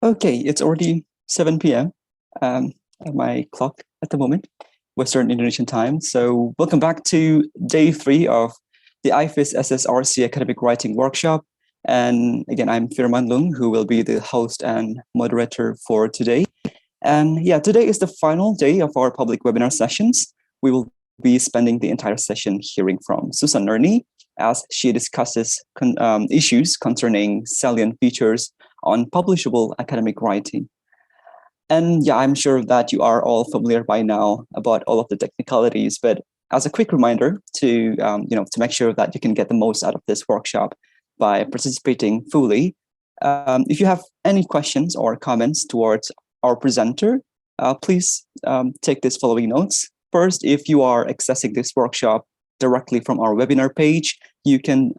Okay, it's already 7 p.m. At my clock at the moment, Western Indonesian time. So welcome back to day 3 of the AIFIS-SSRC Academic Writing Workshop. And again, I'm Firman Lung, who will be the host and moderator for today. And yeah, today is the final day of our public webinar sessions. We will be spending the entire session hearing from Susan Nerney as she discusses issues concerning salient features on publishable academic writing. And yeah, I'm sure that you are all familiar by now about all of the technicalities, but as a quick reminder to make sure that you can get the most out of this workshop by participating fully. If you have any questions or comments towards our presenter, please take these following notes. First, if you are accessing this workshop directly from our webinar page, you can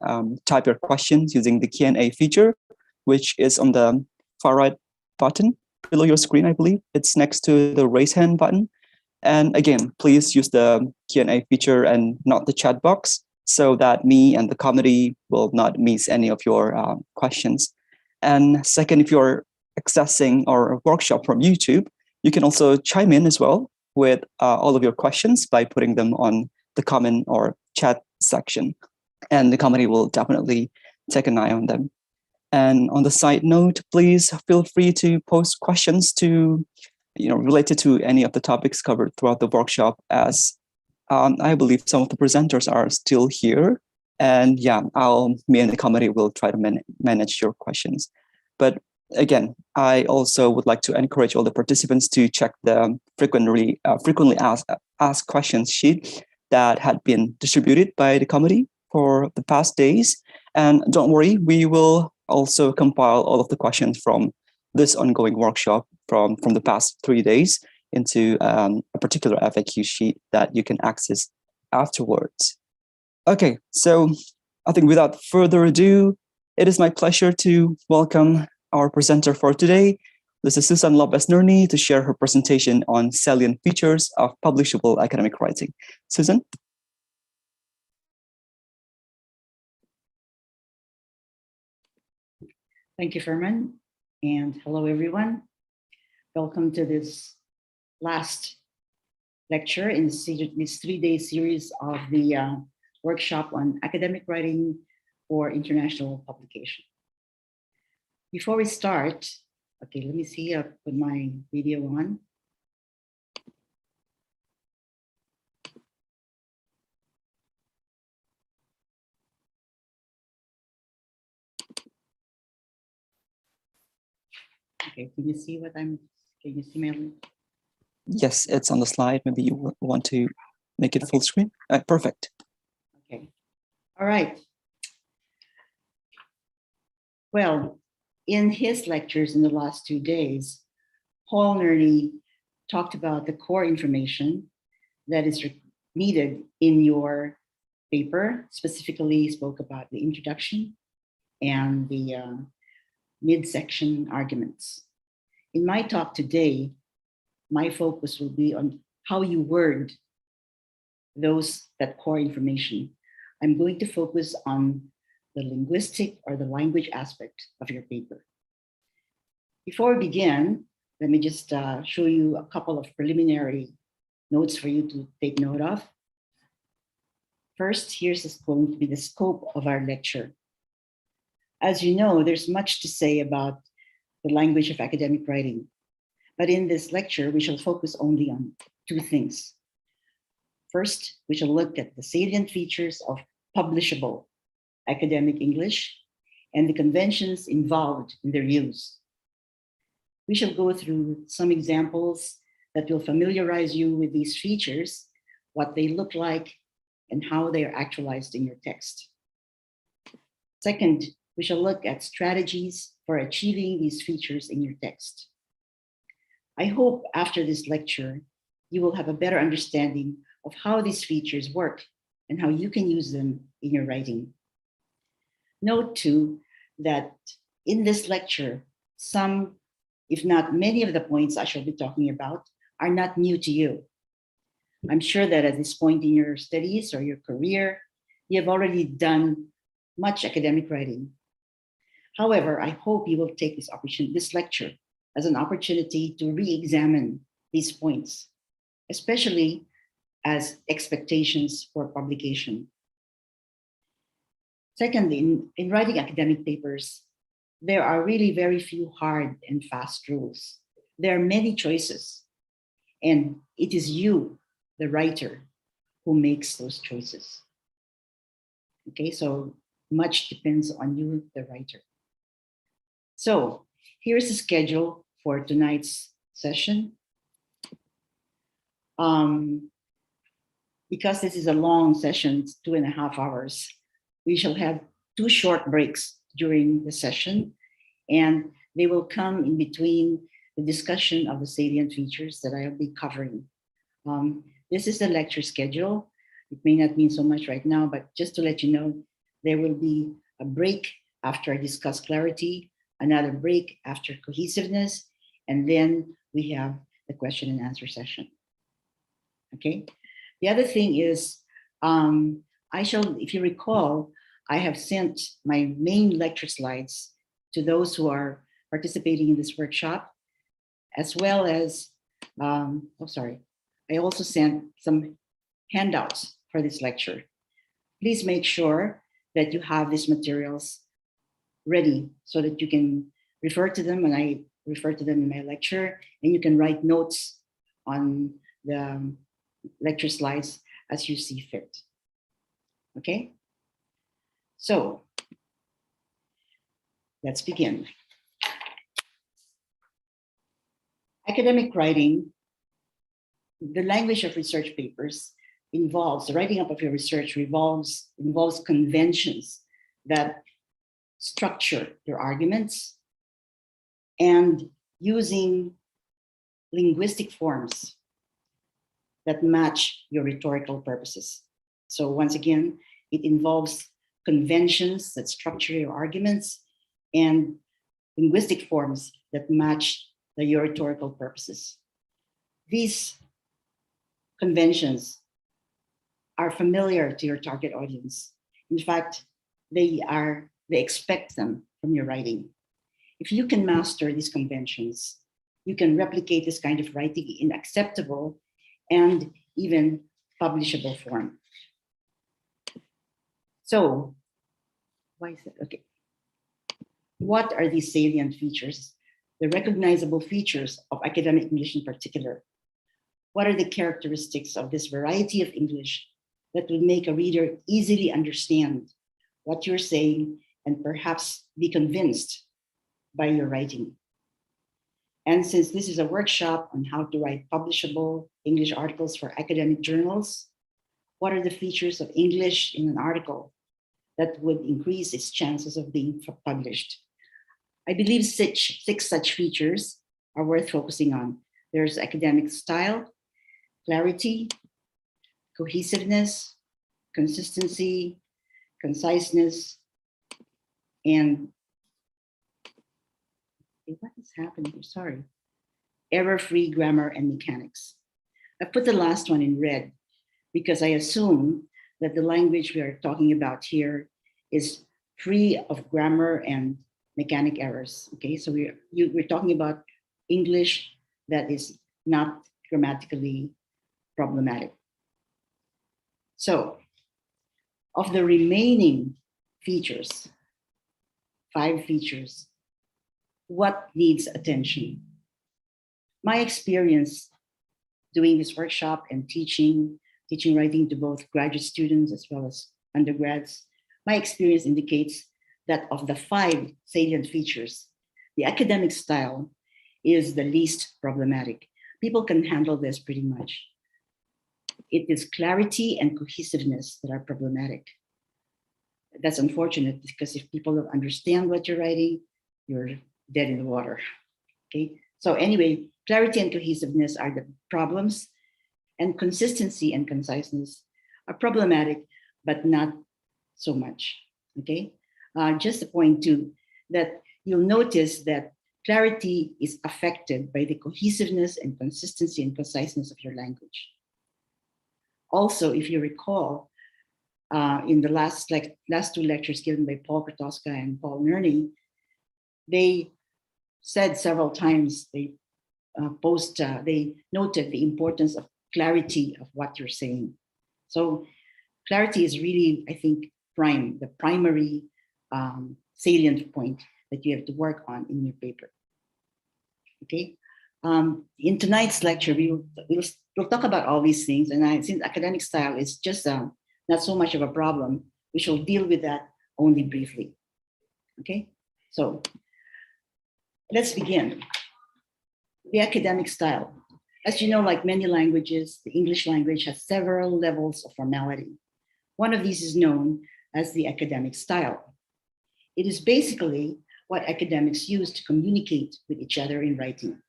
type your questions using the Q&A feature, which is on the far right button below your screen, I believe. It's next to the raise hand button. And again, please use the Q&A feature and not the chat box so that me and the committee will not miss any of your questions. And second, if you're accessing our workshop from YouTube, you can also chime in as well with all of your questions by putting them on the comment or chat section. And the committee will definitely take an eye on them. And on the side note, please feel free to post questions to, related to any of the topics covered throughout the workshop, as I believe some of the presenters are still here. And yeah, me and the committee will try to manage your questions. But again, I also would like to encourage all the participants to check the frequently asked questions sheet that had been distributed by the committee for the past days. And don't worry, we will also compile all of the questions from this ongoing workshop from the past 3 days into a particular FAQ sheet that you can access afterwards. Okay, so I think without further ado, it is my pleasure to welcome our presenter for today. This is Susan Lopez Nerney to share her presentation on salient features of publishable academic writing. Susan? Thank you, Firman, and hello, everyone. Welcome to this last lecture in this 3-day series of the workshop on academic writing for international publication. Before we start, okay, let me see, I'll put my video on. Okay, can you see can you see my link? Yes, it's on the slide. Maybe you want to make it full screen. Perfect. Okay, all right. Well, in his lectures in the last 2 days, Paul Nerney talked about the core information that is needed in your paper, specifically spoke about the introduction and the midsection arguments. In my talk today, my focus will be on how you word that core information. I'm going to focus on the linguistic or the language aspect of your paper. Before we begin, let me just show you a couple of preliminary notes for you to take note of. First, here's going to be the scope of our lecture. As you know, there's much to say about the language of academic writing, but in this lecture, we shall focus only on 2 things. First, we shall look at the salient features of publishable academic English and the conventions involved in their use. We shall go through some examples that will familiarize you with these features, what they look like, and how they are actualized in your text. Second, we shall look at strategies for achieving these features in your text. I hope after this lecture, you will have a better understanding of how these features work and how you can use them in your writing. Note too that in this lecture, some, if not many of the points I shall be talking about are not new to you. I'm sure that at this point in your studies or your career, You have already done much academic writing. However, I hope you will take this lecture as an opportunity to re-examine these points, especially as expectations for publication. Secondly, in writing academic papers, there are really very few hard and fast rules. There are many choices, and it is you, the writer, who makes those choices. Okay, so much depends on you, the writer. So here's the schedule for tonight's session. Because this is a long session, 2.5 hours, we shall have 2 short breaks during the session, and they will come in between the discussion of the salient features that I'll be covering. This is the lecture schedule. It may not mean so much right now, but just to let you know, there will be a break after I discuss clarity, another break after cohesiveness, and then we have the question and answer session. Okay. The other thing is, if you recall, I have sent my main lecture slides to those who are participating in this workshop, as well as, I also sent some handouts for this lecture. Please make sure that you have these materials ready so that you can refer to them, and I refer to them in my lecture, and you can write notes on the lecture slides as you see fit. Okay? So let's begin. Academic writing, the language of research papers involves, the writing up of your research involves conventions that structure your arguments and using linguistic forms that match your rhetorical purposes. So once again, it involves conventions that structure your arguments and linguistic forms that match your rhetorical purposes. These conventions are familiar to your target audience. In fact, they expect them from your writing. If you can master these conventions, you can replicate this kind of writing in acceptable and even publishable form. So, why is that? Okay. What are these salient features, the recognizable features of academic English in particular? What are the characteristics of this variety of English that would make a reader easily understand what you're saying and perhaps be convinced by your writing? And since this is a workshop on how to write publishable English articles for academic journals, what are the features of English in an article that would increase its chances of being published? I believe six such features are worth focusing on. There's academic style, clarity, cohesiveness, consistency, conciseness, and what is happening here? Sorry. Error-free grammar and mechanics. I put the last one in red because I assume that the language we are talking about here is free of grammar and mechanic errors. Okay, so we're talking about English that is not grammatically problematic. So, of the remaining features, 5 features, what needs attention? My experience doing this workshop and teaching writing to both graduate students as well as undergrads, my experience indicates that of the 5 salient features, the academic style is the least problematic. People can handle this pretty much. It is clarity and cohesiveness that are problematic. That's unfortunate because if people don't understand what you're writing, you're dead in the water. Okay. So anyway, clarity and cohesiveness are the problems, and consistency and conciseness are problematic, but not so much. Okay. Just a point too, that you'll notice that clarity is affected by the cohesiveness and consistency and conciseness of your language. Also, if you recall, in the last two lectures given by Paul Kratoska and Paul Nerney, they said several times, they noted the importance of clarity of what you're saying. So clarity is really, I think, the primary salient point that you have to work on in your paper. Okay. In tonight's lecture, we'll talk about all these things, and since academic style is just not so much of a problem, we shall deal with that only briefly. Okay, so let's begin. The academic style. As you know, like many languages, the English language has several levels of formality. One of these is known as the academic style. It is basically what academics use to communicate with each other in writing.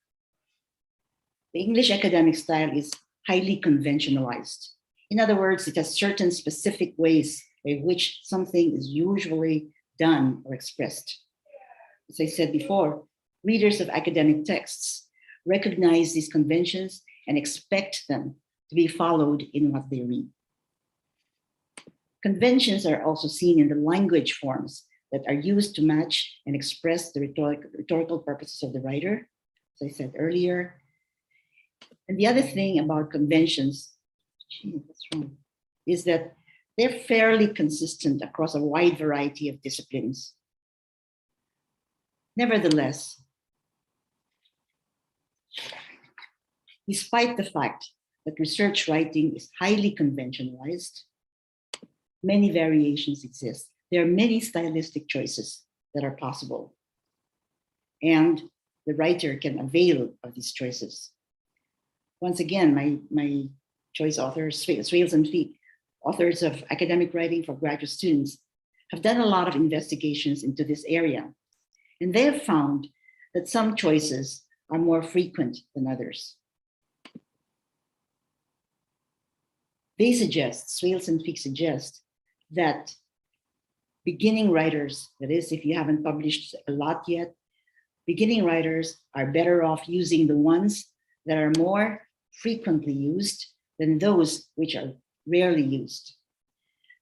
The English academic style is highly conventionalized. In other words, it has certain specific ways by which something is usually done or expressed. As I said before, readers of academic texts recognize these conventions and expect them to be followed in what they read. Conventions are also seen in the language forms that are used to match and express the rhetorical purposes of the writer, as I said earlier. And the other thing about conventions, is that they're fairly consistent across a wide variety of disciplines. Nevertheless, despite the fact that research writing is highly conventionalized, many variations exist. There are many stylistic choices that are possible, and the writer can avail of these choices. Once again, my choice authors, Swales and Feek, authors of academic writing for graduate students, have done a lot of investigations into this area, and they have found that some choices are more frequent than others. They suggest, Swales and Feek suggest, that beginning writers, that is, if you haven't published a lot yet, beginning writers are better off using the ones that are more frequently used than those which are rarely used.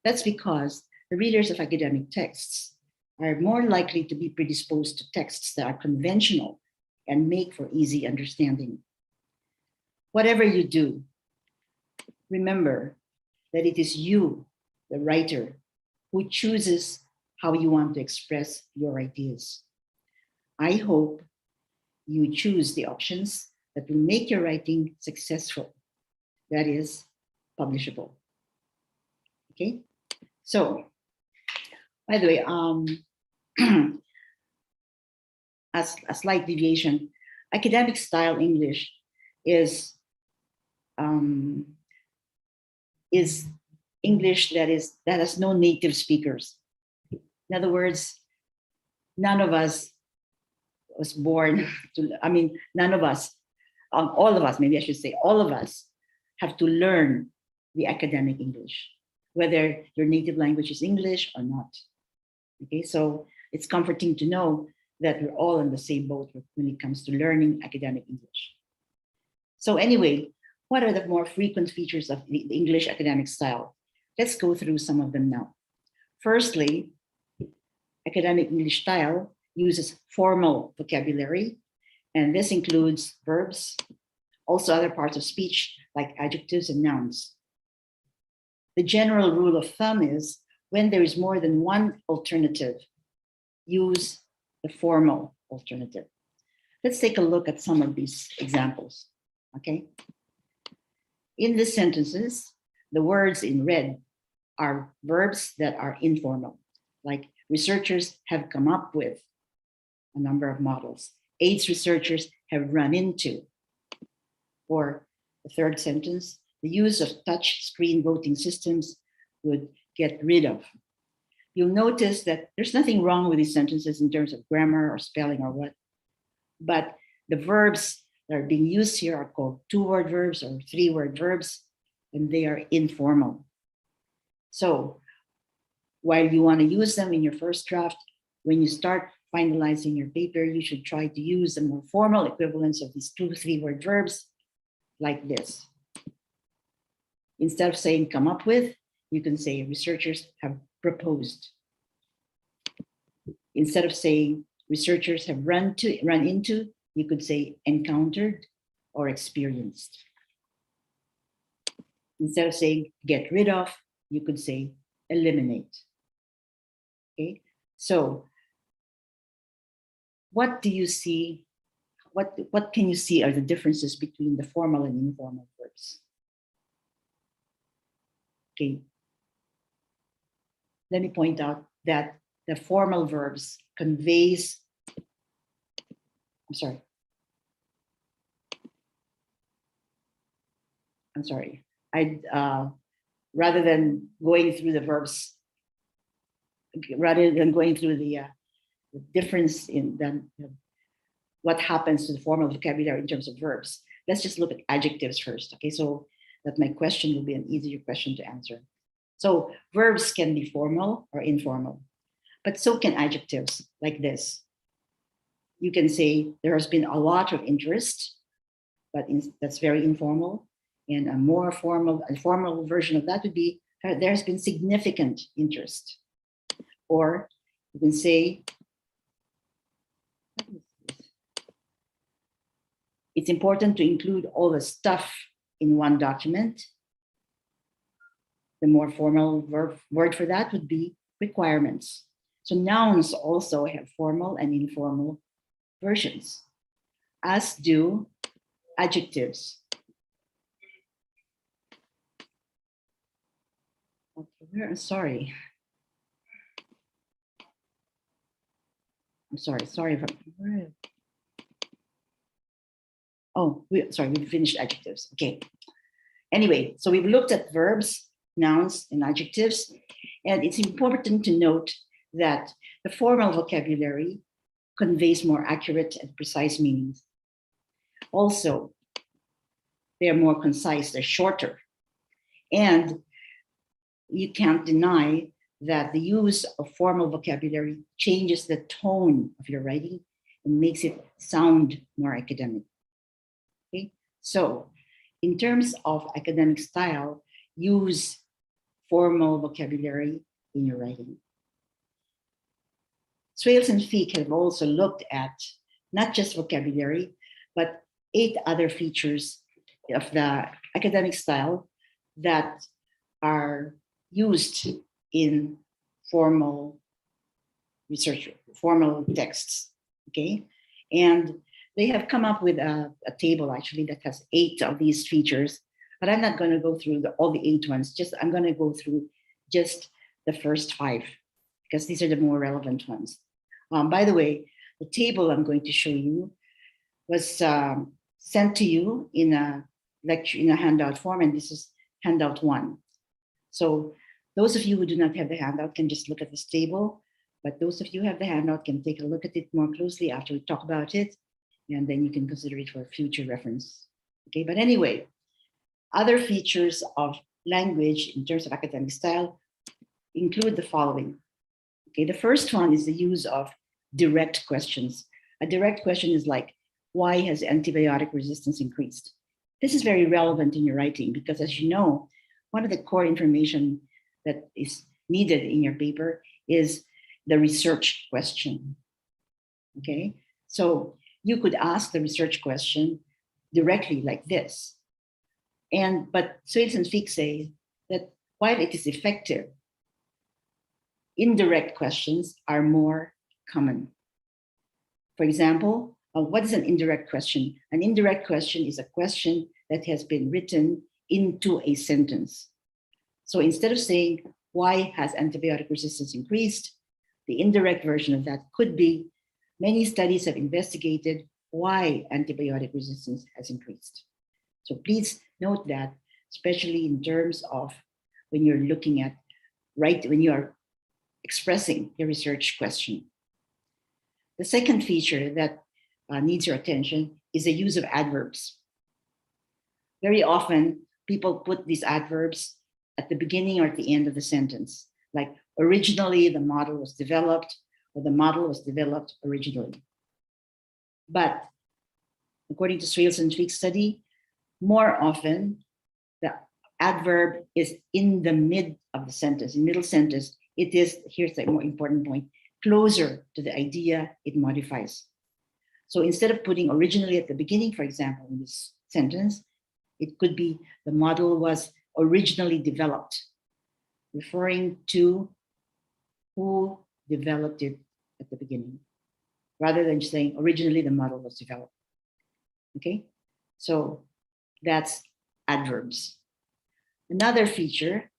That's because the readers of academic texts are more likely to be predisposed to texts that are conventional and make for easy understanding. Whatever you do, remember that it is you, the writer, who chooses how you want to express your ideas. I hope you choose the options that will make your writing successful, that is, publishable. Okay, so by the way, as a slight deviation, academic style English is English that has no native speakers. In other words, none of us was born to, none of us, all of us, maybe I should say, all of us have to learn the academic English, whether your native language is English or not. Okay, so it's comforting to know that we're all in the same boat when it comes to learning academic English. So anyway, what are the more frequent features of the English academic style? Let's go through some of them now. Firstly, academic English style uses formal vocabulary, and this includes verbs, also other parts of speech like adjectives and nouns. The general rule of thumb is when there is more than one alternative, use the formal alternative. Let's take a look at some of these examples, okay? In these sentences, the words in red are verbs that are informal, like researchers have come up with a number of models. AIDS researchers have run into. Or the third sentence, the use of touch screen voting systems would get rid of. You'll notice that there's nothing wrong with these sentences in terms of grammar or spelling or what, but the verbs that are being used here are called 2-word verbs or 3-word verbs, and they are informal. So while you want to use them in your first draft, when you start finalizing your paper, you should try to use the more formal equivalents of these 2-3-word verbs like this. Instead of saying come up with, you can say researchers have proposed. Instead of saying researchers have run into, you could say encountered or experienced. Instead of saying get rid of, you could say eliminate. Okay, so what do you see? What can you see are the differences between the formal and informal verbs? Okay, let me point out that the formal verbs conveys, I'm sorry, rather than going through the verbs, rather than going through the difference in what happens to the formal vocabulary in terms of verbs, let's just look at adjectives first, okay? So that my question will be an easier question to answer. So verbs can be formal or informal, but so can adjectives like this. You can say there has been a lot of interest, but that's very informal. And a more formal version of that would be there's been significant interest. Or you can say, it's important to include all the stuff in one document. The more formal word for that would be requirements. So nouns also have formal and informal versions, as do adjectives. Okay, I'm sorry. Oh, we finished adjectives. Okay. Anyway, so we've looked at verbs, nouns, and adjectives. And it's important to note that the formal vocabulary conveys more accurate and precise meanings. Also, they are more concise, they're shorter. And you can't deny that the use of formal vocabulary changes the tone of your writing and makes it sound more academic. Okay, so in terms of academic style, use formal vocabulary in your writing. Swales and Feek have also looked at not just vocabulary, but 8 other features of the academic style that are used in formal research, formal texts, okay? And they have come up with a table actually that has 8 of these features, but I'm not gonna go through all the 8 ones, I'm gonna go through just the first 5, because these are the more relevant ones. By the way, the table I'm going to show you was sent to you in a lecture, in a handout form, and this is handout 1. So those of you who do not have the handout can just look at this table, but those of you who have the handout can take a look at it more closely after we talk about it, and then you can consider it for future reference. Okay, but anyway, other features of language in terms of academic style include the following. Okay, the first one is the use of direct questions. A direct question is like, why has antibiotic resistance increased? This is very relevant in your writing because, as you know, one of the core information that is needed in your paper is the research question. Okay, so you could ask the research question directly like this. But Swales and Feek say that while it is effective, indirect questions are more common. For example, what is an indirect question? An indirect question is a question that has been written into a sentence. So instead of saying, why has antibiotic resistance increased? The indirect version of that could be, many studies have investigated why antibiotic resistance has increased. So please note that, especially in terms of when you're looking at, when you are expressing your research question. The second feature that needs your attention is the use of adverbs. Very often, people put these adverbs at the beginning or at the end of the sentence, like originally the model was developed, or the model was developed originally. But according to Swales and Feek's study, more often the adverb is in the mid of the sentence, in middle sentence, it is, here's the more important point, closer to the idea it modifies. So instead of putting originally at the beginning, for example, in this sentence, it could be the model was originally developed, referring to who developed it at the beginning, rather than just saying originally the model was developed. Okay, so that's adverbs. Another feature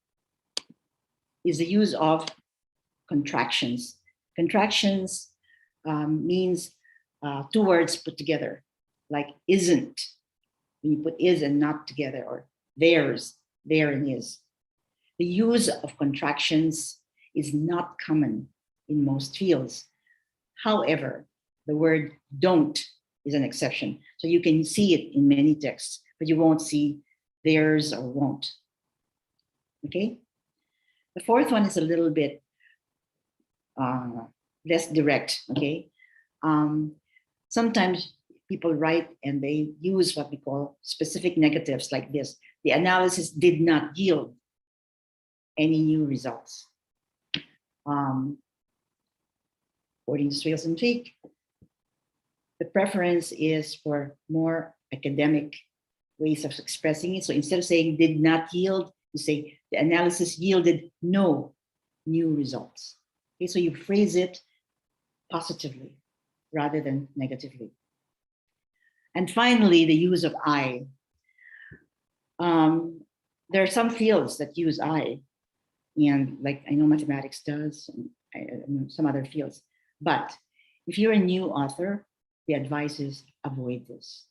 is the use of contractions. Contractions means two words put together, like isn't. When you put is and not together, or there's, there and is. The use of contractions is not common in most fields. However, the word don't is an exception. So you can see it in many texts, but you won't see there's or won't. Okay? The fourth one is a little bit less direct, okay? Sometimes people write and they use what we call specific negatives like this. The analysis did not yield any new results. According to Swales and Fick, the preference is for more academic ways of expressing it. So instead of saying did not yield, you say the analysis yielded no new results. Okay, so you phrase it positively rather than negatively. And finally, the use of I. There are some fields that use I, and like I know mathematics does, and I know some other fields. But if you're a new author, the advice is avoid this.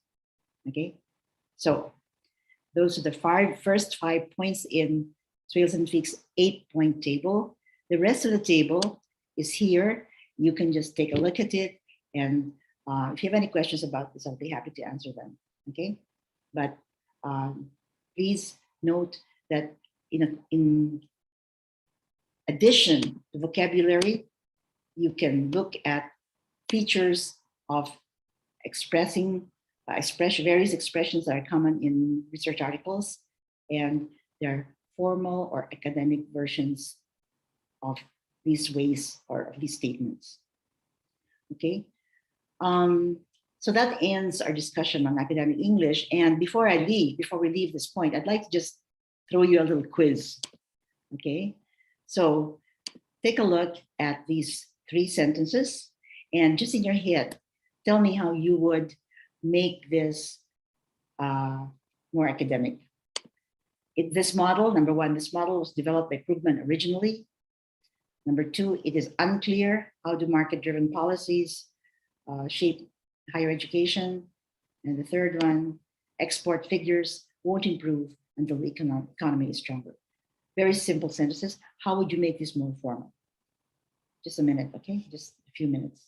Okay, so those are the first 5 points in Swales and Fick's 8-point table. The rest of the table is here. You can just take a look at it, and if you have any questions about this, I'll be happy to answer them. Okay, but please note that in addition to vocabulary, you can look at features of expressing various expressions that are common in research articles, and there are formal or academic versions of these ways or of these statements. Okay, so that ends our discussion on academic English. And before we leave this point, I'd like to just throw you a little quiz. Okay, so take a look at these 3 sentences, and just in your head, tell me how you would make this more academic. This model, number 1, this model was developed by Krugman originally. Number 2, it is unclear how do market-driven policies shape higher education. And the third one, export figures won't improve until the economy is stronger. Very simple sentences. How would you make this more formal? Just a minute, okay? Just a few minutes.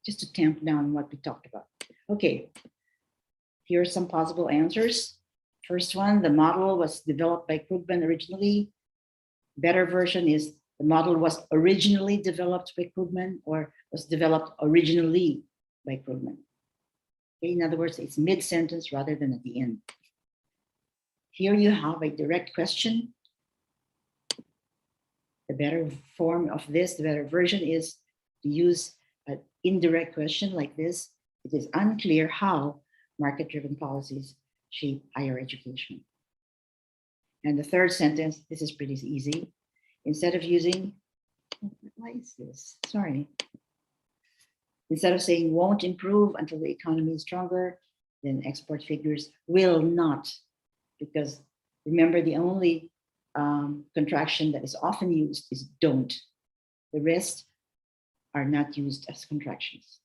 Just to tamp down what we talked about. Okay, here are some possible answers. First one, the model was developed by Krugman originally. Better version is the model was originally developed by Krugman, or was developed originally by Krugman. Okay, in other words, it's mid-sentence rather than at the end. Here you have a direct question. The better form of this, the better version is to use an indirect question like this. It is unclear how market-driven policies shape higher education. And the third sentence, this is pretty easy. Instead of using, why is this? Sorry. Instead of saying won't improve until the economy is stronger, then export figures will not. Because remember, the only contraction that is often used is don't. The rest are not used as contractions.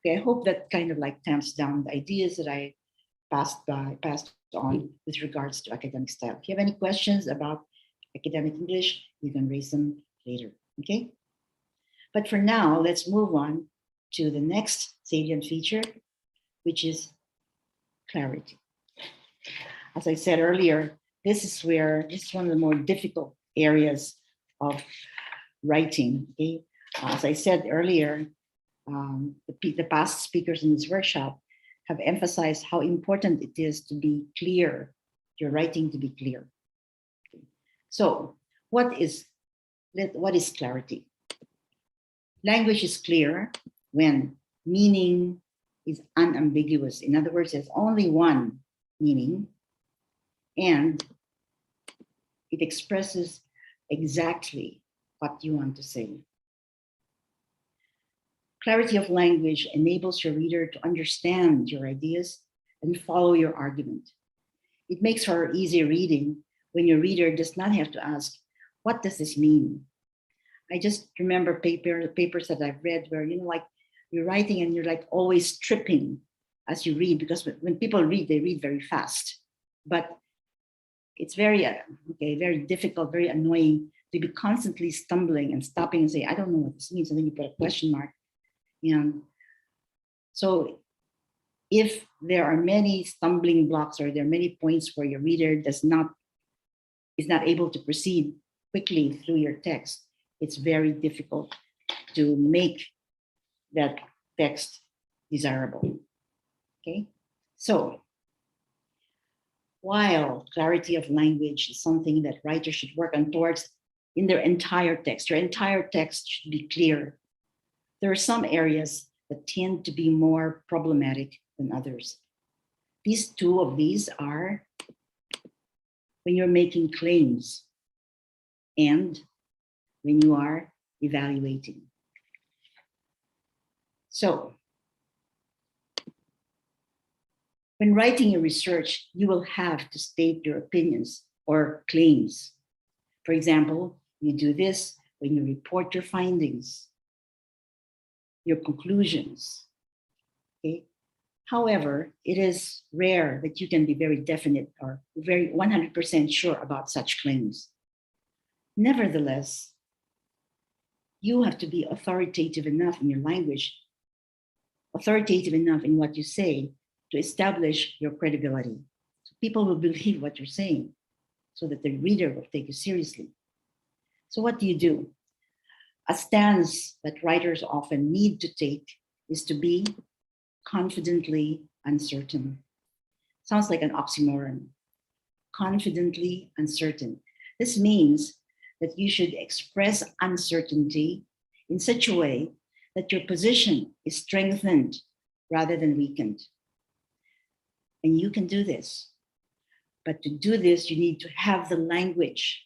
Okay, I hope that kind of like tamps down the ideas that I passed on with regards to academic style. If you have any questions about academic English, you can raise them later, okay? But for now, let's move on to the next salient feature, which is clarity. As I said earlier, this is one of the more difficult areas of writing. Okay, as I said earlier, the past speakers in this workshop have emphasized how important it is to be clear, your writing to be clear. Okay. So what is clarity? Language is clear when meaning is unambiguous. In other words, there's only one meaning and it expresses exactly what you want to say. Clarity of language enables your reader to understand your ideas and follow your argument. It makes for easy reading when your reader does not have to ask, what does this mean? I just remember papers that I've read where, like you're writing and you're like always tripping as you read, because when people read, they read very fast. But it's very difficult, very annoying to be constantly stumbling and stopping and say, I don't know what this means. And then you put a question mark. So if there are many stumbling blocks or there are many points where your reader is not able to proceed quickly through your text, it's very difficult to make that text desirable. Okay, so while clarity of language is something that writers should work on towards in their entire text, your entire text should be clear. There are some areas that tend to be more problematic than others. Two of these are when you're making claims and when you are evaluating. So, when writing your research, you will have to state your opinions or claims. For example, you do this when you report your findings, your conclusions. Okay? However, it is rare that you can be very definite or very 100% sure about such claims. Nevertheless, you have to be authoritative enough in your language, authoritative enough in what you say to establish your credibility. So people will believe what you're saying so that the reader will take you seriously. So what do? A stance that writers often need to take is to be confidently uncertain. Sounds like an oxymoron. Confidently uncertain. This means that you should express uncertainty in such a way that your position is strengthened rather than weakened. And you can do this. But to do this, you need to have the language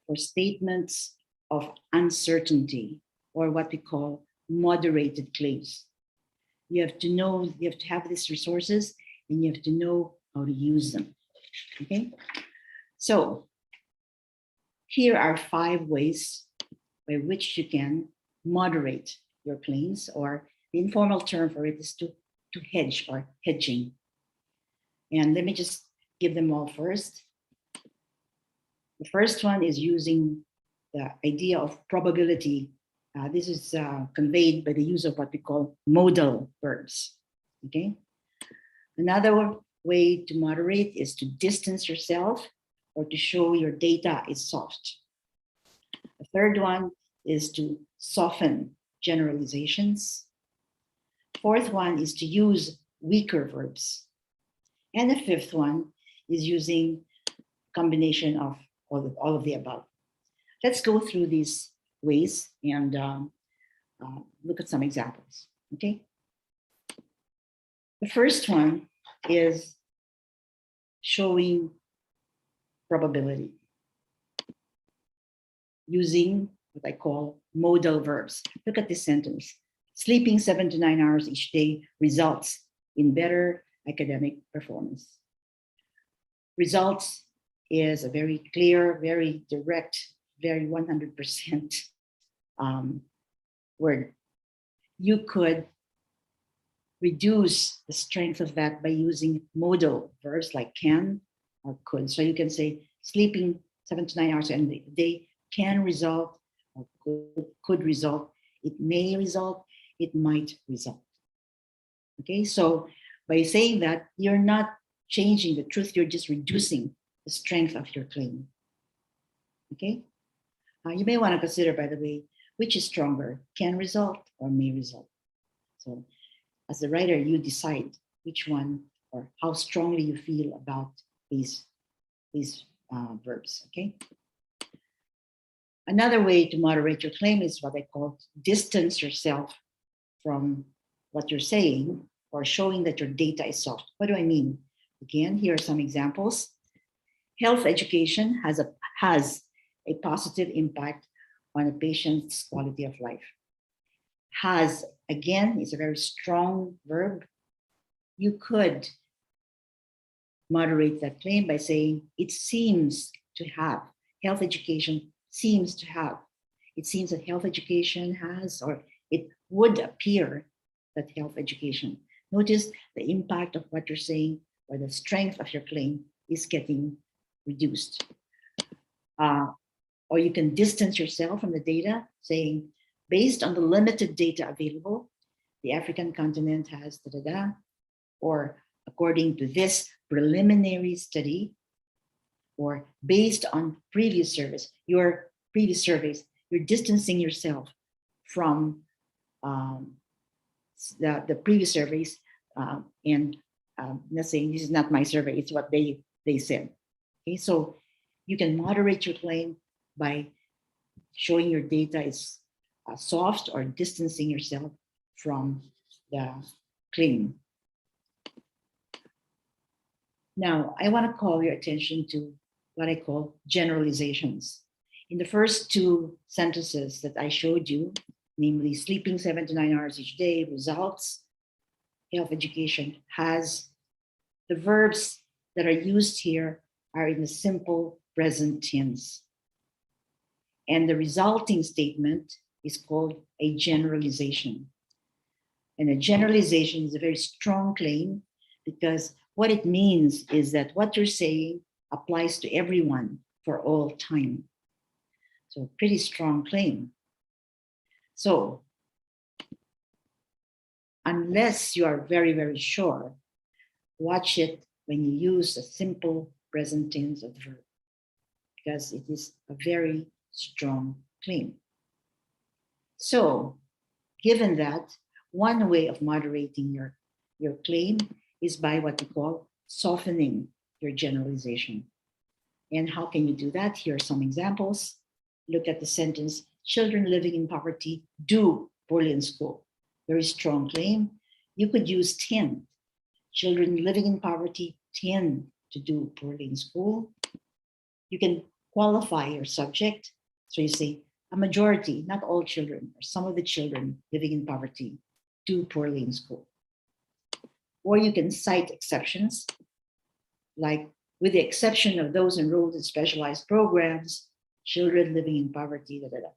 for statements of uncertainty, or what we call moderated claims. You have to have these resources and you have to know how to use them. Okay? So here are 5 ways by which you can moderate your claims, or the informal term for it is to hedge or hedging. And let me just give them all first. The first one is using the idea of probability. This is conveyed by the use of what we call modal verbs. Okay. Another way to moderate is to distance yourself or to show your data is soft. The third one is to soften generalizations. Fourth one is to use weaker verbs. And the fifth one is using combination of all of the above. Let's go through these ways and look at some examples, okay? The first one is showing probability using what I call modal verbs. Look at this sentence. Sleeping 7 to 9 hours each day results in better academic performance. Results is a very clear, very direct, very 100% word. You could reduce the strength of that by using modal verbs like can or could. So you can say sleeping 7 to 9 hours a day can result or could result. It may result, it might result. Okay, so by saying that, you're not changing the truth, you're just reducing the strength of your claim. Okay, You may want to consider, by the way, which is stronger, can result or may result. So as the writer, you decide which one or how strongly you feel about these verbs, okay? Another way to moderate your claim is what I call distance yourself from what you're saying or showing that your data is soft. What do I mean? Again, here are some examples. Health education has a positive impact on a patient's quality of life. Has, again, is a very strong verb. You could moderate that claim by saying it seems to have, health education seems to have. It seems that health education has, or it would appear that health education. Notice the impact of what you're saying or the strength of your claim is getting reduced. Or you can distance yourself from the data, saying, based on the limited data available, the African continent has da-da-da, or according to this preliminary study, or based on previous surveys, you're distancing yourself from the previous surveys, and not saying this is not my survey, it's what they said. Okay, so you can moderate your claim by showing your data is soft or distancing yourself from the claim. Now, I want to call your attention to what I call generalizations. In the first two sentences that I showed you, namely sleeping 7 to 9 hours each day results, health education has, the verbs that are used here are in the simple present tense. And the resulting statement is called a generalization. And a generalization is a very strong claim because what it means is that what you're saying applies to everyone for all time. So pretty strong claim. So unless you are very, very sure, watch it when you use a simple present tense of the verb, because it is a very strong claim. So given that, one way of moderating your claim is by what we call softening your generalization. And how can you do that? Here are some examples. Look at the sentence, children living in poverty do poorly in school. Very strong claim. You could use tend. Children living in poverty tend to do poorly in school. You can qualify your subject. So you say, a majority, not all children, or some of the children living in poverty do poorly in school. Or you can cite exceptions, like with the exception of those enrolled in specialized programs, children living in poverty, da, da, da.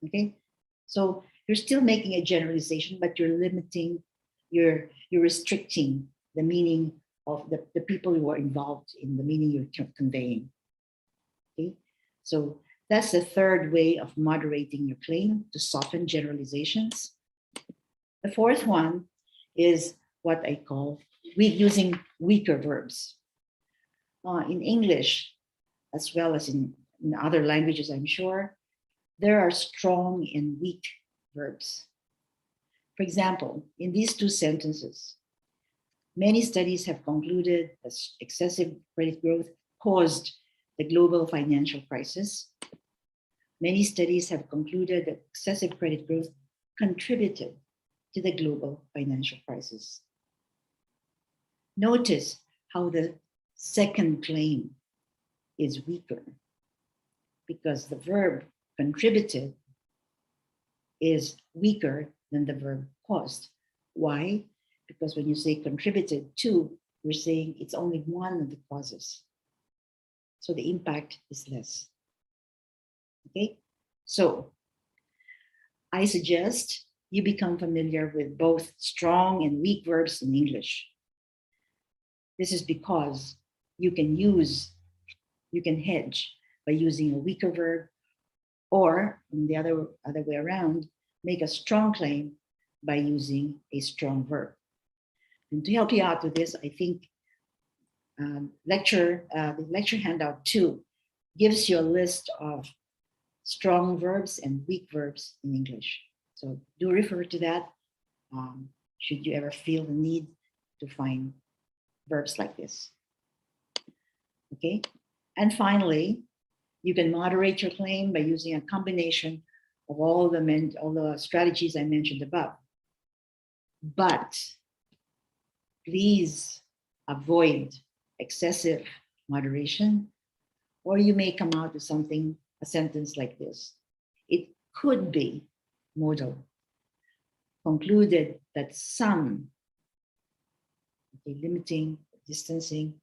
Okay? So you're still making a generalization, but you're limiting, you're restricting the meaning of the people who are involved in the meaning you're conveying. Okay? So that's the third way of moderating your claim, to soften generalizations. The fourth one is what I call using weaker verbs. In English, as well as in other languages, I'm sure, there are strong and weak verbs. For example, in these two sentences, many studies have concluded that excessive credit growth caused the global financial crisis. Many studies have concluded that excessive credit growth contributed to the global financial crisis. Notice how the second claim is weaker because the verb contributed is weaker than the verb caused. Why? Because when you say contributed to, you're saying it's only one of the causes. So the impact is less. Okay, so I suggest you become familiar with both strong and weak verbs in English. This is because you can hedge by using a weaker verb, or on the other way around, make a strong claim by using a strong verb. And to help you out with this, I think the lecture handout 2 gives you a list of strong verbs and weak verbs in English. So do refer to that should you ever feel the need to find verbs like this. Okay, and finally, you can moderate your claim by using a combination of all the strategies I mentioned above. But please avoid excessive moderation, or you may come out with something, a sentence like this. It could be modal, concluded that some limiting, distancing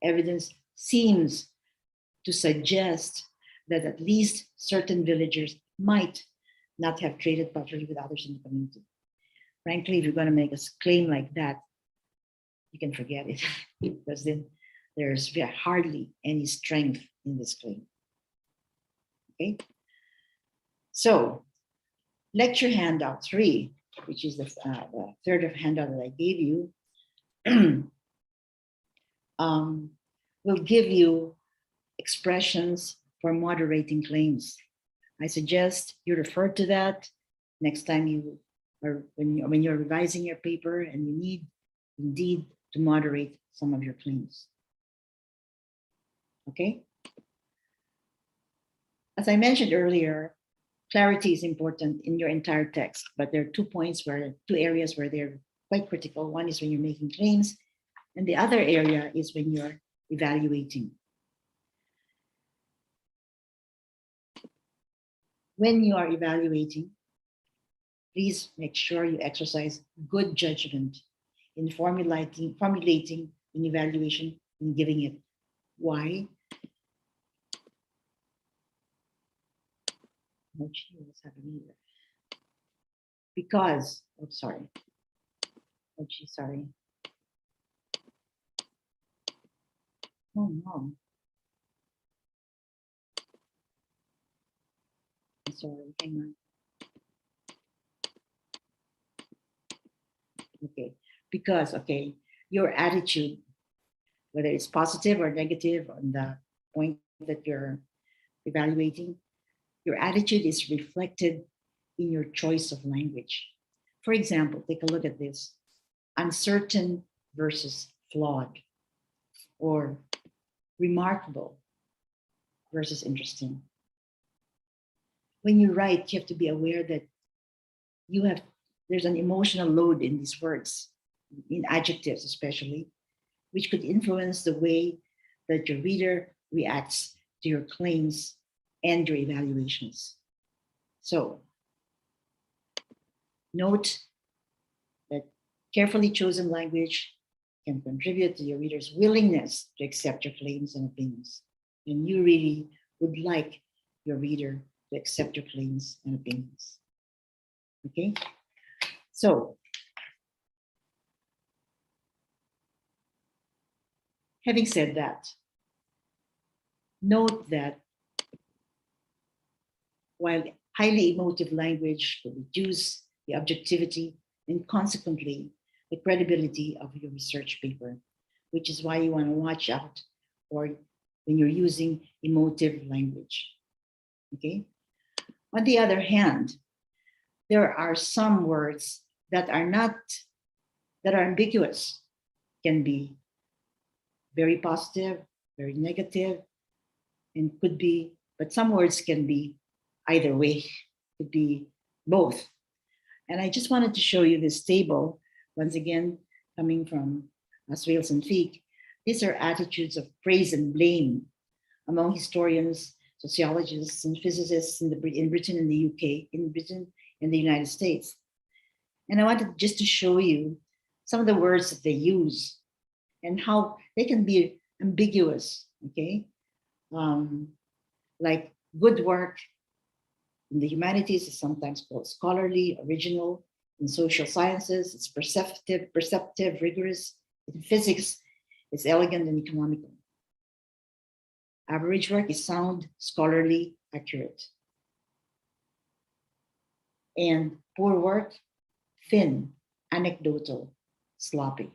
evidence seems to suggest that at least certain villagers might not have traded properly with others in the community. Frankly, if you're going to make a claim like that, you can forget it because then there's hardly any strength in this claim. Okay. So, lecture handout 3, which is the third of handout that I gave you, will give you expressions for moderating claims. I suggest you refer to that next time you or when you're revising your paper and you need indeed to moderate some of your claims. Okay? As I mentioned earlier, clarity is important in your entire text, but there are two areas where they're quite critical. One is when you're making claims, and the other area is when you're evaluating. When you are evaluating, please make sure you exercise good judgment in formulating an evaluation and giving it. Why? Oh, gee, what's happening here? Because, oh, sorry. Oh, gee, sorry. Oh, no. I'm sorry, hang on. Okay, because, okay, your attitude, whether it's positive or negative on the point that you're evaluating, your attitude is reflected in your choice of language. For example, take a look at this: uncertain versus flawed, or remarkable versus interesting. When you write, you have to be aware that there's an emotional load in these words, in adjectives especially, which could influence the way that your reader reacts to your claims and your evaluations. So, note that carefully chosen language can contribute to your reader's willingness to accept your claims and opinions. And you really would like your reader to accept your claims and opinions. Okay? So, having said that, note that while highly emotive language will reduce the objectivity and consequently the credibility of your research paper, which is why you want to watch out for when you're using emotive language. Okay? On the other hand, there are some words that are ambiguous, can be very positive, very negative, and could be, but some words can be either way, could be both. And I just wanted to show you this table, once again, coming from Swales and Feek. These are attitudes of praise and blame among historians, sociologists, and physicists in Britain and the UK, in Britain and the United States. And I wanted just to show you some of the words that they use and how they can be ambiguous, okay? Like good work in the humanities is sometimes called scholarly, original. In social sciences, it's perceptive, rigorous. In physics, it's elegant and economical. Average work is sound, scholarly, accurate. And poor work, thin, anecdotal, sloppy.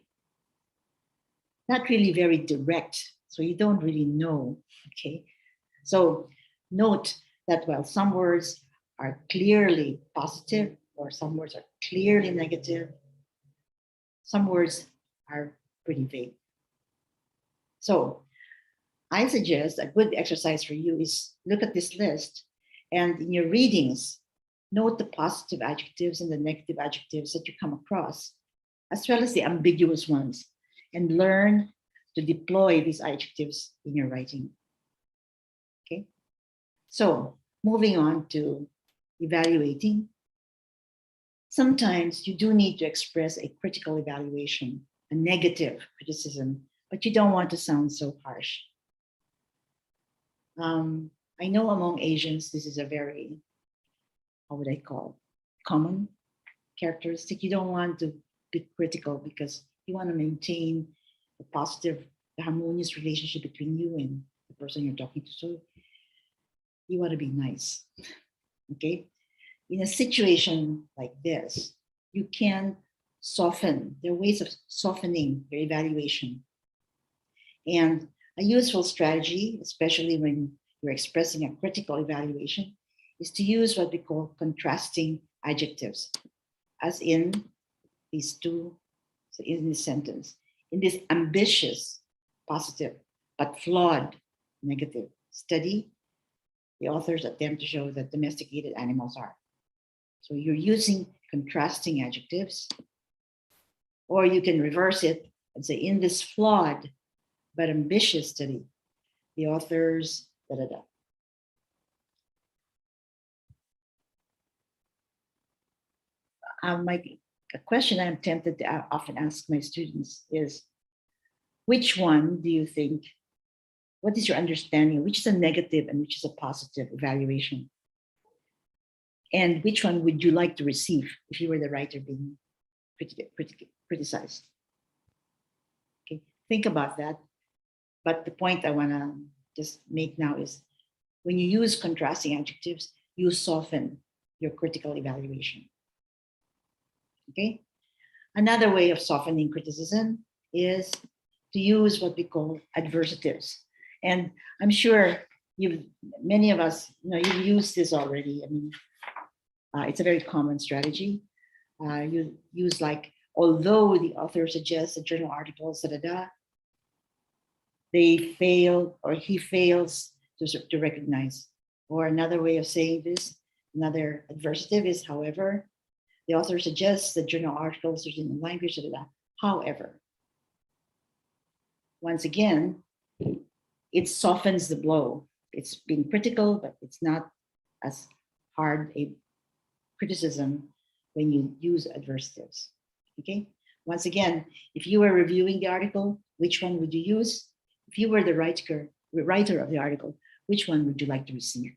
Not really very direct, so you don't really know, okay? So note that while some words are clearly positive or some words are clearly negative, some words are pretty vague. So I suggest a good exercise for you is look at this list and in your readings, note the positive adjectives and the negative adjectives that you come across, as well as the ambiguous ones, and learn to deploy these adjectives in your writing. Okay? So moving on to evaluating. Sometimes you do need to express a critical evaluation, a negative criticism, but you don't want to sound so harsh. I know among Asians, this is a very, how would I call, common characteristic. You don't want to be critical because you want to maintain a positive, harmonious relationship between you and the person you're talking to. So you want to be nice, okay? In a situation like this, you can soften. There are ways of softening your evaluation. And a useful strategy, especially when you're expressing a critical evaluation, is to use what we call contrasting adjectives, as in these two, so in this sentence. In this ambitious, positive, but flawed, negative study, the authors attempt to show that domesticated animals are. So you're using contrasting adjectives, or you can reverse it and say, in this flawed but ambitious study, the authors, da da da. A question I'm tempted to often ask my students is, which one do you think, what is your understanding, which is a negative and which is a positive evaluation? And which one would you like to receive if you were the writer being criticized? Okay, think about that. But the point I want to just make now is when you use contrasting adjectives, you soften your critical evaluation. Okay? Another way of softening criticism is to use what we call adversitives. And I'm sure many of us, you've used this already. I mean, it's a very common strategy. You use like, although the author suggests a journal article, they fail or he fails to recognize. Or another way of saying this, another adversative is, however, the author suggests that journal articles are in the language, however. Once again, it softens the blow. It's being critical, but it's not as hard a criticism when you use adversatives. Okay? Once again, if you were reviewing the article, which one would you use? If you were the writer of the article, which one would you like to receive?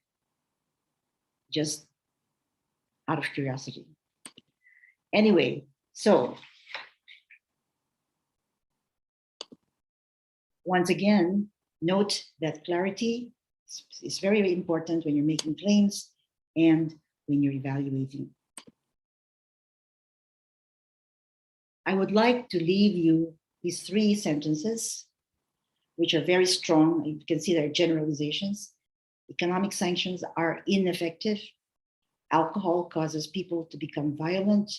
Just out of curiosity. Anyway, so once again, note that clarity is very, very important when you're making claims and when you're evaluating. I would like to leave you these 3 sentences, which are very strong. You can see they're generalizations. Economic sanctions are ineffective. Alcohol causes people to become violent.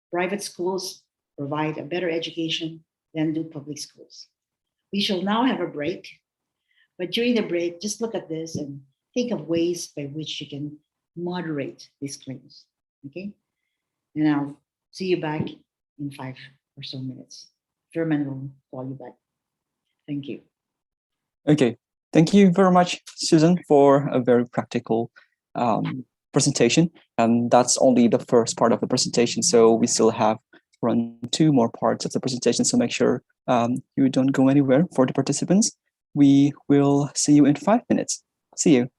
Private schools provide a better education than do public schools. We shall now have a break, but during the break, just look at this and think of ways by which you can moderate these claims, okay? And I'll see you back in 5 or so minutes. Verman will call you back. Thank you. Okay, thank you very much, Susan, for a very practical presentation. And that's only the first part of the presentation. So we still have run 2 more parts of the presentation. So make sure you don't go anywhere for the participants. We will see you in 5 minutes. See you.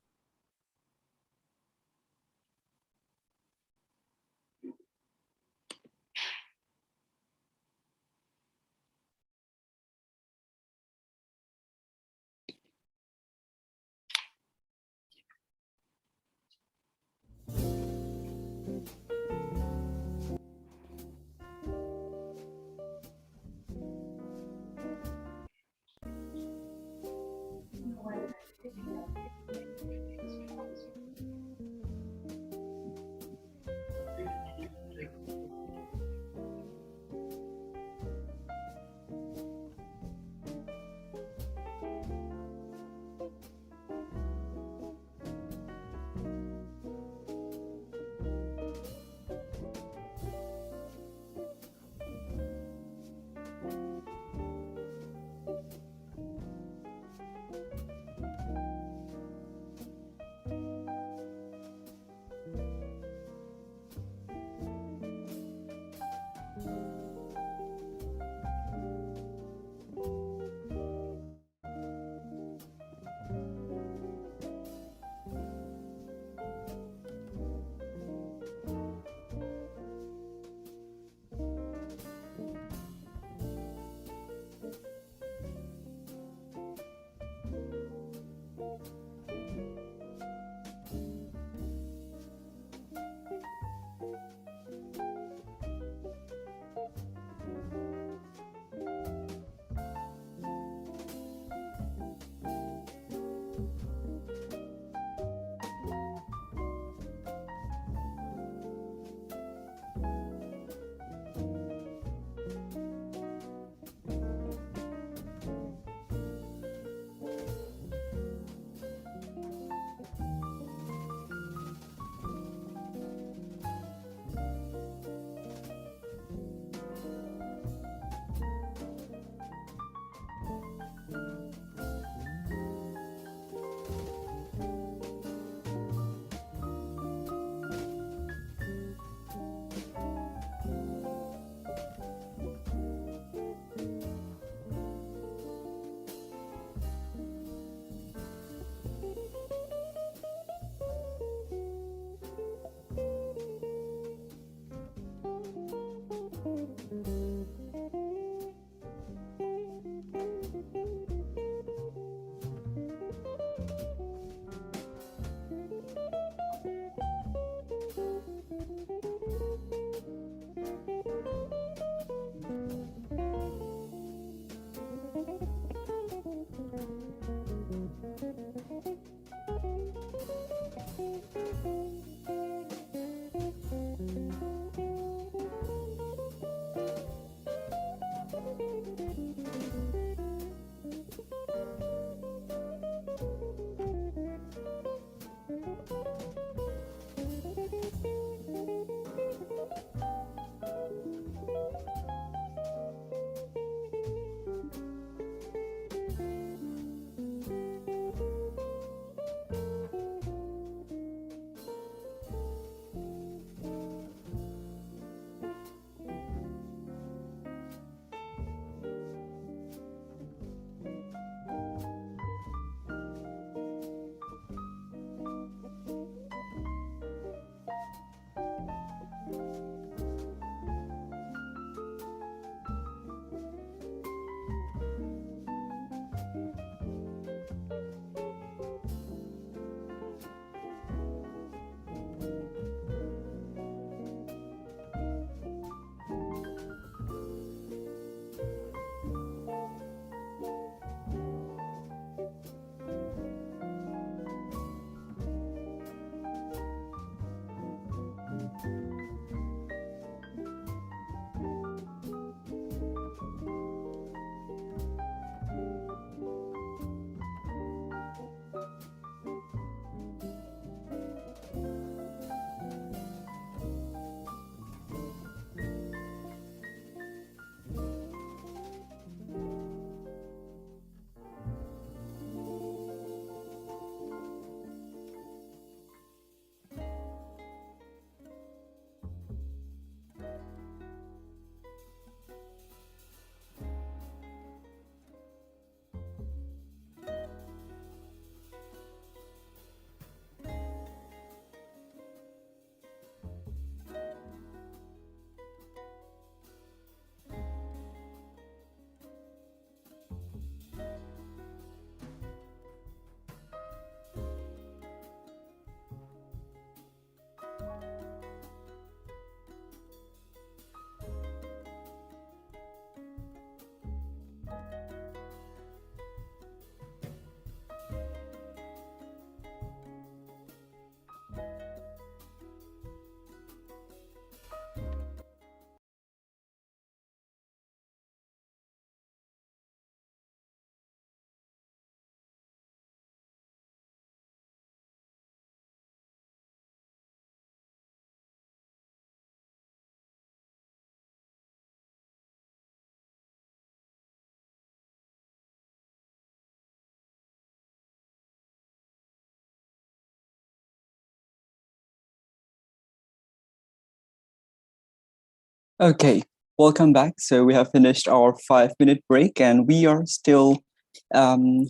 Okay, welcome back. So we have finished our 5-minute break, and we are still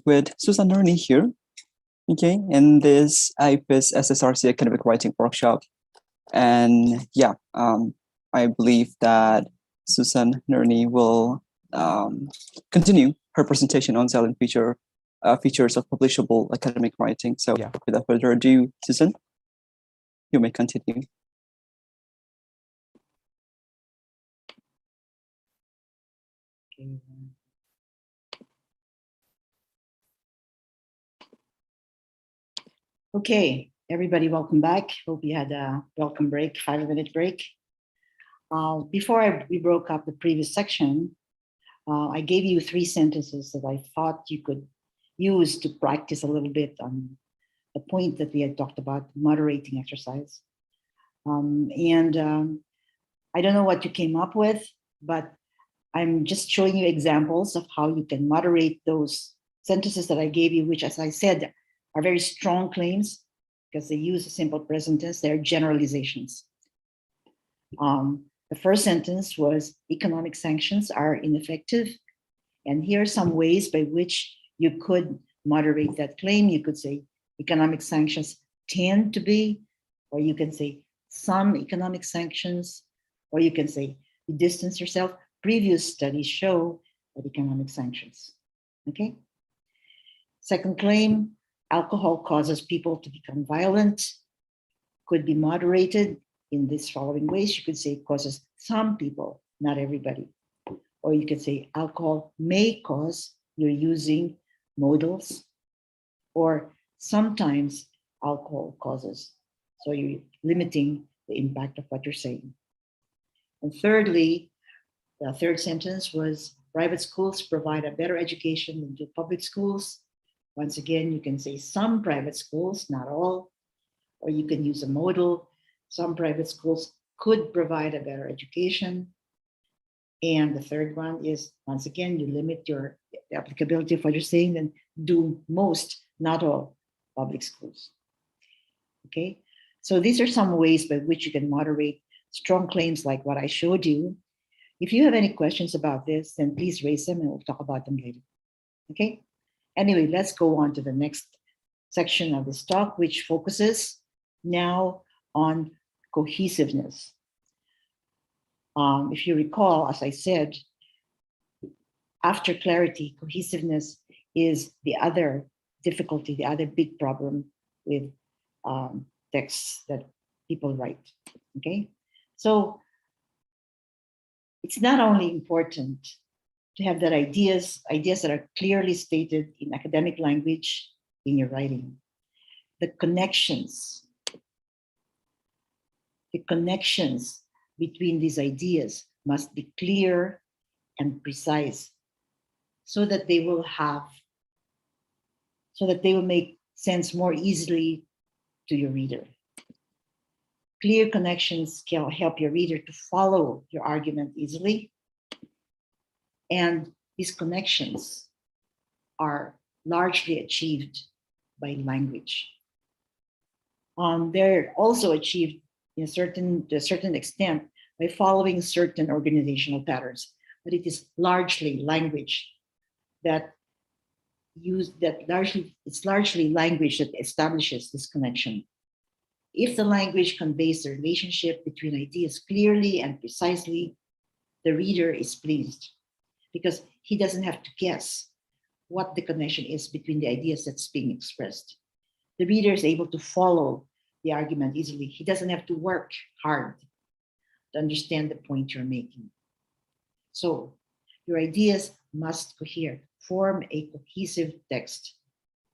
with Susan Nerney here. Okay, in this AIFIS-SSRC academic writing workshop, and yeah, I believe that Susan Nerney will continue her presentation on salient features of publishable academic writing. So Yeah. without further ado, Susan, you may continue. Okay, everybody, welcome back. Hope you had a welcome break, 5-minute break. Before we broke up the previous section, I gave you 3 sentences that I thought you could use to practice a little bit on the point that we had talked about, moderating exercise. I don't know what you came up with, but I'm just showing you examples of how you can moderate those sentences that I gave you, which, as I said, are very strong claims because they use a simple present tense. They're generalizations. The first sentence was economic sanctions are ineffective. And here are some ways by which you could moderate that claim. You could say economic sanctions tend to be, or you can say some economic sanctions, or you can say you distance yourself. Previous studies show that economic sanctions, okay? Second claim, alcohol causes people to become violent, could be moderated in these following ways. You could say it causes some people, not everybody. Or you could say alcohol may cause, you're using modals, or sometimes alcohol causes. So you're limiting the impact of what you're saying. And thirdly, the third sentence was private schools provide a better education than do public schools. Once again, you can say some private schools, not all, or you can use a modal. Some private schools could provide a better education. And the third one is, once again, you limit the applicability of what you're saying and do most, not all, public schools. Okay, so these are some ways by which you can moderate strong claims like what I showed you. If you have any questions about this, then please raise them and we'll talk about them later. Okay, anyway, let's go on to the next section of this talk, which focuses now on cohesiveness. If you recall, as I said, after clarity, cohesiveness is the other difficulty, the other big problem with texts that people write, okay? So it's not only important to have that ideas that are clearly stated in academic language in your writing. The connections between these ideas must be clear and precise so that they will make sense more easily to your reader. Clear connections can help your reader to follow your argument easily. And these connections are largely achieved by language. They're also achieved to a certain extent by following certain organizational patterns, but it is largely language it's largely language that establishes this connection. If the language conveys the relationship between ideas clearly and precisely, the reader is pleased because he doesn't have to guess what the connection is between the ideas that's being expressed. The reader is able to follow the argument easily. He doesn't have to work hard to understand the point you're making. So your ideas must cohere, form a cohesive text,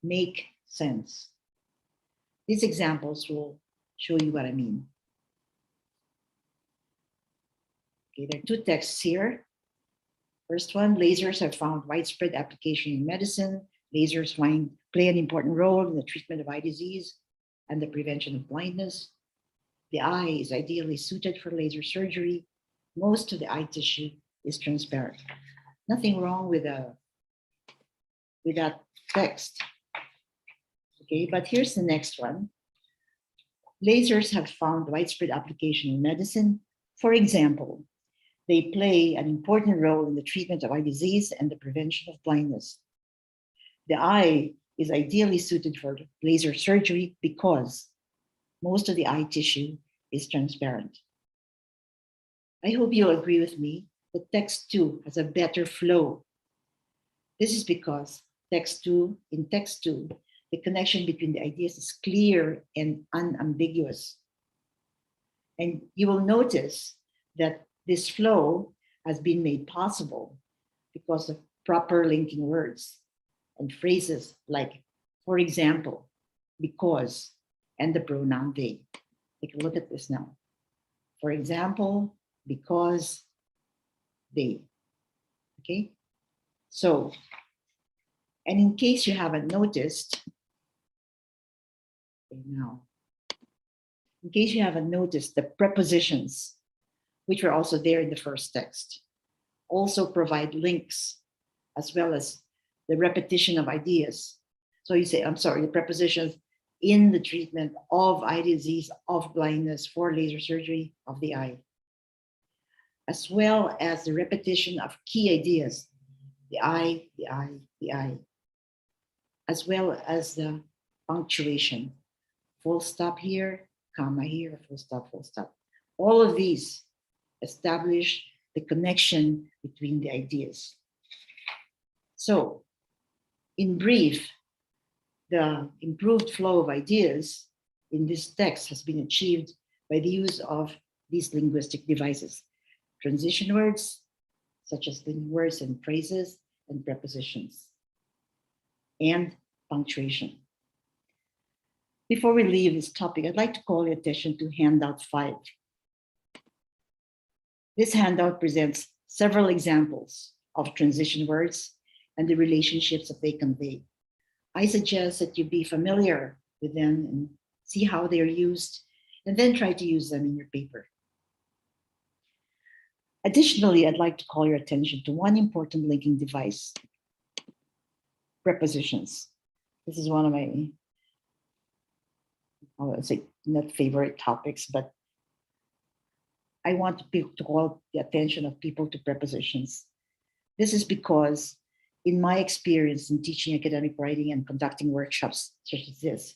make sense. These examples will show you what I mean. Okay, there are 2 texts here. First one, lasers have found widespread application in medicine. Lasers play an important role in the treatment of eye disease and the prevention of blindness. The eye is ideally suited for laser surgery. Most of the eye tissue is transparent. Nothing wrong with that text. Okay, but here's the next one. Lasers have found widespread application in medicine. For example, They play an important role in the treatment of eye disease and the prevention of blindness. The eye is ideally suited for laser surgery because most of the eye tissue is transparent. I hope you'll agree with me that text 2 has a better flow. This is because in text 2, the connection between the ideas is clear and unambiguous. And you will notice that this flow has been made possible because of proper linking words and phrases like, for example, because, and the pronoun they. Take a look at this now. For example, because they. Okay? So, and in case you haven't noticed, now, in case you haven't noticed, the prepositions, which were also there in the first text, also provide links as well as the repetition of ideas. So you say, I'm sorry, the prepositions in the treatment of eye disease, of blindness, for laser surgery of the eye, as well as the repetition of key ideas, the eye, the eye, the eye, as well as the punctuation, full stop here, comma here, full stop, full stop. All of these establish the connection between the ideas. So, in brief, the improved flow of ideas in this text has been achieved by the use of these linguistic devices: transition words, such as linking words and phrases and prepositions, and punctuation. Before we leave this topic, I'd like to call your attention to handout 5. This handout presents several examples of transition words and the relationships that they convey. I suggest that you be familiar with them and see how they're used, and then try to use them in your paper. Additionally, I'd like to call your attention to one important linking device: prepositions. This is one of my, I would say, not favorite topics, but I want to call the attention of people to prepositions. This is because, in my experience in teaching academic writing and conducting workshops such as this,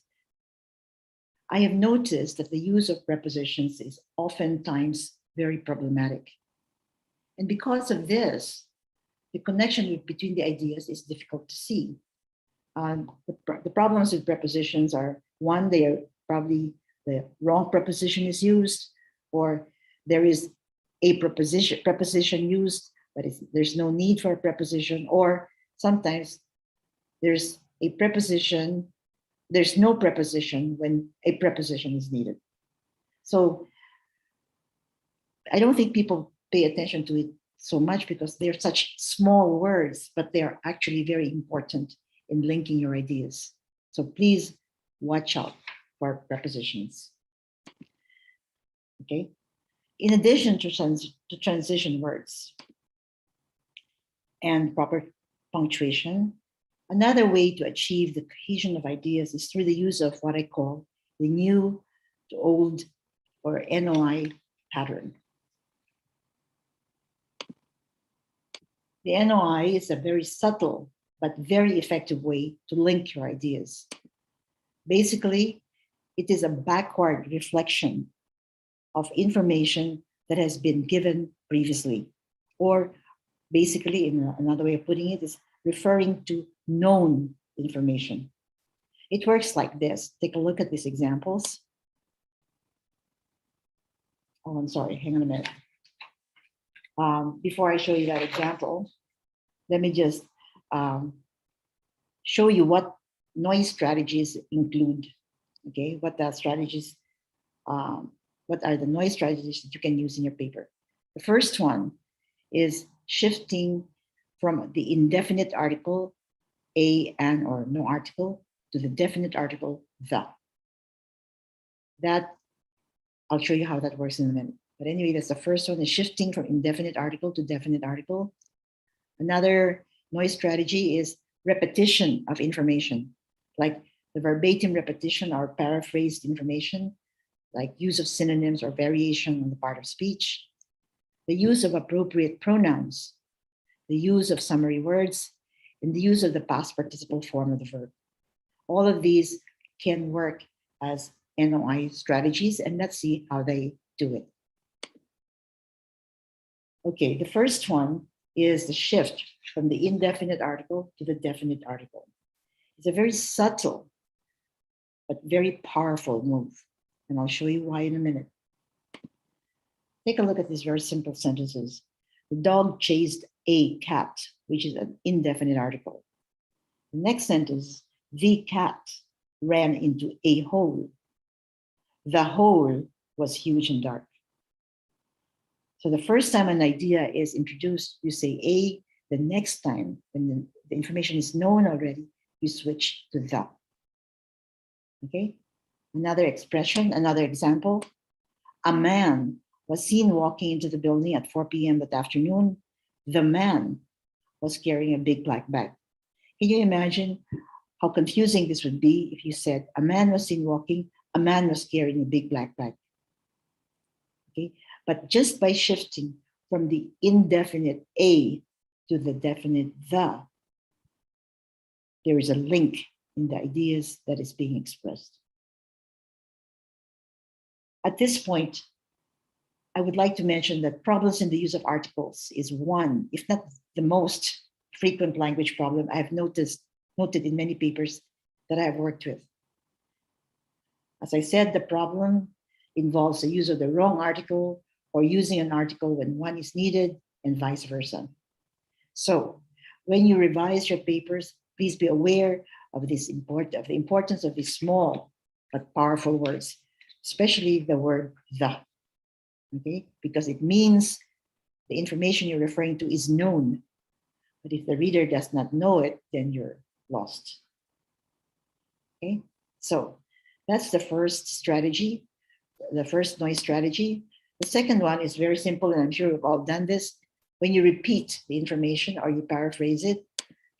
I have noticed that the use of prepositions is oftentimes very problematic. And because of this, the connection between the ideas is difficult to see. The problems with prepositions are, one, they are probably the wrong preposition is used, or there is a preposition used, but there's no need for a preposition, or sometimes there's a preposition, there's no preposition when a preposition is needed. So I don't think people pay attention to it so much because they're such small words, but they are actually very important in linking your ideas. So please watch out for prepositions. Okay. In addition to transition words and proper punctuation, another way to achieve the cohesion of ideas is through the use of what I call the new to old, or NOI pattern. The NOI is a very subtle but very effective way to link your ideas. Basically, it is a backward reflection of information that has been given previously, or basically, in another way of putting it, is referring to known information. It works like this. Take a look at these examples. Oh, I'm sorry, hang on a minute. Before I show you that example, let me just show you what noise strategies include. Okay, what are the noise strategies that you can use in your paper? The first one is shifting from the indefinite article, a, an, or no article, to the definite article, the. That, I'll show you how that works in a minute. But anyway, that's the first one, is shifting from indefinite article to definite article. Another noise strategy is repetition of information, like the verbatim repetition or paraphrased information, like use of synonyms or variation on the part of speech. the use of appropriate pronouns, the use of summary words, and the use of the past participle form of the verb. All of these can work as NOI strategies, and let's see how they do it. Okay, the first one is the shift from the indefinite article to the definite article. It's a very subtle but very powerful move, and I'll show you why in a minute. Take a look at these very simple sentences. The dog chased a cat, which is an indefinite article. The next sentence, the cat ran into a hole. The hole was huge and dark. So the first time an idea is introduced, you say a. The next time, when the information is known already, you switch to the. Okay? Another expression, another example. A man was seen walking into the building at 4 p.m. that afternoon. The man was carrying a big black bag. Can you imagine how confusing this would be if you said a man was seen walking, a man was carrying a big black bag? Okay, but just by shifting from the indefinite a to the definite the, there is a link in the ideas that is being expressed. At this point, I would like to mention that problems in the use of articles is one, if not the most frequent language problem I have noted in many papers that I have worked with. As I said, the problem involves the use of the wrong article or using an article when one is needed and vice versa. So when you revise your papers, please be aware of the importance of these small but powerful words, especially the word the, okay? Because it means the information you're referring to is known. But if the reader does not know it, then you're lost. Okay, so that's the first strategy, the first noise strategy. The second one is very simple, and I'm sure we've all done this. When you repeat the information or you paraphrase it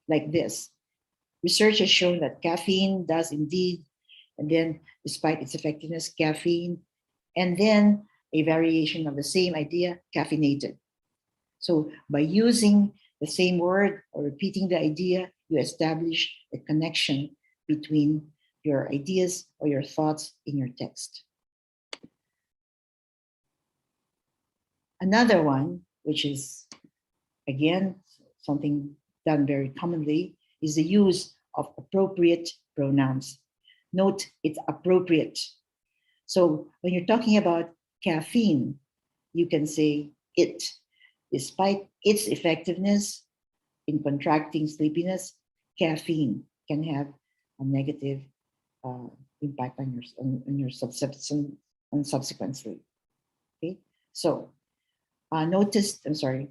like this. Research has shown that caffeine does indeed, and then despite its effectiveness, caffeine, and then a variation of the same idea, caffeinated. So by using the same word or repeating the idea, you establish a connection between your ideas or your thoughts in your text. Another one, which is, again, something done very commonly, is the use of appropriate pronouns. Note, it's appropriate. So when you're talking about caffeine, you can say it. Despite its effectiveness in contracting sleepiness, caffeine can have a negative impact on your subsequent sleep. Okay, so notice, I'm sorry,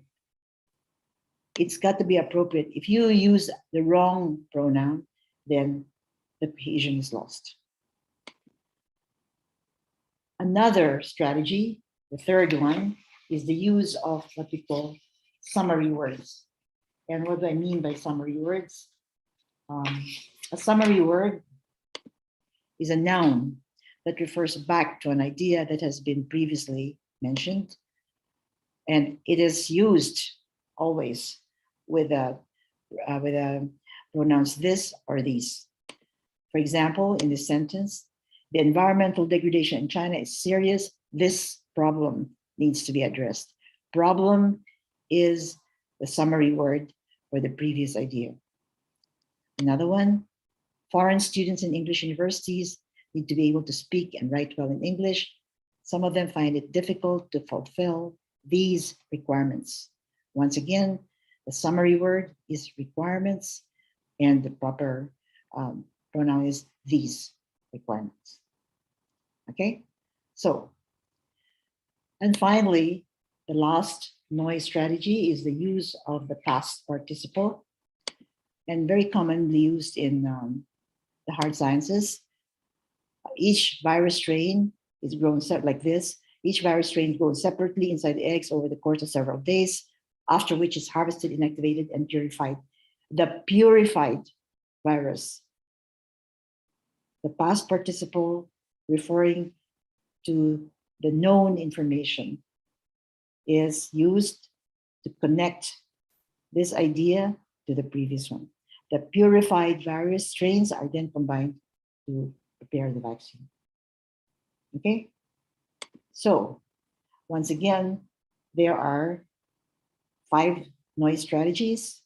it's got to be appropriate. If you use the wrong pronoun, then the cohesion is lost. Another strategy, the third one, is the use of what we call summary words. And what do I mean by summary words? A summary word is a noun that refers back to an idea that has been previously mentioned. And it is used always with a pronouns this or these. For example, in this sentence, the environmental degradation in China is serious. This problem needs to be addressed. Problem is the summary word for the previous idea. Another one, foreign students in English universities need to be able to speak and write well in English. Some of them find it difficult to fulfill these requirements. Once again, the summary word is requirements, and the proper pronoun is these requirements. Okay, so, and finally, the last noise strategy is the use of the past participle, and very commonly used in the hard sciences. Each virus strain is grown like this. Each virus strain is grown separately inside the eggs over the course of several days, after which is harvested, inactivated, and purified. The purified virus, the past participle referring to the known information, is used to connect this idea to the previous one. The purified various strains are then combined to prepare the vaccine. Okay? So, once again, there are 5 noise strategies: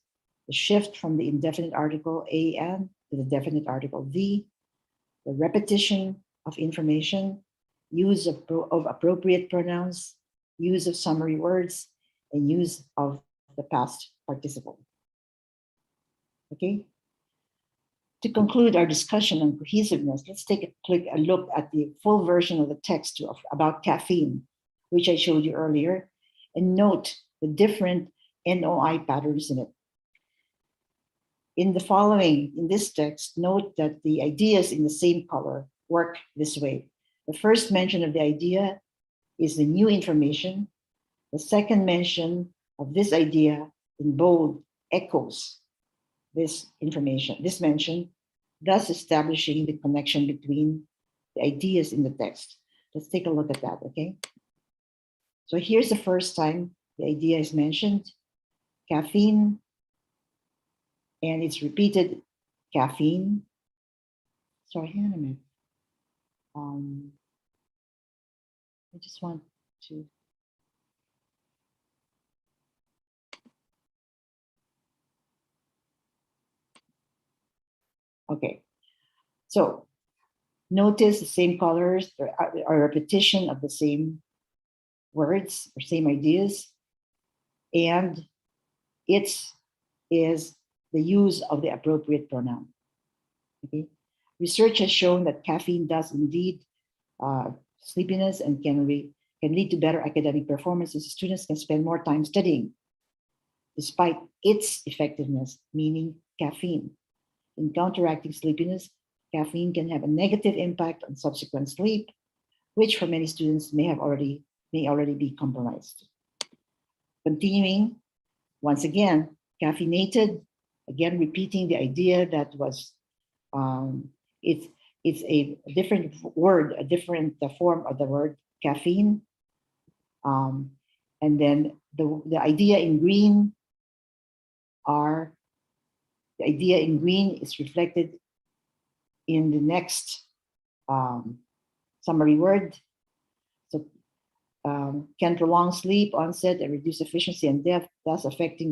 the shift from the indefinite article an to the definite article the repetition of information, use of appropriate pronouns, use of summary words, and use of the past participle. Okay? To conclude our discussion on cohesiveness, let's take a look at the full version of the text about caffeine, which I showed you earlier, and note the different NOI patterns in it. In this text, note that the ideas in the same color work this way. The first mention of the idea is the new information. The second mention of this idea in bold echoes this information, this mention, thus establishing the connection between the ideas in the text. Let's take a look at that, okay? So here's the first time the idea is mentioned, caffeine, and it's repeated, caffeine. Sorry, hang on a minute. I just want to. Okay, so notice the same colors, a repetition of the same words or same ideas, and it is the use of the appropriate pronoun. Okay, research has shown that caffeine does indeed sleepiness and can lead to better academic performance, as students can spend more time studying, despite its effectiveness, meaning caffeine. In counteracting sleepiness, caffeine can have a negative impact on subsequent sleep, which for many students may already be compromised. Continuing, once again, caffeinated, again repeating the idea that was, it's a different word, a different form of the word caffeine. And then the idea in green is reflected in the next summary word. So can prolong sleep, onset, and reduce efficiency and death, thus affecting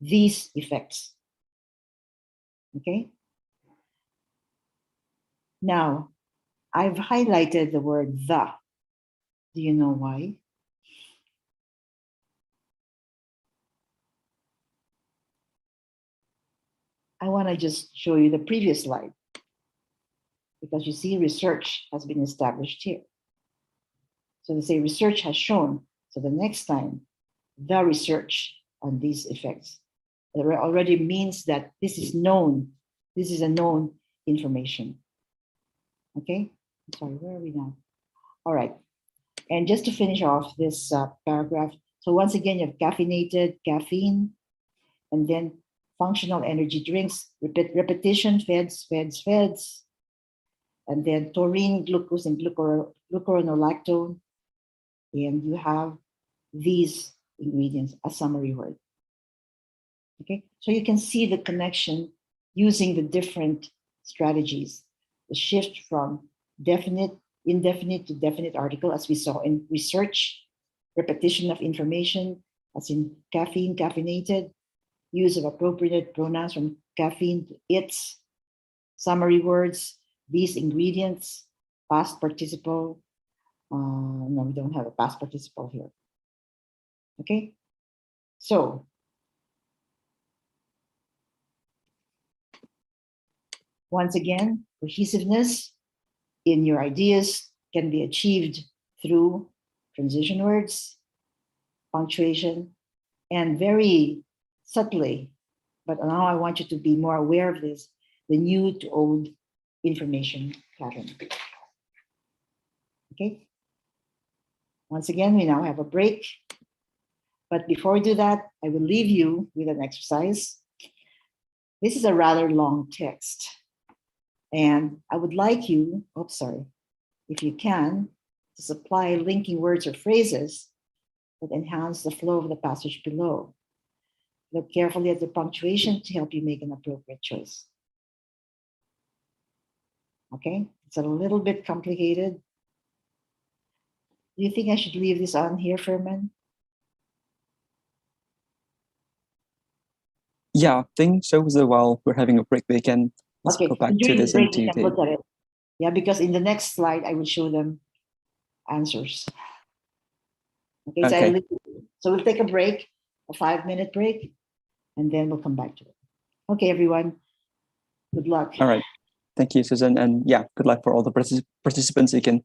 these effects. Okay? Now, I've highlighted the word the. Do you know why? I want to just show you the previous slide, because you see research has been established here. So they say research has shown, so the next time, the research on these effects. It already means that this is known, this is a known information. Okay, I'm sorry, where are we now? All right, and just to finish off this paragraph, so once again, you have caffeinated, caffeine, and then functional energy drinks, repetition, feds, and then taurine, glucose, and glucuronolactone. And you have these ingredients, a summary word. Okay, so you can see the connection using the different strategies, the shift from indefinite to definite article, as we saw in research, repetition of information, as in caffeine, caffeinated, use of appropriate pronouns from caffeine to its, summary words, these ingredients, past participle. No, we don't have a past participle here. Okay, so once again, cohesiveness in your ideas can be achieved through transition words, punctuation, and very subtly, but now I want you to be more aware of this, the new to old information pattern. Okay. Once again, we now have a break. But before we do that, I will leave you with an exercise. This is a rather long text. And I would like you, if you can, to supply linking words or phrases that enhance the flow of the passage below. Look carefully at the punctuation to help you make an appropriate choice. Okay, it's a little bit complicated. Do you think I should leave this on here, Furman? Yeah, I think so. So while we're having a break, we can also Okay, go back to during the this break, and we do can the. look at it. Yeah, because in the next slide, I will show them answers. Okay, Okay. So we'll take a break, a 5-minute break, and then we'll come back to it. Okay, everyone, good luck. All right. Thank you, Susan. And yeah, good luck for all the participants. You can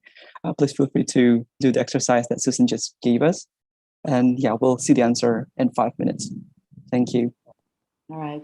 please feel free to do the exercise that Susan just gave us. And yeah, we'll see the answer in 5 minutes. Thank you. All right.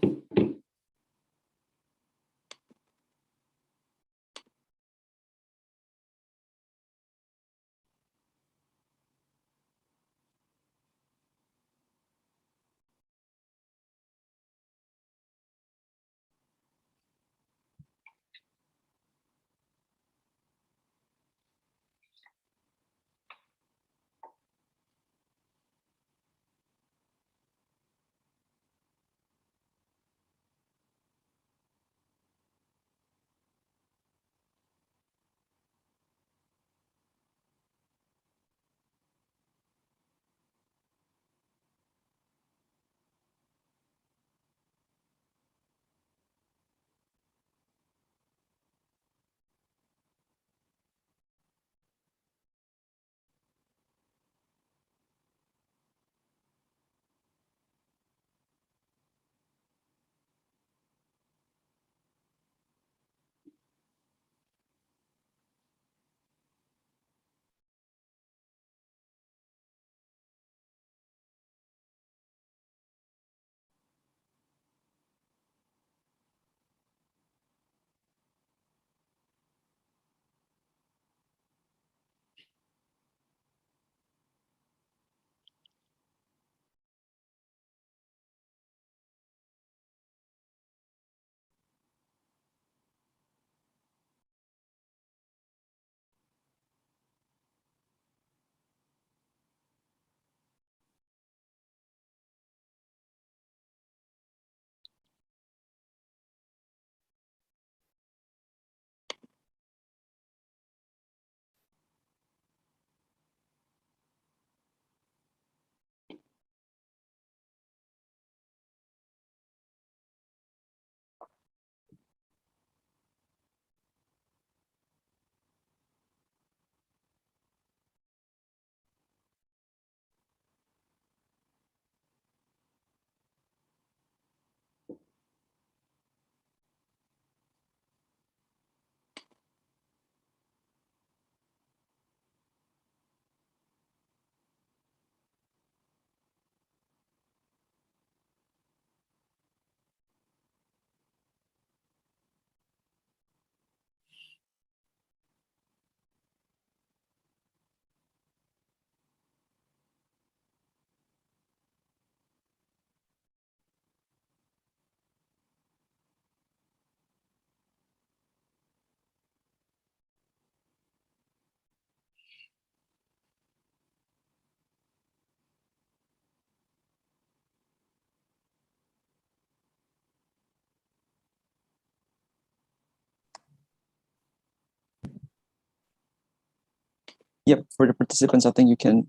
Yep, for the participants, I think you can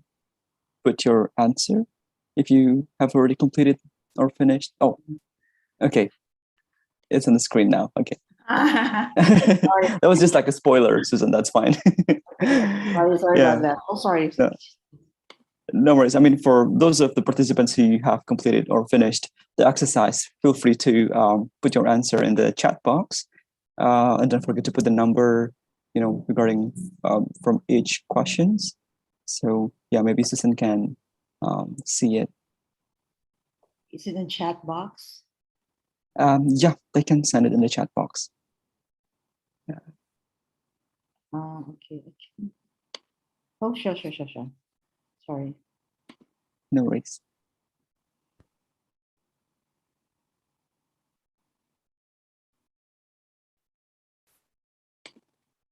put your answer if you have already completed or finished. Oh, okay. It's on the screen now. Okay. That was just like a spoiler, Susan. That's fine. Sorry Yeah. about that. Oh, sorry. No, no worries. I mean, for those of the participants who have completed or finished the exercise, feel free to put your answer in the chat box. And don't forget to put the number, regarding from each questions. So yeah, maybe Susan can see it. Is it in chat box? Yeah, they can send it in the chat box. Yeah. Okay. Oh, sure. Sorry. No worries.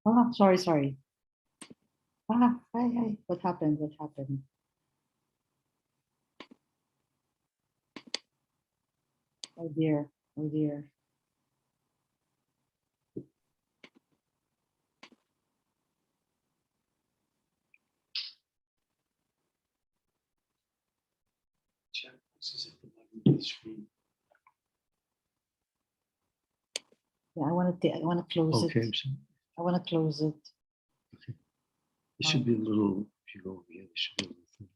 Oh, sorry. Hi. What happened? Oh dear. Oh dear. Chat boxes at the bottom of the screen. Yeah, I want to close Okay, it. I want to close it. it should be a little, if you go over here, there should be a little thing.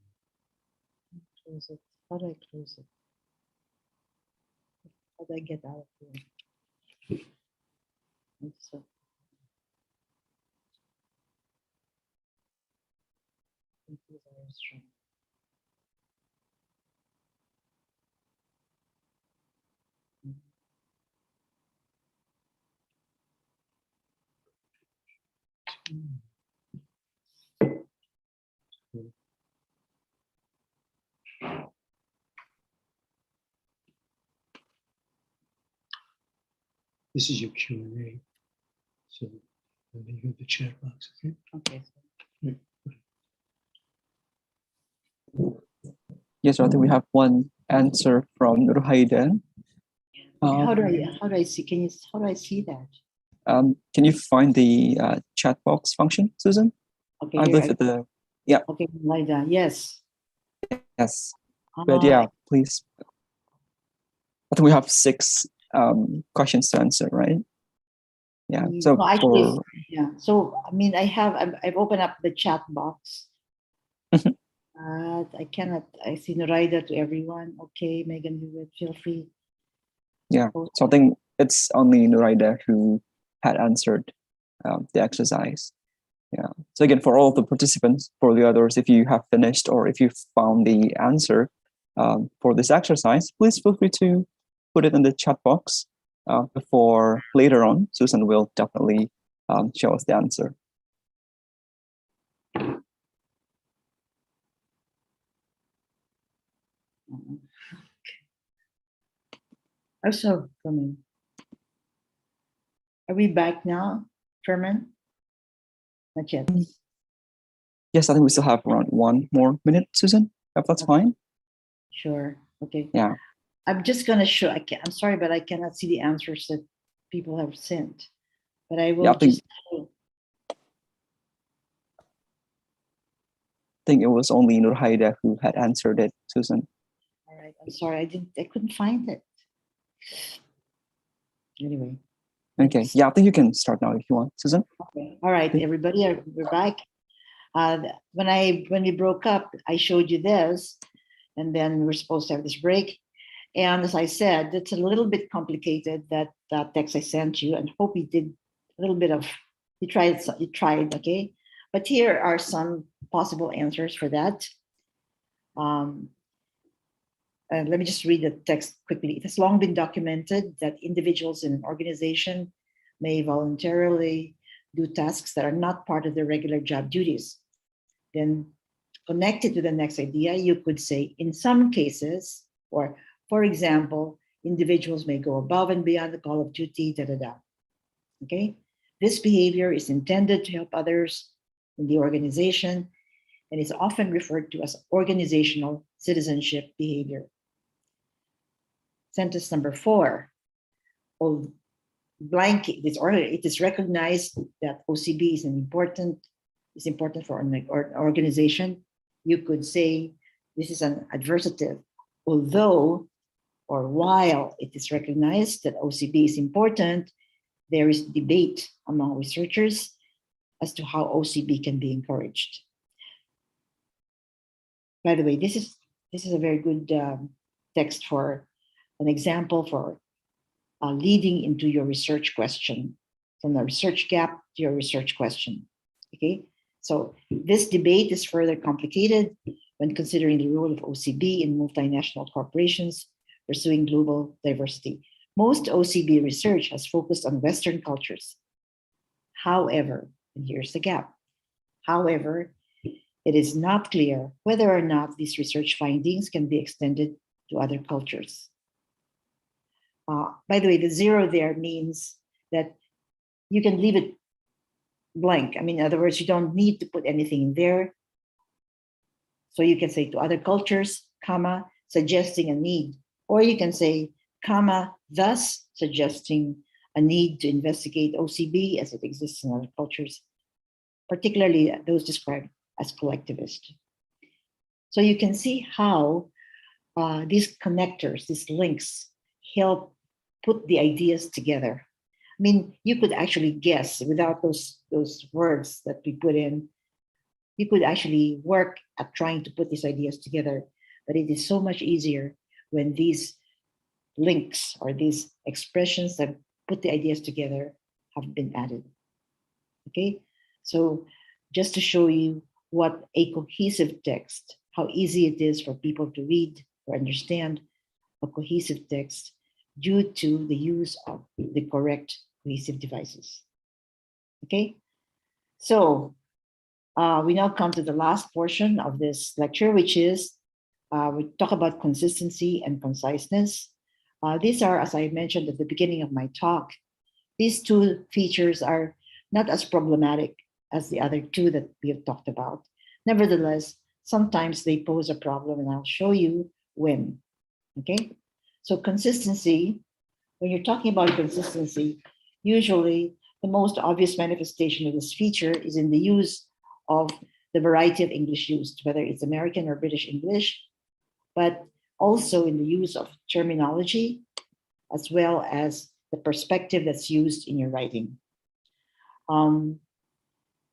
Close it. How do I close it? How do I get out of here? So, This is your Q&A. So and then you have the chat box, okay? okay. Yes, I think we have one answer from Ruhaida. How do I see? How do I see that? Can you find the chat box function, Susan? Okay, I here believe that okay, like that. Yes. yes. But yeah, please. I think we have 6 questions to answer, right? Yeah. So no, actually, yeah. So I mean, I've opened up the chat box. I cannot. I see Noraida to everyone. Okay, Megan, you would feel free. yeah. So I think it's only Noraida who had answered the exercise. Yeah. So again, for all of the participants, for the others, if you have finished or if you found the answer for this exercise, please feel free to put it in the chat box before later on. Susan will definitely show us the answer. Also coming. Are we back now, Sherman? Not yet. Yes, I think we still have around 1 more minute, Susan, if that's fine. Sure. Okay. Yeah. I'm just going to show. I'm sorry, but I cannot see the answers that people have sent. But I will just. I think it was only Nurhaida who had answered it, Susan. All right. I'm sorry. I couldn't find it. Anyway. Okay. Yeah, I think you can start now if you want, Susan. Okay. All right, everybody, we're back. When we broke up, I showed you this, and then we're supposed to have this break. And as I said, it's a little bit complicated, that text I sent you, and hope you did a little bit of, you tried, okay? But here are some possible answers for that. And let me just read the text quickly. It has long been documented that individuals in an organization may voluntarily do tasks that are not part of their regular job duties. Then connected to the next idea, you could say, in some cases, or for example, individuals may go above and beyond the call of duty, Okay? This behavior is intended to help others in the organization and is often referred to as organizational citizenship behavior. Sentence number 4, it is recognized that OCB is important for an organization. You could say this is an adversitive. Although or while it is recognized that OCB is important, there is debate among researchers as to how OCB can be encouraged. By the way, this is a very good text for an example for leading into your research question, from the research gap to your research question. Okay, so this debate is further complicated when considering the role of OCB in multinational corporations pursuing global diversity. Most OCB research has focused on Western cultures. However, and here's the gap, however, it is not clear whether or not these research findings can be extended to other cultures. By the way, the 0 there means that you can leave it blank. I mean, in other words, you don't need to put anything in there. So you can say to other cultures, comma, suggesting a need. Or you can say, comma, thus suggesting a need to investigate OCB as it exists in other cultures, particularly those described as collectivist. So you can see how these connectors, these links, help put the ideas together. I mean, you could actually guess without those words that we put in. You could actually work at trying to put these ideas together, but it is so much easier when these links or these expressions that put the ideas together have been added. Okay, so just to show you what a cohesive text, how easy it is for people to read or understand a cohesive text due to the use of the correct cohesive devices. Okay, so we now come to the last portion of this lecture, which is we talk about consistency and conciseness. These are, as I mentioned at the beginning of my talk, these two features are not as problematic as the other two that we have talked about. Nevertheless, sometimes they pose a problem, and I'll show you when. Okay, so consistency, when you're talking about consistency, usually the most obvious manifestation of this feature is in the use of the variety of English used, whether it's American or British English, but also in the use of terminology, as well as the perspective that's used in your writing.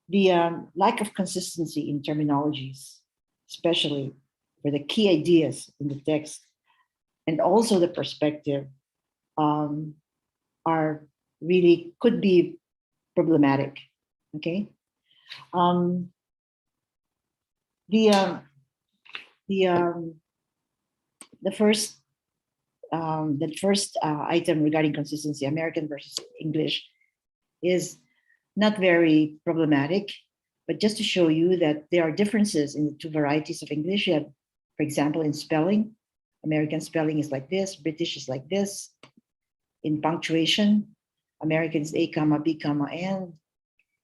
The lack of consistency in terminologies, especially for the key ideas in the text, and also the perspective, are really could be problematic. Okay. The first item regarding consistency, American versus English, is not very problematic, but just to show you that there are differences in the two varieties of English. You have, for example, in spelling, American spelling is like this, British is like this. In punctuation, American is A, comma, B, comma, and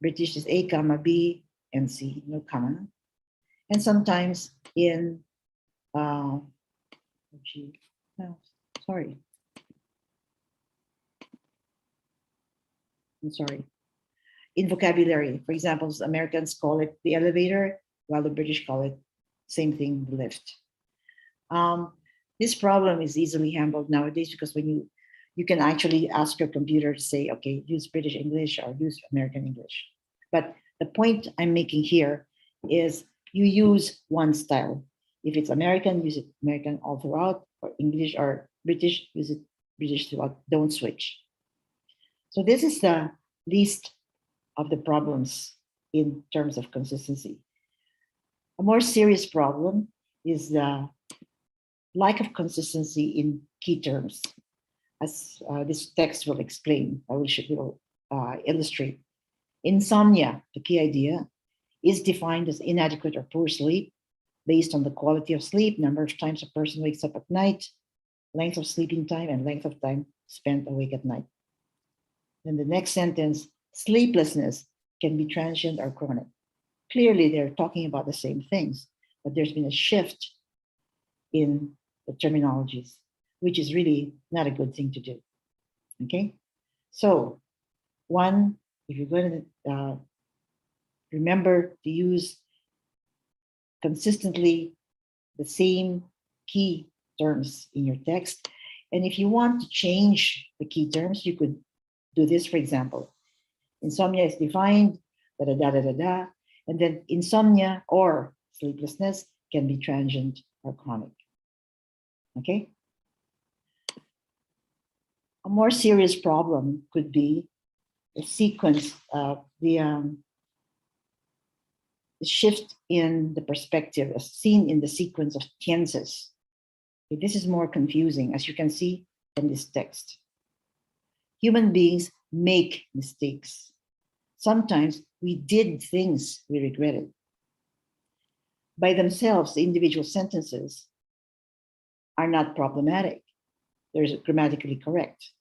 British is A, comma, B, and C, no comma. And sometimes in, in vocabulary, for example, Americans call it the elevator, while the British call it same thing, the lift. This problem is easily handled nowadays because when you can actually ask your computer to say, okay, use British English or use American English. But the point I'm making here is you use one style. If it's American, use it American all throughout, or English or British, use it British throughout, don't switch. So this is the least of the problems in terms of consistency. A more serious problem is the lack of consistency in key terms, as this text will explain, I will illustrate. Insomnia, the key idea, is defined as inadequate or poor sleep based on the quality of sleep, number of times a person wakes up at night, length of sleeping time, and length of time spent awake at night. Then the next sentence, sleeplessness can be transient or chronic. Clearly, they're talking about the same things, but there's been a shift in the terminologies, which is really not a good thing to do. Okay, so one, if you're going to remember to use consistently the same key terms in your text, and if you want to change the key terms, you could do this. For example, insomnia is defined da da da da da da, and then insomnia or sleeplessness can be transient or chronic. Okay. A more serious problem could be the sequence of the shift in the perspective as seen in the sequence of tenses. Okay, this is more confusing, as you can see from this text. Human beings make mistakes. Sometimes we did things we regretted. By themselves, the individual sentences are not problematic. They're grammatically correct.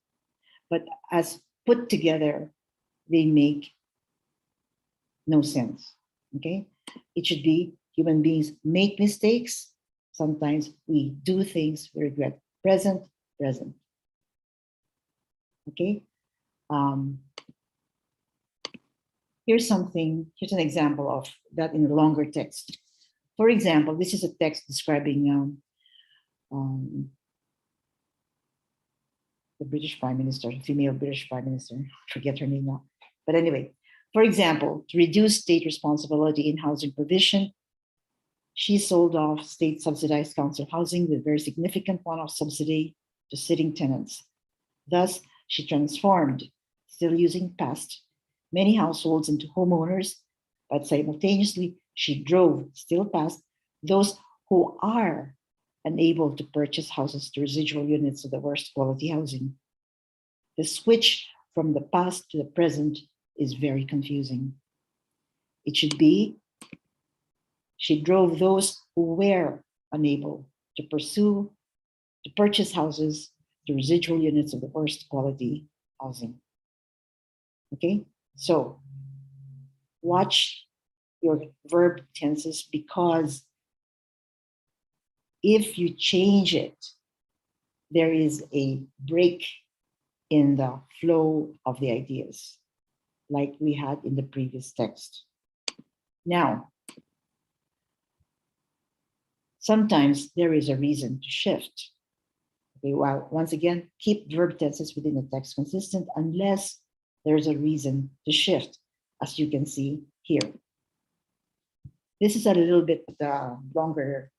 But as put together, they make no sense. Okay? It should be human beings make mistakes. Sometimes we do things we regret. Present, present. Okay. Here's an example of that in a longer text. For example, this is a text describing the British Prime Minister, female British Prime Minister, forget her name now. But anyway, for example, to reduce state responsibility in housing provision, she sold off state subsidized council housing with very significant one-off subsidy to sitting tenants. Thus, she transformed, still using past, many households into homeowners, but simultaneously she drove, still past, those who are unable to purchase houses to residual units of the worst quality housing. The switch from the past to the present is very confusing. It should be, she drove those who were unable to purchase houses to residual units of the worst quality housing. Okay, so watch your verb tenses, because if you change it, there is a break in the flow of the ideas, like we had in the previous text. Now, sometimes there is a reason to shift. Okay, well, once again, keep verb tenses within the text consistent unless there's a reason to shift, as you can see here. This is a little bit longer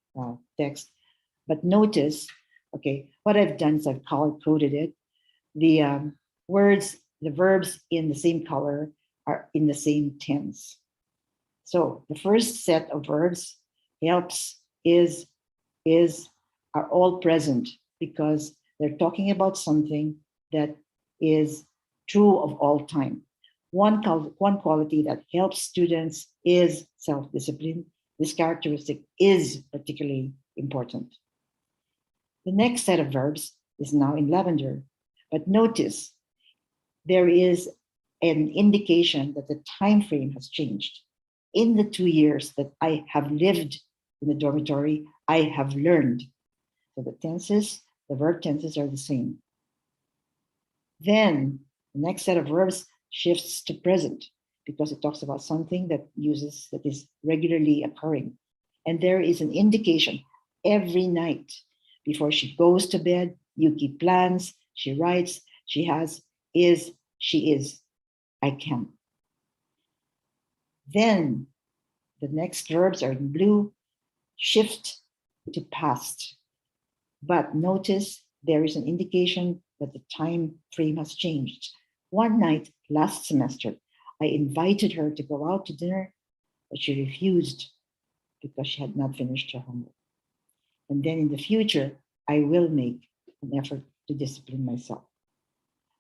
text, but notice, okay, what I've done is I've color-coded it. The words, the verbs in the same color are in the same tense. So the first set of verbs, helps, is, are all present because they're talking about something that is true of all time. One quality that helps students is self-discipline. This characteristic is particularly important. The next set of verbs is now in lavender, but notice there is an indication that the time frame has changed. In the 2 years that I have lived in the dormitory, I have learned. So the tenses, the verb tenses are the same. Then the next set of verbs shifts to present because it talks about something that is regularly occurring. And there is an indication every night before she goes to bed, Yuki plans, she writes, she has, is, she is, I can. Then the next verbs are in blue, shift to past. But notice there is an indication that the time frame has changed. One night last semester, I invited her to go out to dinner, but she refused because she had not finished her homework. And then in the future, I will make an effort to discipline myself.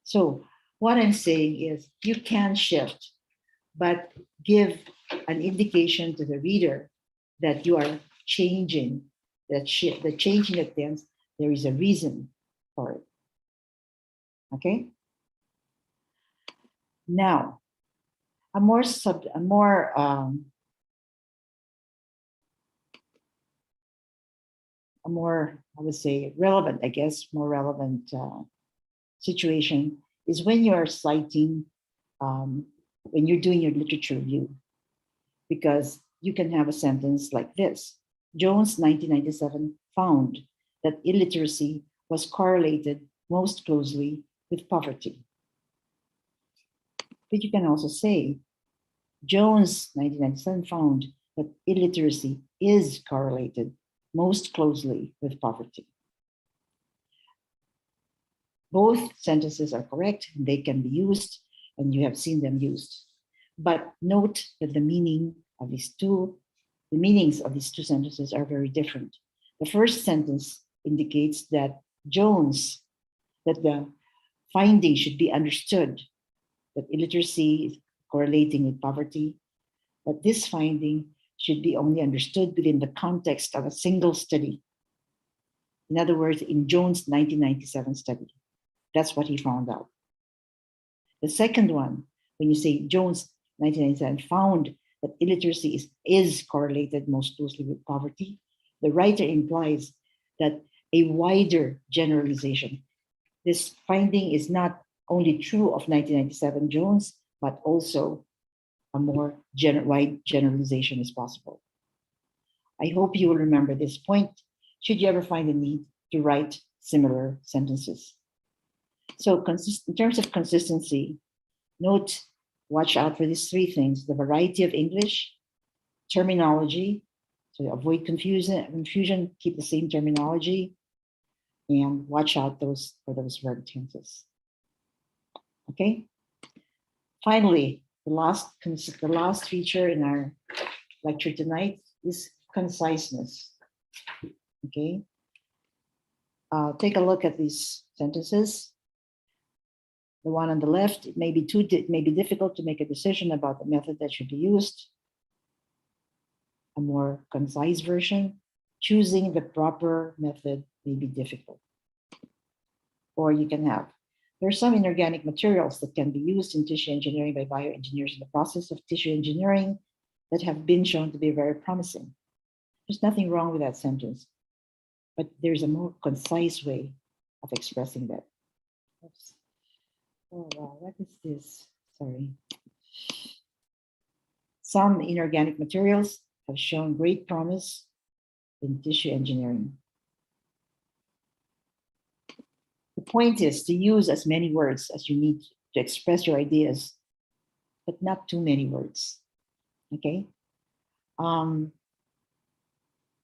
So what I'm saying is you can shift, but give an indication to the reader that you are changing, that shift, the changing of tense, there is a reason for it. Okay? Now, a more, I would say, relevant, I guess, more relevant situation is when you are citing, when you're doing your literature review, because you can have a sentence like this. Jones, 1997, found that illiteracy was correlated most closely with poverty. But you can also say, Jones, 1997, found that illiteracy is correlated most closely with poverty. Both sentences are correct, and they can be used, and you have seen them used. But note that the meanings of these two sentences are very different. The first sentence indicates that that the finding should be understood, that illiteracy is correlating with poverty, but this finding should be only understood within the context of a single study. In other words, in Jones' 1997 study. That's what he found out. The second one, when you say Jones, 1997, found that illiteracy is correlated most closely with poverty, the writer implies that a wider generalization. This finding is not only true of 1997 Jones, but also a more wide generalization is possible. I hope you will remember this point should you ever find the need to write similar sentences. So in terms of consistency, watch out for these three things: the variety of English, terminology, so avoid confusion, keep the same terminology, and watch out for those verb tenses. Okay. Finally, the last feature in our lecture tonight is conciseness. Okay. Take a look at these sentences. The one on the left, it may be difficult to make a decision about the method that should be used. A more concise version, choosing the proper method may be difficult. Or you can have, there are some inorganic materials that can be used in tissue engineering by bioengineers in the process of tissue engineering that have been shown to be very promising. There's nothing wrong with that sentence, but there's a more concise way of expressing that. Oops. Oh, wow, what is this? Sorry. Some inorganic materials have shown great promise in tissue engineering. The point is to use as many words as you need to express your ideas, but not too many words, okay?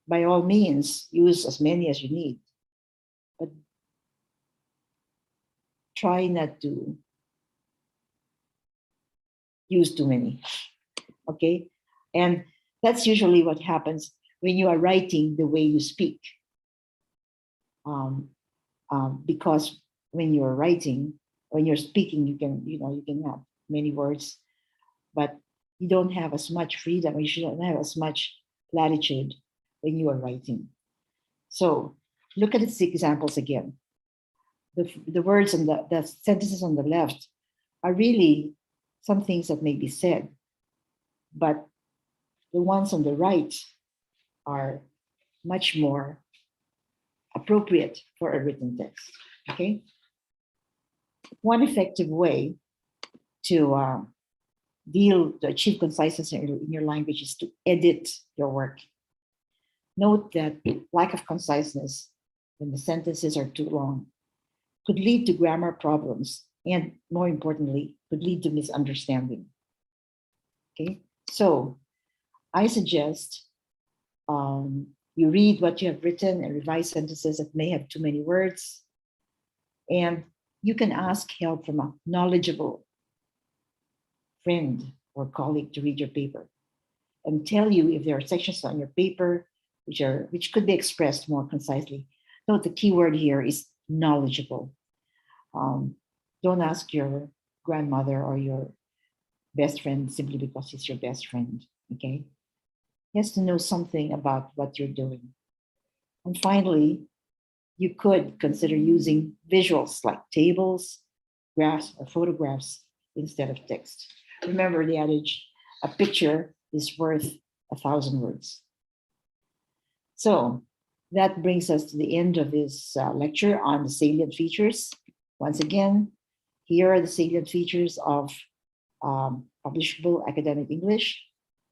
By all means, use as many as you need, but try not to use too many, okay? And that's usually what happens when you are writing the way you speak. Because when you're writing, when you're speaking, you can have many words, but you don't have as much freedom, you shouldn't have as much latitude when you are writing. So look at the examples again. The words and the sentences on the left are really some things that may be said, but the ones on the right are much more appropriate for a written text, okay? One effective way to achieve conciseness in your language is to edit your work. Note that lack of conciseness when the sentences are too long could lead to grammar problems and, more importantly, could lead to misunderstanding. Okay, so I suggest you read what you have written and revise sentences that may have too many words, and you can ask help from a knowledgeable friend or colleague to read your paper and tell you if there are sections on your paper which could be expressed more concisely. Note the key word here is knowledgeable. Don't ask your grandmother or your best friend simply because he's your best friend, okay? He has to know something about what you're doing. And finally, you could consider using visuals like tables, graphs, or photographs instead of text. Remember the adage, a picture is worth 1,000 words. So that brings us to the end of this lecture on the salient features. Once again, here are the salient features of publishable academic English.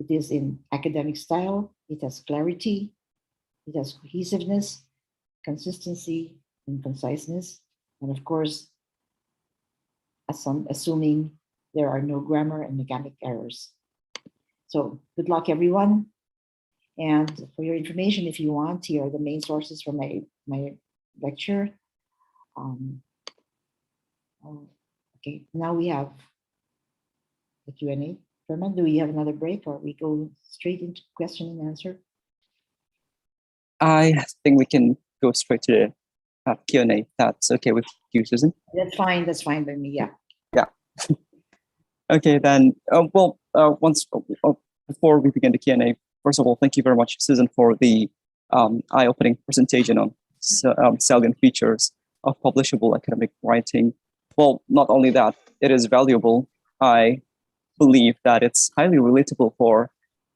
It is in academic style, it has clarity, it has cohesiveness, consistency, and conciseness. And of course, assuming there are no grammar and mechanic errors. So good luck, everyone. And for your information, if you want, here are the main sources for my lecture. Okay, now we have the Q&A. Ferman, do we have another break or we go straight into question and answer? I think we can go straight to the Q&A. That's okay with you, Susan? That's fine by me, yeah. Yeah. Okay, then, before we begin the Q&A, first of all, thank you very much, Susan, for the eye-opening presentation on salient features of publishable academic writing. Well, not only that, it is valuable. I believe that it's highly relatable for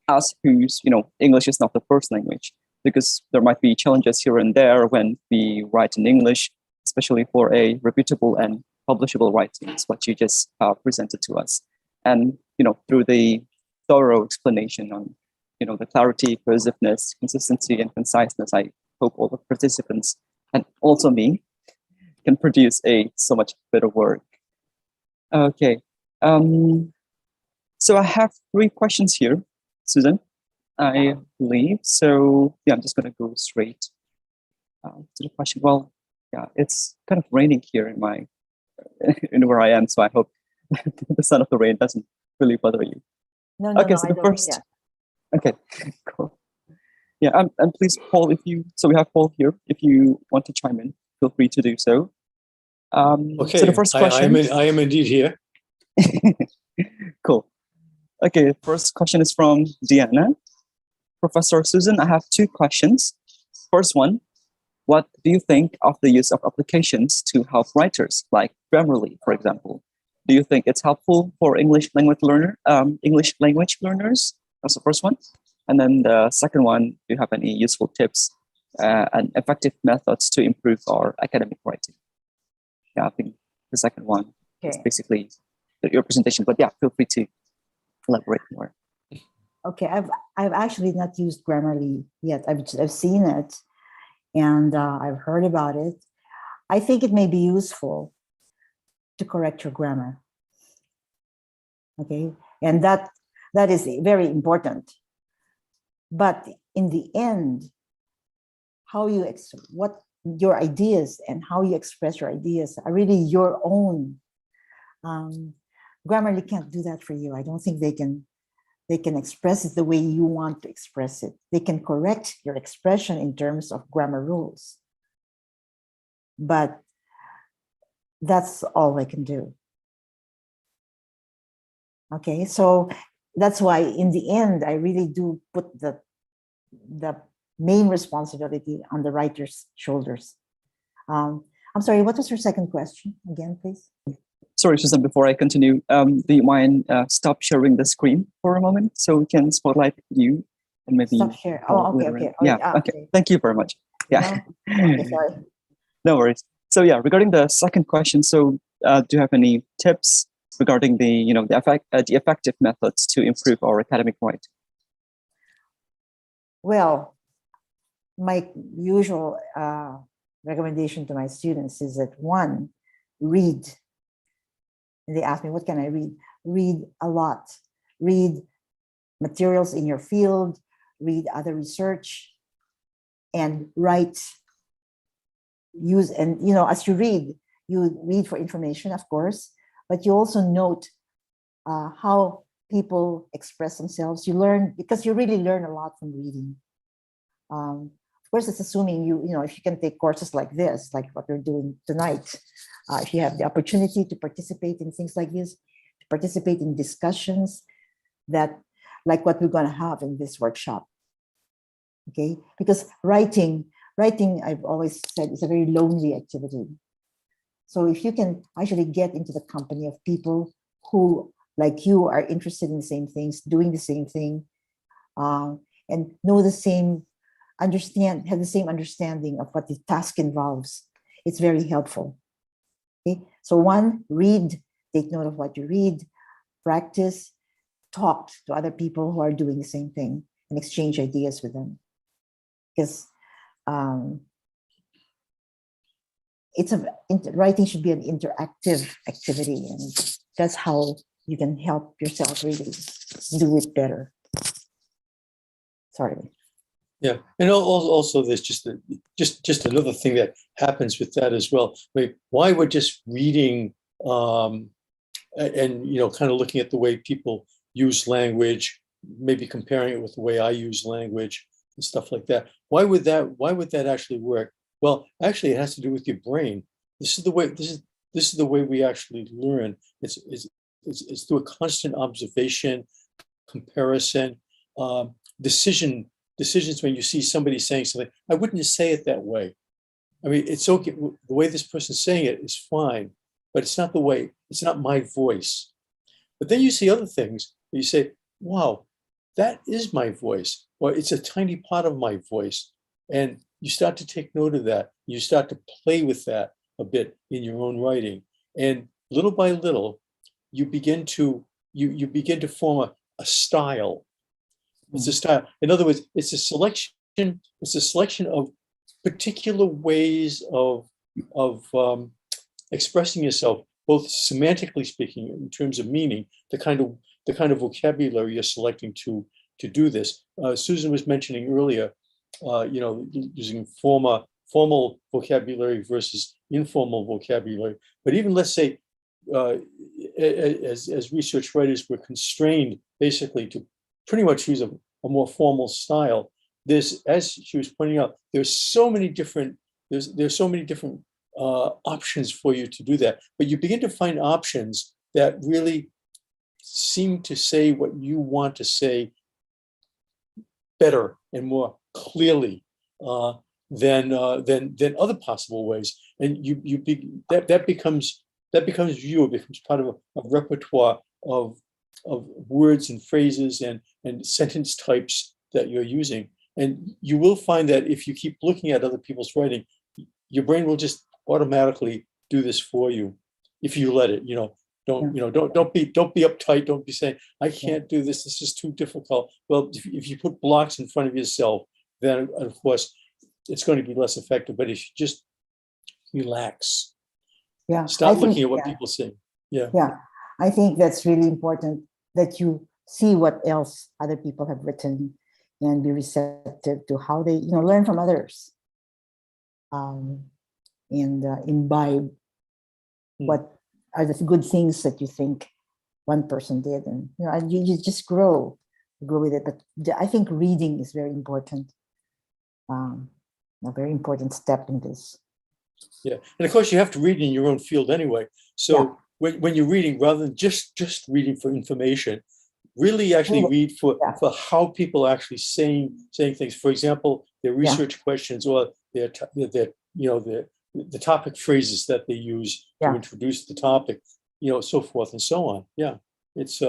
us whose, English is not the first language, because there might be challenges here and there when we write in English, especially for a reputable and publishable writings, what you just presented to us. And, through the thorough explanation on, the clarity, cohesiveness, consistency, and conciseness, I hope all the participants, and also me, can produce a so much better work. Okay. So I have 3 questions here, Susan, I believe. So yeah, I'm just going to go straight to the question. Well, yeah, it's kind of raining here in where I am, so I hope the sound of the rain doesn't really bother you. No, Okay, so the first. Yeah. Okay, cool. Yeah, and please, Paul, so we have Paul here. If you want to chime in, feel free to do so. Okay, so the first question. I am indeed here. Cool. Okay, first question is from Deanna. Professor Susan, I have 2 questions. First one, what do you think of the use of applications to help writers, like Grammarly, for example? Do you think it's helpful for English language learners? That's the first one. And then the second one, do you have any useful tips and effective methods to improve our academic writing? Yeah, I think the second one is basically your presentation, but yeah, feel free to elaborate more. Okay, I've actually not used Grammarly yet. I've seen it, and I've heard about it. I think it may be useful to correct your grammar. Okay, and that is very important. But in the end, what your ideas and how you express your ideas are really your own. Grammarly can't do that for you. I don't think they can express it the way you want to express it. They can correct your expression in terms of grammar rules, but that's all they can do. Okay, so that's why in the end, I really do put the main responsibility on the writer's shoulders. I'm sorry, what was your second question again, please? Sorry, Susan, before I continue, do you mind stop sharing the screen for a moment so we can spotlight you and maybe... Stop share. Oh, okay. Okay. Thank you very much. Yeah. No? Okay, sorry. No worries. So yeah, regarding the second question, so do you have any tips regarding the effective methods to improve our academic writing? Well, my usual recommendation to my students is that 1, read. And they ask me, what can I read? Read a lot. Read materials in your field, read other research, and write. As you read for information, of course, but you also note how people express themselves. You learn, because you really learn a lot from reading. Of course, it's assuming if you can take courses like this, like what we're doing tonight, if you have the opportunity to participate in things like this, to participate in discussions like what we're going to have in this workshop. Okay, because writing, I've always said, is a very lonely activity. So if you can actually get into the company of people who, like you, are interested in the same things, doing the same thing, and know the same, have the same understanding of what the task involves, it's very helpful. Okay, so 1, read, take note of what you read, practice, talk to other people who are doing the same thing, and exchange ideas with them. Because writing should be an interactive activity, and that's how you can help yourself really do it better. Sorry. Yeah, and also there's just another thing that happens with that as well. I mean, why would just reading and kind of looking at the way people use language, maybe comparing it with the way I use language and stuff like that. Why would that actually work? Well, actually, it has to do with your brain. This is the way we actually learn. It's through a constant observation, comparison, decisions. When you see somebody saying something, I wouldn't say it that way. I mean, it's okay. The way this person's saying it is fine, but it's not my voice. But then you see other things, and you say, wow, that is my voice, or it's a tiny part of my voice. And you start to take note of that. You start to play with that a bit in your own writing. And little by little, you begin to form a style. It's a style. In other words, it's a selection of particular ways of expressing yourself, both semantically speaking, in terms of meaning, the kind of vocabulary you're selecting to do this. Susan was mentioning earlier, using formal vocabulary versus informal vocabulary. But even, let's say, as research writers, we're constrained basically to pretty much use a more formal style. As she was pointing out, there's so many different options for you to do that. But you begin to find options that really seem to say what you want to say better and more clearly than other possible ways. And that becomes you. It becomes part of a repertoire of words and phrases and sentence types that you're using. And you will find that if you keep looking at other people's writing, your brain will just automatically do this for you if you let it. Don't be uptight. Don't be saying, I can't do this. This is too difficult. Well, if you put blocks in front of yourself, then of course it's going to be less effective. But if you just relax, stop looking at what people say. Yeah, I think that's really important, that you see what else other people have written and be receptive to how they, learn from others, and imbibe what are the good things that you think one person did, and you just grow with it. But I think reading is very important, a very important step in this. Yeah, and of course you have to read in your own field anyway. So when you're reading, rather than just reading for information, really actually read for how people are actually saying things. For example, their research questions or their the topic phrases that they use to introduce the topic, so forth and so on. Yeah, it's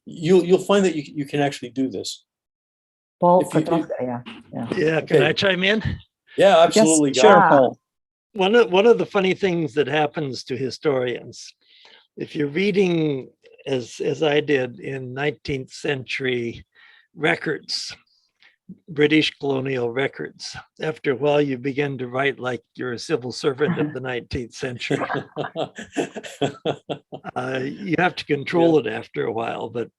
you'll find that you can actually do this. Paul, Can I chime in? Yeah, absolutely. Yes, sure, Paul. One of the funny things that happens to historians, if you're reading as I did in 19th century records, British colonial records, after a while you begin to write like you're a civil servant of the 19th century. You have to control it after a while, but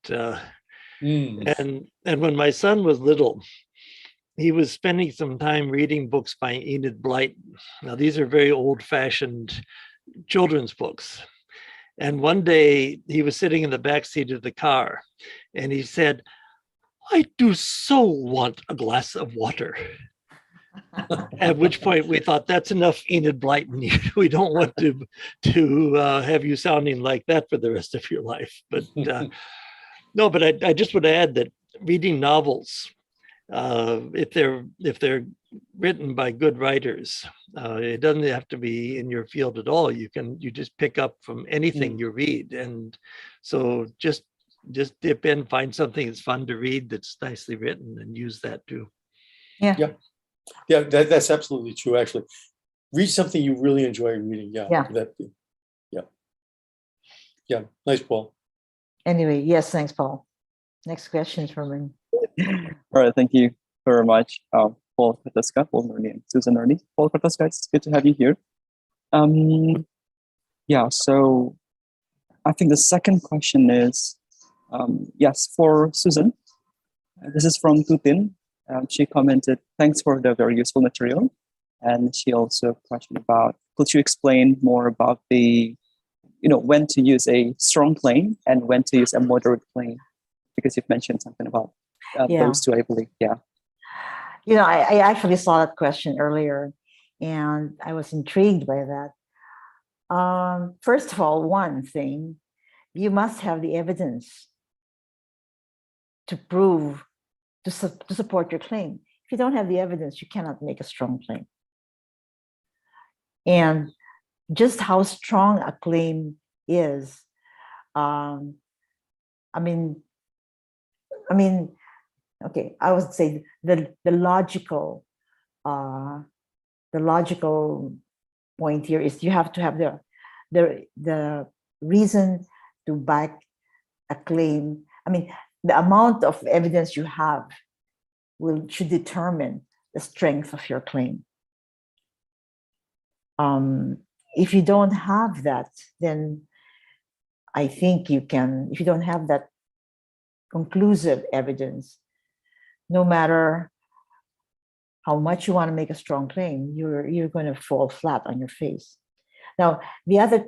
and when my son was little, he was spending some time reading books by Enid Blyton. Now, these are very old-fashioned children's books. And one day he was sitting in the back seat of the car and he said, I do so want a glass of water. At which point we thought, that's enough, Enid Blyton. We don't want to have you sounding like that for the rest of your life. But no, but I just would add that reading novels, if they're written by good writers, it doesn't have to be in your field at all. You just pick up from anything you read, and so just dip in, find something that's fun to read, that's nicely written, and use that too. Yeah, that's absolutely true. Actually, read something you really enjoy reading. Yeah. Nice, Paul. Anyway, yes, thanks, Paul. Next question from me. All right, thank you very much, Paul Krataska, Paul Nerney, and Susan Nerney. Paul Krataska, it's good to have you here. So I think the second question is, yes, for Susan. This is from Tutin. She commented, thanks for the very useful material. And she also questioned about, could you explain more about the, when to use a strong claim and when to use a moderate claim? Because you've mentioned something about those two, I believe. Yeah. I actually saw that question earlier and I was intrigued by that. First of all, one thing, you must have the evidence to prove, to support your claim. If you don't have the evidence, you cannot make a strong claim. And just how strong a claim is, okay, I would say the logical point here is you have to have the reason to back a claim, I mean, the amount of evidence you have should determine the strength of your claim. If you don't have that, then I think you can, if you don't have that conclusive evidence, no matter how much you want to make a strong claim, you're going to fall flat on your face. Now, the other,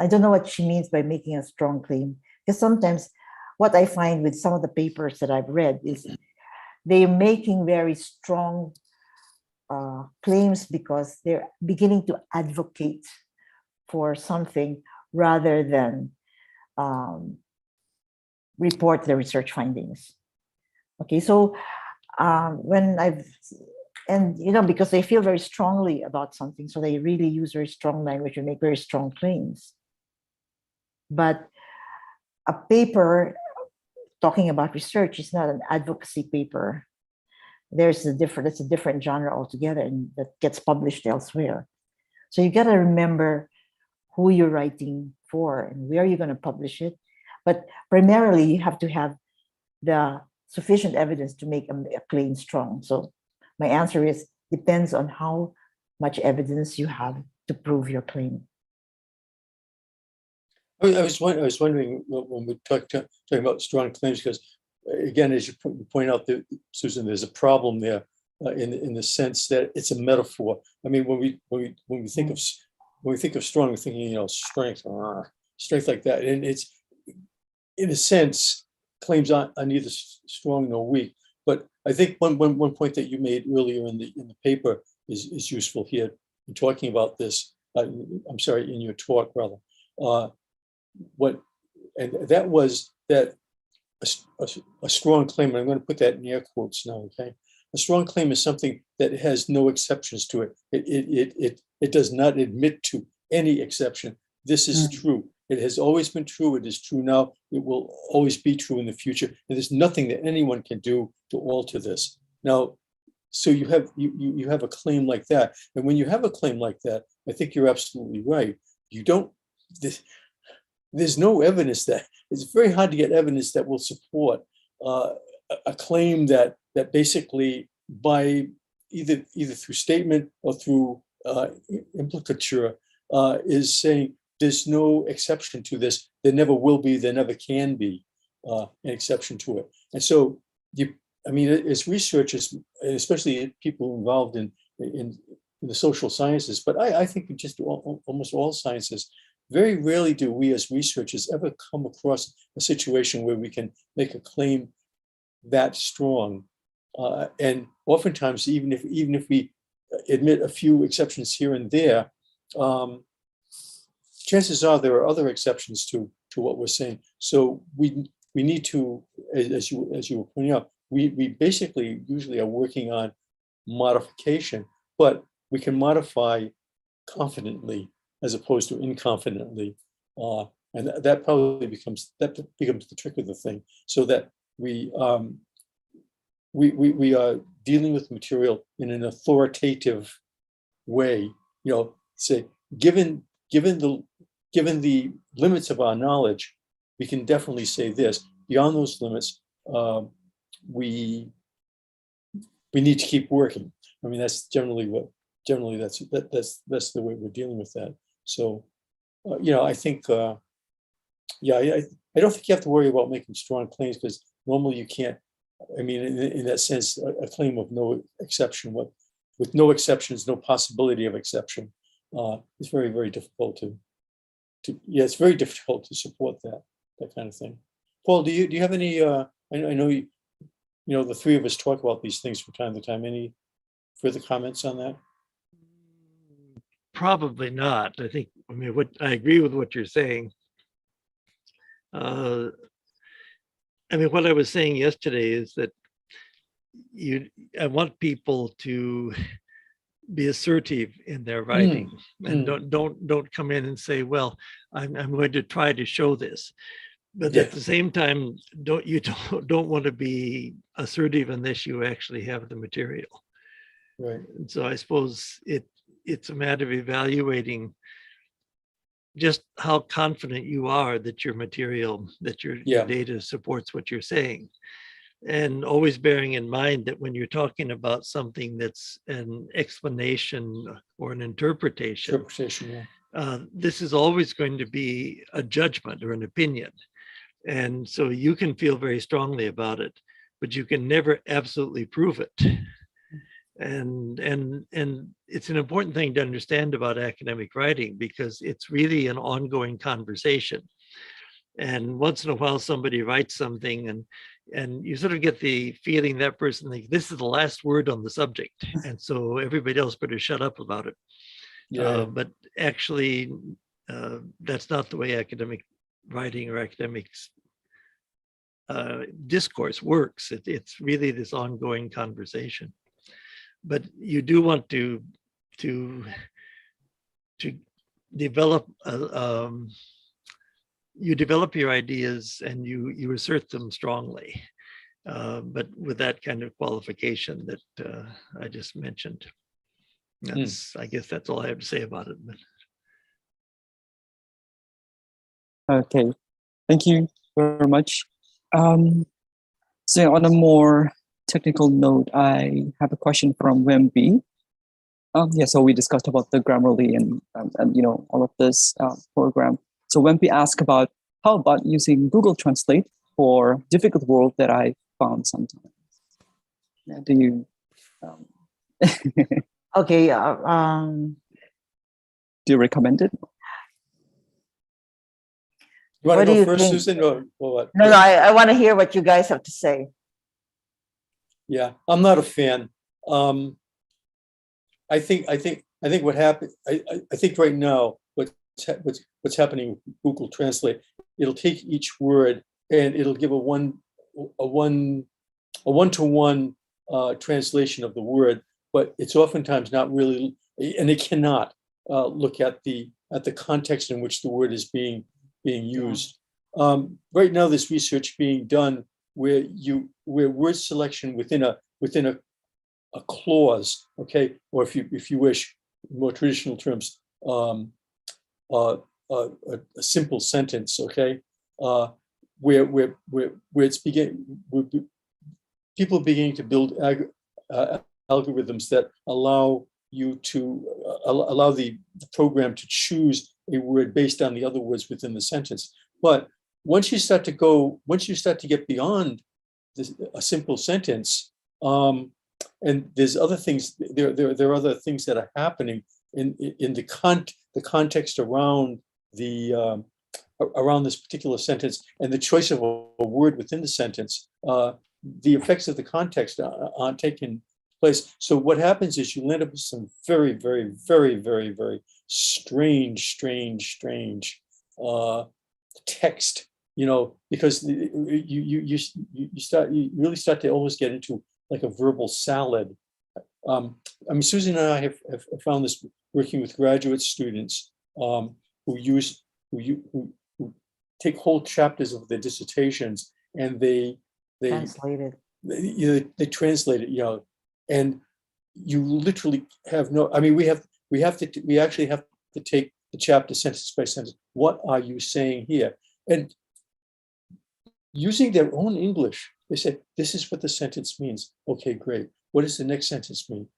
I don't know what she means by making a strong claim, because sometimes what I find with some of the papers that I've read is they're making very strong claims because they're beginning to advocate for something rather than report the research findings. Okay, so because they feel very strongly about something, so they really use very strong language and make very strong claims. But a paper talking about research is not an advocacy paper. It's a different genre altogether, and that gets published elsewhere. So you got to remember who you're writing for and where you're going to publish it. But primarily, you have to have the sufficient evidence to make a claim strong. So my answer is depends on how much evidence you have to prove your claim. I was wondering when we talking about strong claims, because again, as you point out, Susan, there's a problem there in the sense that it's a metaphor. I mean, when we think of strong, we're thinking strength like that, and it's in a sense claims are neither strong nor weak. But I think one point that you made earlier in the paper is useful here in talking about this. I'm sorry, in your talk rather. That was that a strong claim, and I'm going to put that in air quotes now, okay? A strong claim is something that has no exceptions to it. It does not admit to any exception. This is true. It has always been true. It is true now. It will always be true in the future. And there's nothing that anyone can do to alter this. Now, so you have a claim like that. And when you have a claim like that, I think you're absolutely right. There's no evidence that it's very hard to get evidence that will support a claim that basically by either through statement or through implicature is saying there's no exception to this. There never will be. There never can be an exception to it. And so as researchers, especially people involved in the social sciences, but I think just almost all sciences, very rarely do we as researchers ever come across a situation where we can make a claim that strong. And oftentimes, even if we admit a few exceptions here and there, chances are there are other exceptions to what we're saying. So we need to, as you were pointing out, we basically usually are working on modification, but we can modify confidently as opposed to inconfidently, and that probably becomes the trick of the thing. So that we are dealing with material in an authoritative way. Say given the limits of our knowledge, we can definitely say this. Beyond those limits, we need to keep working. I mean, that's generally that's the way we're dealing with that. So, I think, I don't think you have to worry about making strong claims, because normally you can't. I mean, in that sense, a claim of no exception, with no exceptions, no possibility of exception, it's very, very difficult it's very difficult to support that kind of thing. Paul, do you have any? I know the three of us talk about these things from time to time. Any further comments on that? Probably not. I agree with what you're saying. What I was saying yesterday is that I want people to be assertive in their writing, and don't come in and say, well, I'm going to try to show this. But at the same time, don't want to be assertive unless you actually have the material. Right. And so I suppose it's a matter of evaluating just how confident you are that your material, that your data supports what you're saying. And always bearing in mind that when you're talking about something that's an explanation or an interpretation, this is always going to be a judgment or an opinion. And so you can feel very strongly about it, but you can never absolutely prove it. And it's an important thing to understand about academic writing, because it's really an ongoing conversation. And once in a while, somebody writes something and you sort of get the feeling that person thinks this is the last word on the subject. And so everybody else better shut up about it. But actually, that's not the way academic writing or academics discourse works. It's really this ongoing conversation. But you do want to develop you develop your ideas and you assert them strongly, but with that kind of qualification that I just mentioned. That's I guess that's all I have to say about it. Okay, thank you very much. So on a more technical note, I have a question from Wemby. Yeah, so we discussed about the Grammarly and you know, all of this program. So Wemby asked about how about using Google Translate for difficult words that I found sometimes. Yeah, do you? Okay. Do you recommend it? You want What to do go you first, think? Susan, or what? No, I want to hear what you guys have to say. Yeah, I'm not a fan. I think what happened. I think right now what's happening with Google Translate, it'll take each word and it'll give a one-to-one translation of the word, but it's oftentimes not really, and it cannot look at the context in which the word is being used. Right now, there's research being done where word selection within a clause, okay, or if you wish, more traditional terms, a simple sentence, okay, where it's people beginning to build algorithms that allow you to allow the program to choose a word based on the other words within the sentence. But once you start to get beyond a simple sentence, and there's other things. There are other things that are happening in the context around around this particular sentence and the choice of a word within the sentence. The effects of the context aren't taking place. So what happens is you end up with some very, very, very, very, very strange text. You know, because you really start to almost get into like a verbal salad. I mean, Susan and I have found this working with graduate students who take whole chapters of their dissertations and they Translate it. They translate it, you know, and you literally have no. I mean, we actually have to take the chapter sentence by sentence. What are you saying here? And using their own English, they say, this is what the sentence means. Okay, great. What does the next sentence mean?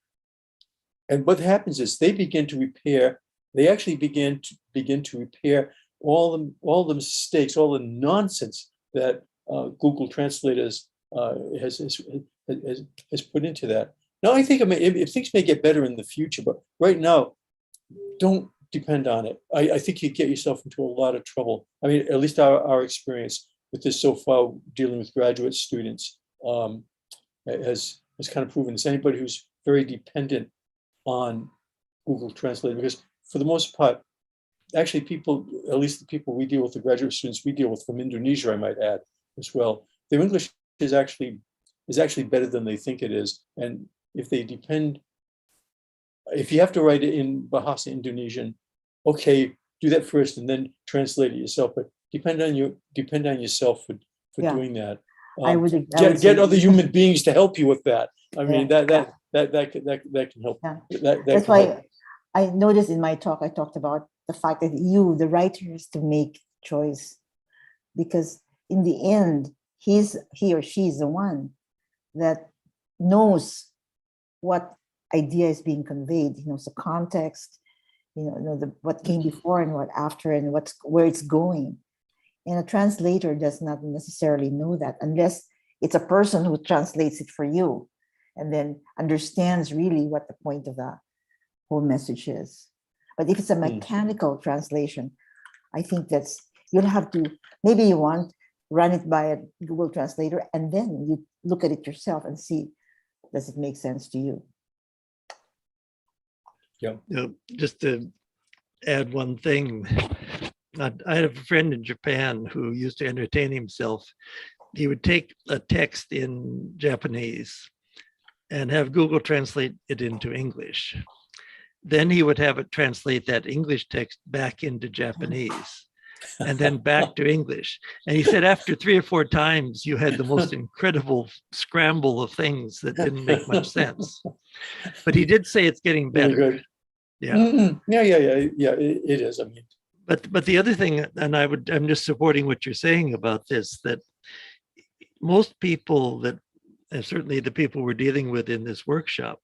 And what happens is they begin to repair, they actually begin to repair all the mistakes, all the nonsense that Google Translators has put into that. Now, I think if things may get better in the future, but right now, don't depend on it. I think you get yourself into a lot of trouble. I mean, at least our experience with this so far, dealing with graduate students, has kind of proven this. Anybody who's very dependent on Google Translate, because for the most part, actually people, at least the people we deal with, the graduate students we deal with from Indonesia, I might add as well, their English is actually better than they think it is. And if you have to write it in Bahasa Indonesian, okay, do that first and then translate it yourself. But depend on yourself for doing that. Get other human beings to help you with that. I mean, that can help. Yeah. That That's can why help. I noticed in my talk, I talked about the fact that you, the writer, has to make choice, because in the end, he or she is the one that knows what idea is being conveyed. He knows the context, what came before and what after, and where it's going. And a translator does not necessarily know that unless it's a person who translates it for you and then understands really what the point of the whole message is. But if it's a mechanical translation, I think you'll have to, maybe you want, run it by a Google Translator, and then you look at it yourself and see, does it make sense to you? Yeah. Just to add one thing, I had a friend in Japan who used to entertain himself. He would take a text in Japanese and have Google translate it into English. Then he would have it translate that English text back into Japanese and then back to English. And he said after 3 or 4 times, you had the most incredible scramble of things that didn't make much sense. But he did say it's getting better. Really good. Yeah. Yeah. It is. I mean, but the other thing, and I'm just supporting what you're saying about this, that most people that, and certainly the people we're dealing with in this workshop,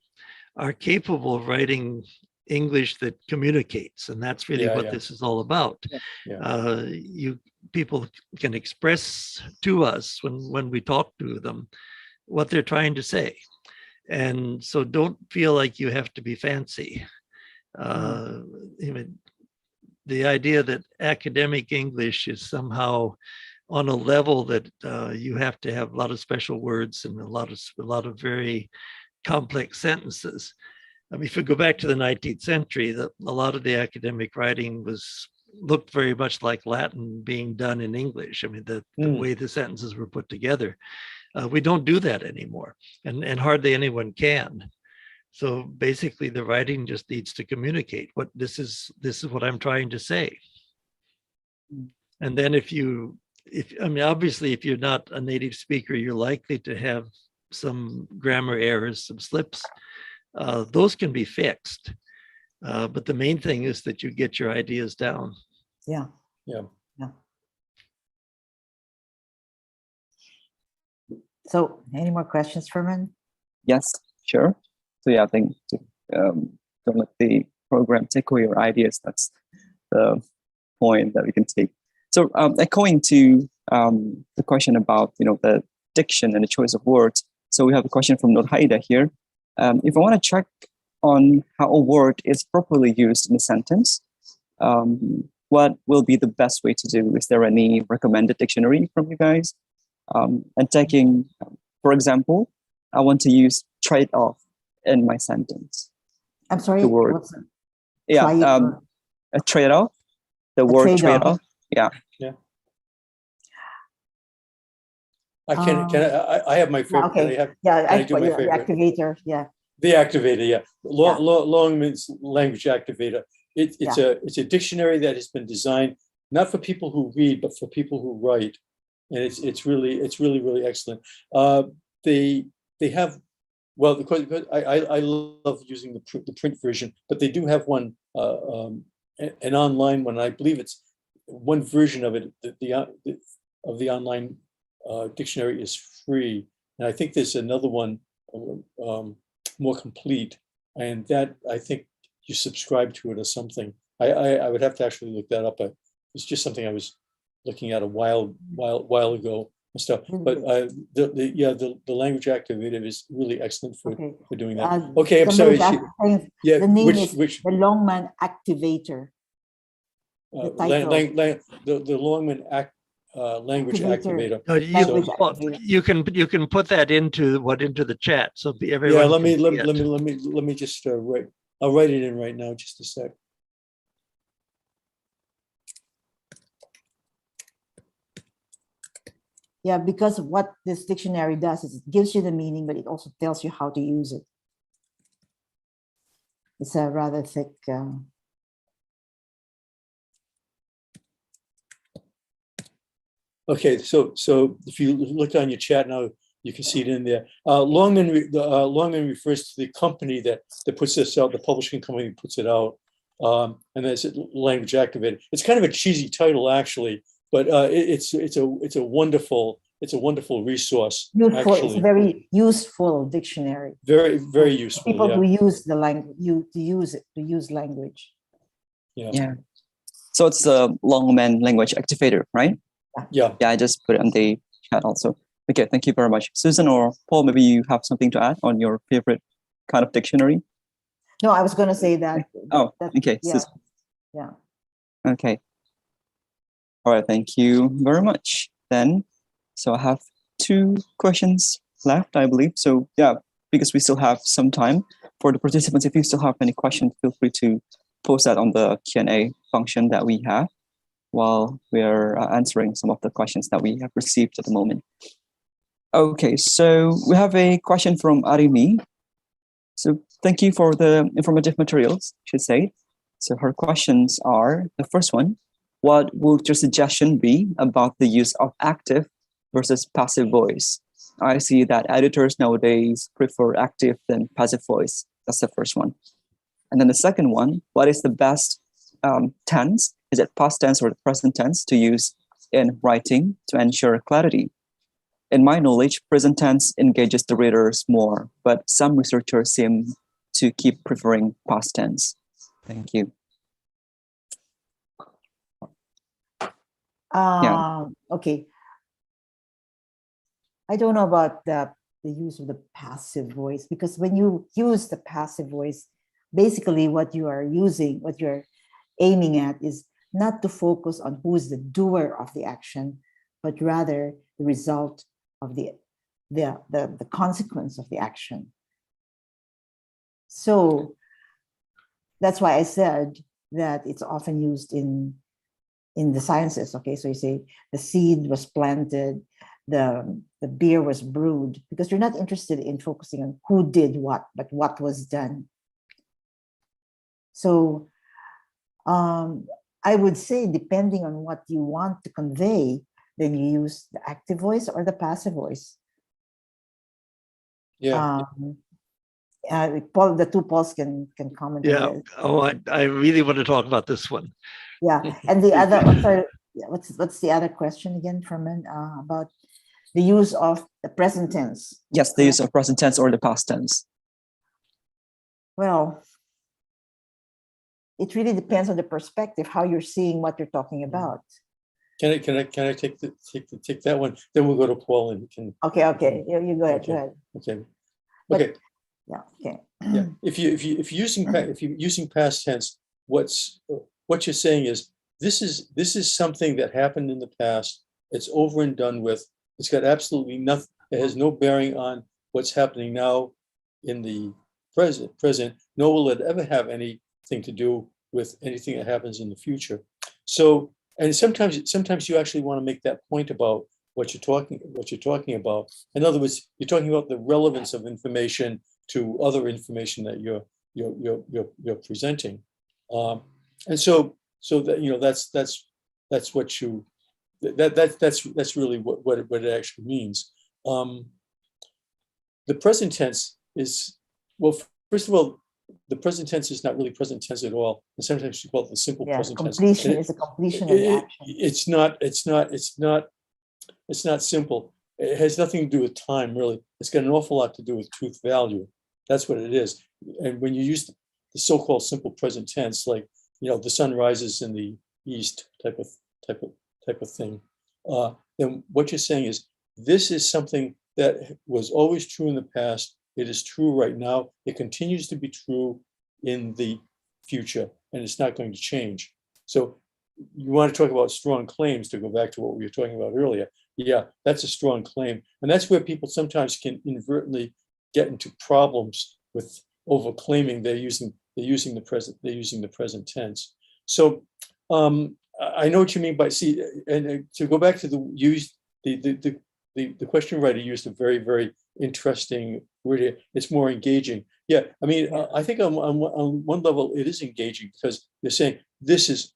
are capable of writing English that communicates, and that's really what this is all about. People can express to us when we talk to them what they're trying to say, and so don't feel like you have to be fancy. The idea that academic English is somehow on a level that you have to have a lot of special words and a lot of very complex sentences. I mean, if you go back to the 19th century, a lot of the academic writing looked very much like Latin being done in English. I mean, the way the sentences were put together. We don't do that anymore, and hardly anyone can. So basically, the writing just needs to communicate what this is what I'm trying to say. And then obviously, if you're not a native speaker, you're likely to have some grammar errors, some slips. Those can be fixed. But the main thing is that you get your ideas down. Yeah. So any more questions, Furman? Yes, sure. So yeah, I think don't let the program take away your ideas. That's the point that we can take. So echoing to the question about the diction and the choice of words. So we have a question from Nurhaida here. If I want to check on how a word is properly used in a sentence, what will be the best way to do? Is there any recommended dictionary from you guys? And taking, for example, I want to use trade-off in my sentence. I'm sorry, the word. What's it? Yeah, a trade-off, the word trade-off. Yeah. I have my favorite. Okay. I do my favorite. The activator. Yeah. The activator. Yeah. Longman's language activator. It's a dictionary that has been designed not for people who read, but for people who write, and it's really excellent. They have, well, I love using the print version, but they do have one an online one. I believe it's one version of it. Of the online dictionary is free, and I think there's another one more complete, and that I think you subscribe to it or something. I would have to actually look that up. It's just something I was looking at a while ago and stuff. But the language activator is really excellent for doing that. Okay, I'm sorry. The name is the Longman activator. The Longman language activator. You can put that into the chat so everyone. Yeah, let me just write. I'll write it in right now. Just a sec. Yeah, because what this dictionary does is it gives you the meaning, but it also tells you how to use it. It's a rather thick. Okay, so if you look on your chat now, you can see it in there. Longman refers to the company that puts this out, the publishing company puts it out. and that's language activated. It's kind of a cheesy title, actually, but it's a wonderful resource. Useful. Actually, It's a very useful dictionary. Very useful. People Yeah. who use the language, to use language. Yeah. So it's a Longman language activator, right? Yeah. Yeah, I just put it on the chat also. Okay, thank you very much. Susan or Paul, maybe you have something to add on your favorite kind of dictionary? No, I was going to say that. Oh, okay. Yeah. Susan. Yeah. Okay. All right, thank you very much. Then, so I have 2 questions left, I believe. So yeah, because we still have some time for the participants, if you still have any questions, feel free to post that on the Q&A function that we have while we're answering some of the questions that we have received at the moment. Okay, so we have a question from Arimi. So thank you for the informative materials, she said. So her questions are, the first one, what would your suggestion be about the use of active versus passive voice? I see that editors nowadays prefer active than passive voice. That's the first one. And then the second one, what is the best tense? Is it past tense or the present tense to use in writing to ensure clarity? In my knowledge, present tense engages the readers more, but some researchers seem to keep preferring past tense. Thank you. Okay. I don't know about the use of the passive voice, because when you use the passive voice, basically what you are using, what you're aiming at is not to focus on who is the doer of the action, but rather the result of the consequence of the action. So that's why I said that it's often used in the sciences. Okay, so you say the seed was planted, the beer was brewed, because you're not interested in focusing on who did what, but what was done. So I would say, depending on what you want to convey, then you use the active voice or the passive voice. Yeah. Paul, the 2 Pauls can comment. Yeah. On this. Oh, I really want to talk about this one. Yeah, and the other, sorry, what's the other question again, Fermin, about the use of the present tense? Yes, the use of present tense or the past tense. Well, it really depends on the perspective, how you're seeing what you're talking about. Can I take that one? Then we'll go to Paul and we can. Okay. You go ahead. Okay. Go ahead. Okay. But, Okay. Yeah. Okay. Yeah. If you're using past tense, what you're saying is this is something that happened in the past. It's over and done with. It's got absolutely nothing. It has no bearing on what's happening now in the present. Nor will it ever have anything to do with anything that happens in the future. So, and sometimes you actually want to make that point about what you're talking about. In other words, you're talking about the relevance of information to other information that you're presenting, and so that that's what you that's really what it actually means. The present tense is, well, first of all, the present tense is not really present tense at all, and sometimes you call it the simple present tense. Completion is a completion of the action. It's not simple. It has nothing to do with time, really. It's got an awful lot to do with truth value. That's what it is. And when you use the so-called simple present tense, like the sun rises in the east type of thing, then what you're saying is this is something that was always true in the past. It is true right now. It continues to be true in the future, and it's not going to change. So you want to talk about strong claims, to go back to what we were talking about earlier. Yeah, that's a strong claim. And that's where people sometimes can inadvertently get into problems with overclaiming they're using the present tense. So I know what you mean by, see, and to go back to the question writer used a very, very interesting word here. It's more engaging. Yeah, I mean, I think on one level it is engaging, because you're saying this has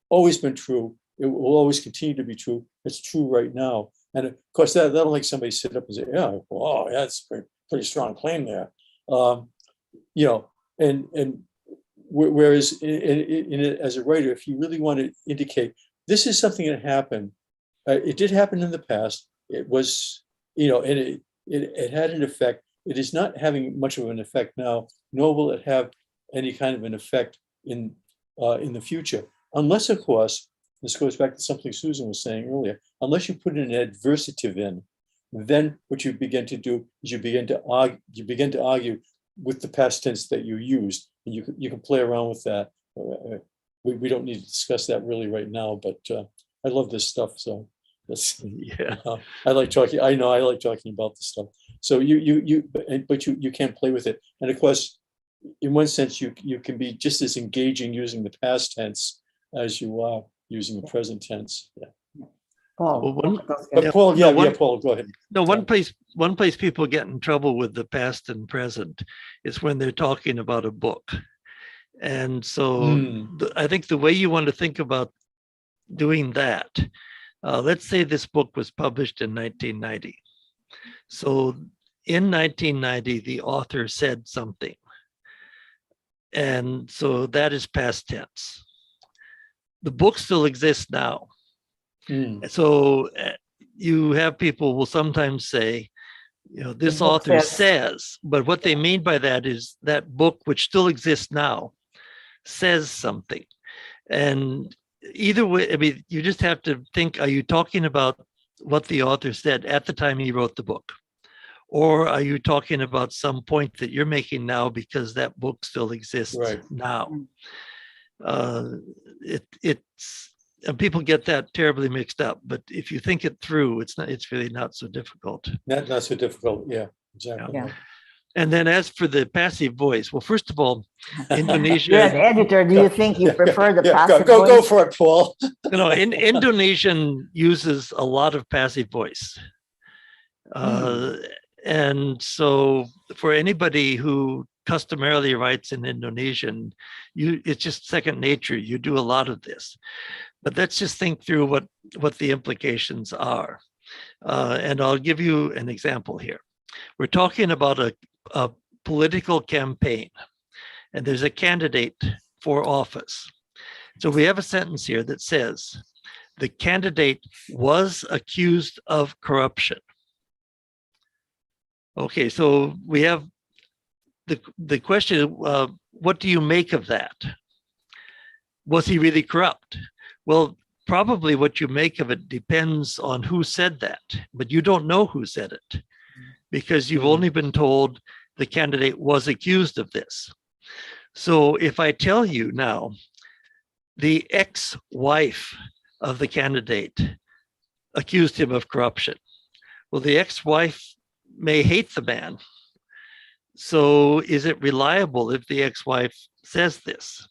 always been true. It will always continue to be true. It's true right now. And of course, that'll make somebody sit up and say, yeah, well, that's a pretty strong claim there. And whereas as a writer, if you really want to indicate this is something that happened, it did happen in the past. It was, and it had an effect. It is not having much of an effect now, nor will it have any kind of an effect in the future, unless, of course, this goes back to something Susan was saying earlier, unless you put an adversitive in, then what you begin to do is you begin to argue with the past tense that you used, and you can play around with that. We don't need to discuss that really right now, but I love this stuff. So that's, Yeah. I like talking. I know I like talking about this stuff. So but you can't play with it. And of course, in one sense, you can be just as engaging using the past tense as you are using the present tense. Yeah. Paul. But Paul, Paul, go ahead. No, one place people get in trouble with the past and present is when they're talking about a book. And so I think the way you want to think about doing that, let's say this book was published in 1990. So in 1990, the author said something. And so that is past tense. The book still exists now. So you have people will sometimes say, this author says, but what they mean by that is that book, which still exists now, says something. And either way, I mean, you just have to think, are you talking about what the author said at the time he wrote the book? Or are you talking about some point that you're making now because that book still exists now? And people get that terribly mixed up, but if you think it through, it's really not so difficult. Not so difficult. Yeah, exactly. Yeah. And then as for the passive voice, well, first of all, Indonesia. You're an editor. Do you think you prefer the passive voice? Go voice? for it, Paul. Indonesian uses a lot of passive voice. And so for anybody who customarily writes in Indonesian, it's just second nature. You do a lot of this. But let's just think through what the implications are. And I'll give you an example here. We're talking about a political campaign, and there's a candidate for office. So we have a sentence here that says, the candidate was accused of corruption. Okay, so we have the question, what do you make of that? Was he really corrupt? Well, probably what you make of it depends on who said that, but you don't know who said it because you've only been told the candidate was accused of this. So if I tell you now, the ex-wife of the candidate accused him of corruption, well, the ex-wife may hate the man. So is it reliable if the ex-wife says this?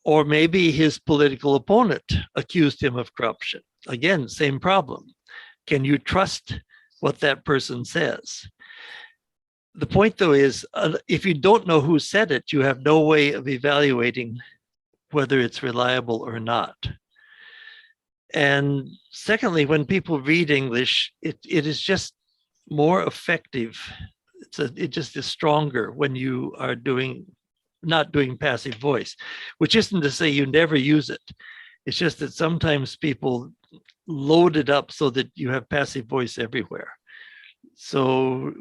Or maybe his political opponent accused him of corruption. Again, same problem. Can you trust what that person says? The point, though, is if you don't know who said it, you have no way of evaluating whether it's reliable or not. And secondly, when people read English, it is just more effective. It just is stronger when you are not doing passive voice, which isn't to say you never use it. It's just that sometimes people load it up so that you have passive voice everywhere. So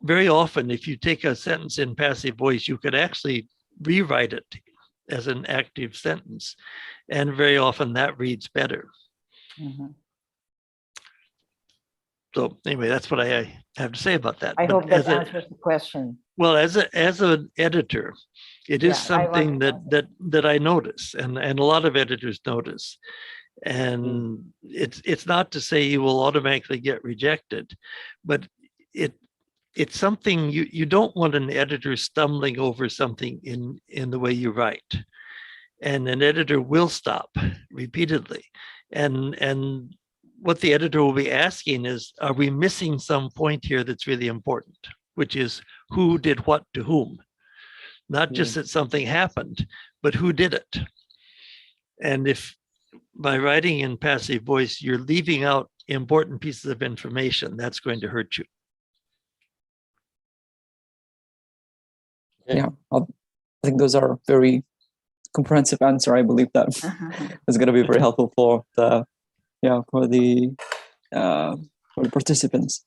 very often, if you take a sentence in passive voice, you could actually rewrite it as an active sentence. And very often that reads better. So anyway, that's what I have to say about that. I hope that answers the question. Well, as an editor, it is something that I notice, and a lot of editors notice. And it's not to say you will automatically get rejected, but it's something you don't want an editor stumbling over something in the way you write. And an editor will stop repeatedly. And what the editor will be asking is, are we missing some point here that's really important, which is who did what to whom? Not just that something happened, but who did it? And if by writing in passive voice, you're leaving out important pieces of information, that's going to hurt you. Yeah, I think those are very comprehensive answer. I believe that is going to be very helpful for the participants.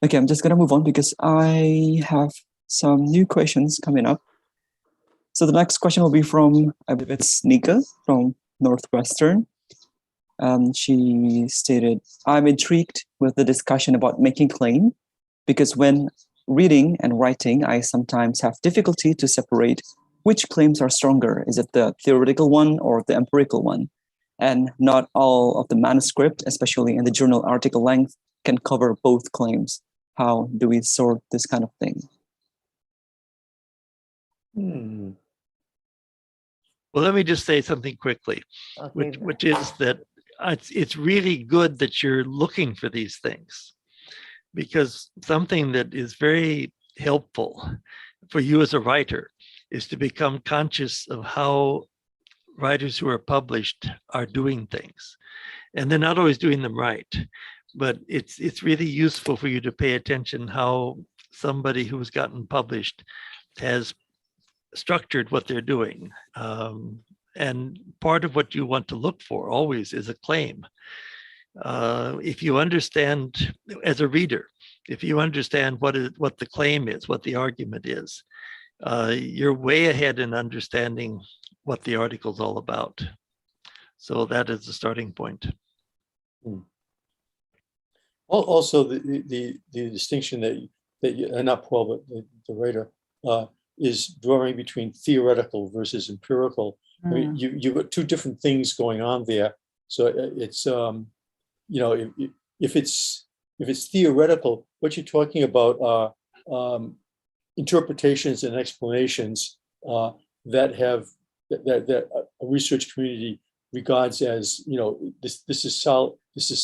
Okay, I'm just going to move on because I have some new questions coming up. So the next question will be from, I believe it's Nika from Northwestern. She stated, I'm intrigued with the discussion about making claim because when reading and writing, I sometimes have difficulty to separate which claims are stronger. Is it the theoretical one or the empirical one? And not all of the manuscript, especially in the journal article length, can cover both claims. How do we sort this kind of thing? Well, let me just say something quickly, Okay. which is that it's really good that you're looking for these things, because something that is very helpful for you as a writer is to become conscious of how writers who are published are doing things. And they're not always doing them right, but it's really useful for you to pay attention how somebody who's gotten published has structured what they're doing. And part of what you want to look for always is a claim. If you understand, as a reader, if you understand what the claim is, what the argument is, you're way ahead in understanding what the article's all about. So that is the starting point. Also, the distinction that you, not Paul, but the writer, is drawing between theoretical versus empirical. I mean, you've got two different things going on there. So it's if it's theoretical, what you're talking about are interpretations and explanations that a research community regards as, this is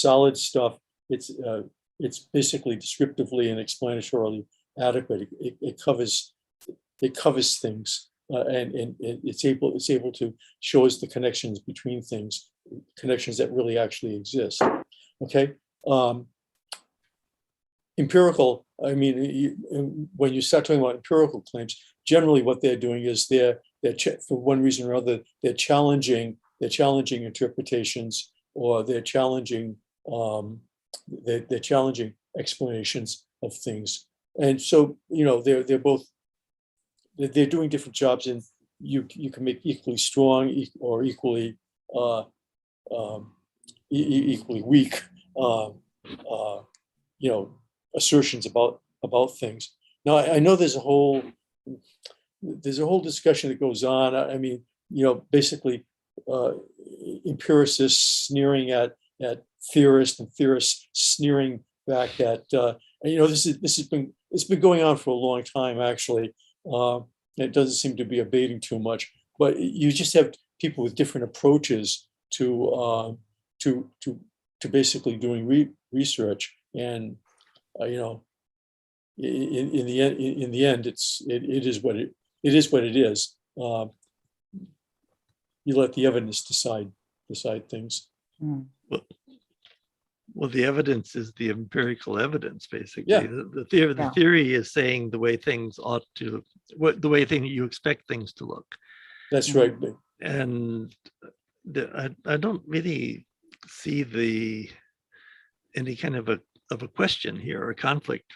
solid stuff. It's basically descriptively and explanatorily adequate. It covers things, and it's able to show us the connections between things, connections that really actually exist. Okay. Empirical, I mean, when you start talking about empirical claims, generally what they're doing is they're for one reason or other, they're challenging interpretations, or they're challenging explanations of things. And so, they're both, they're doing different jobs, and you can make equally strong or equally equally weak assertions about things. Now, I know there's a whole discussion that goes on. I mean, basically empiricists sneering at theorists, and theorists sneering back at it's been going on for a long time, actually. It doesn't seem to be abating too much, but you just have people with different approaches to basically doing research, and in the end, it is what it is. You let the evidence decide things. Well, the evidence is the empirical evidence, basically. Yeah. The theory is saying the way things ought to, the way you expect things to look. That's right. And I don't really see any kind of a question here, or a conflict.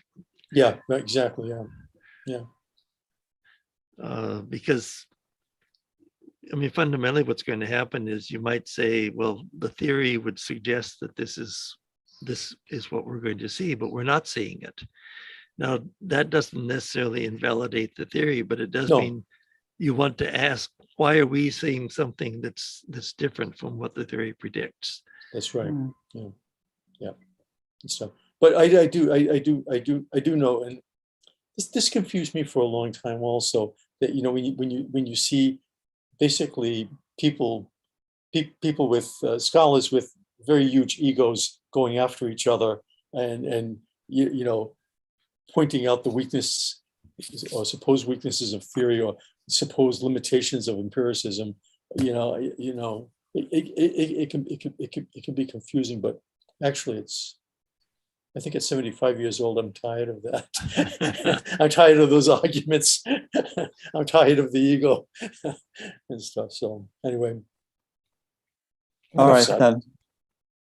Yeah, exactly. Yeah. Because, I mean, fundamentally what's going to happen is you might say, well, the theory would suggest that this is what we're going to see, but we're not seeing it. Now, that doesn't necessarily invalidate the theory, but it does mean you want to ask, why are we seeing something that's different from what the theory predicts? That's right. Yeah. So, but I do know, and this confused me for a long time also, that when you see basically people with scholars with very huge egos going after each other, and pointing out the weakness or supposed weaknesses of theory, or supposed limitations of empiricism, it can be confusing, but actually I think at 75 years old, I'm tired of that. I'm tired of those arguments. I'm tired of the ego and stuff. So anyway. All enough right. said.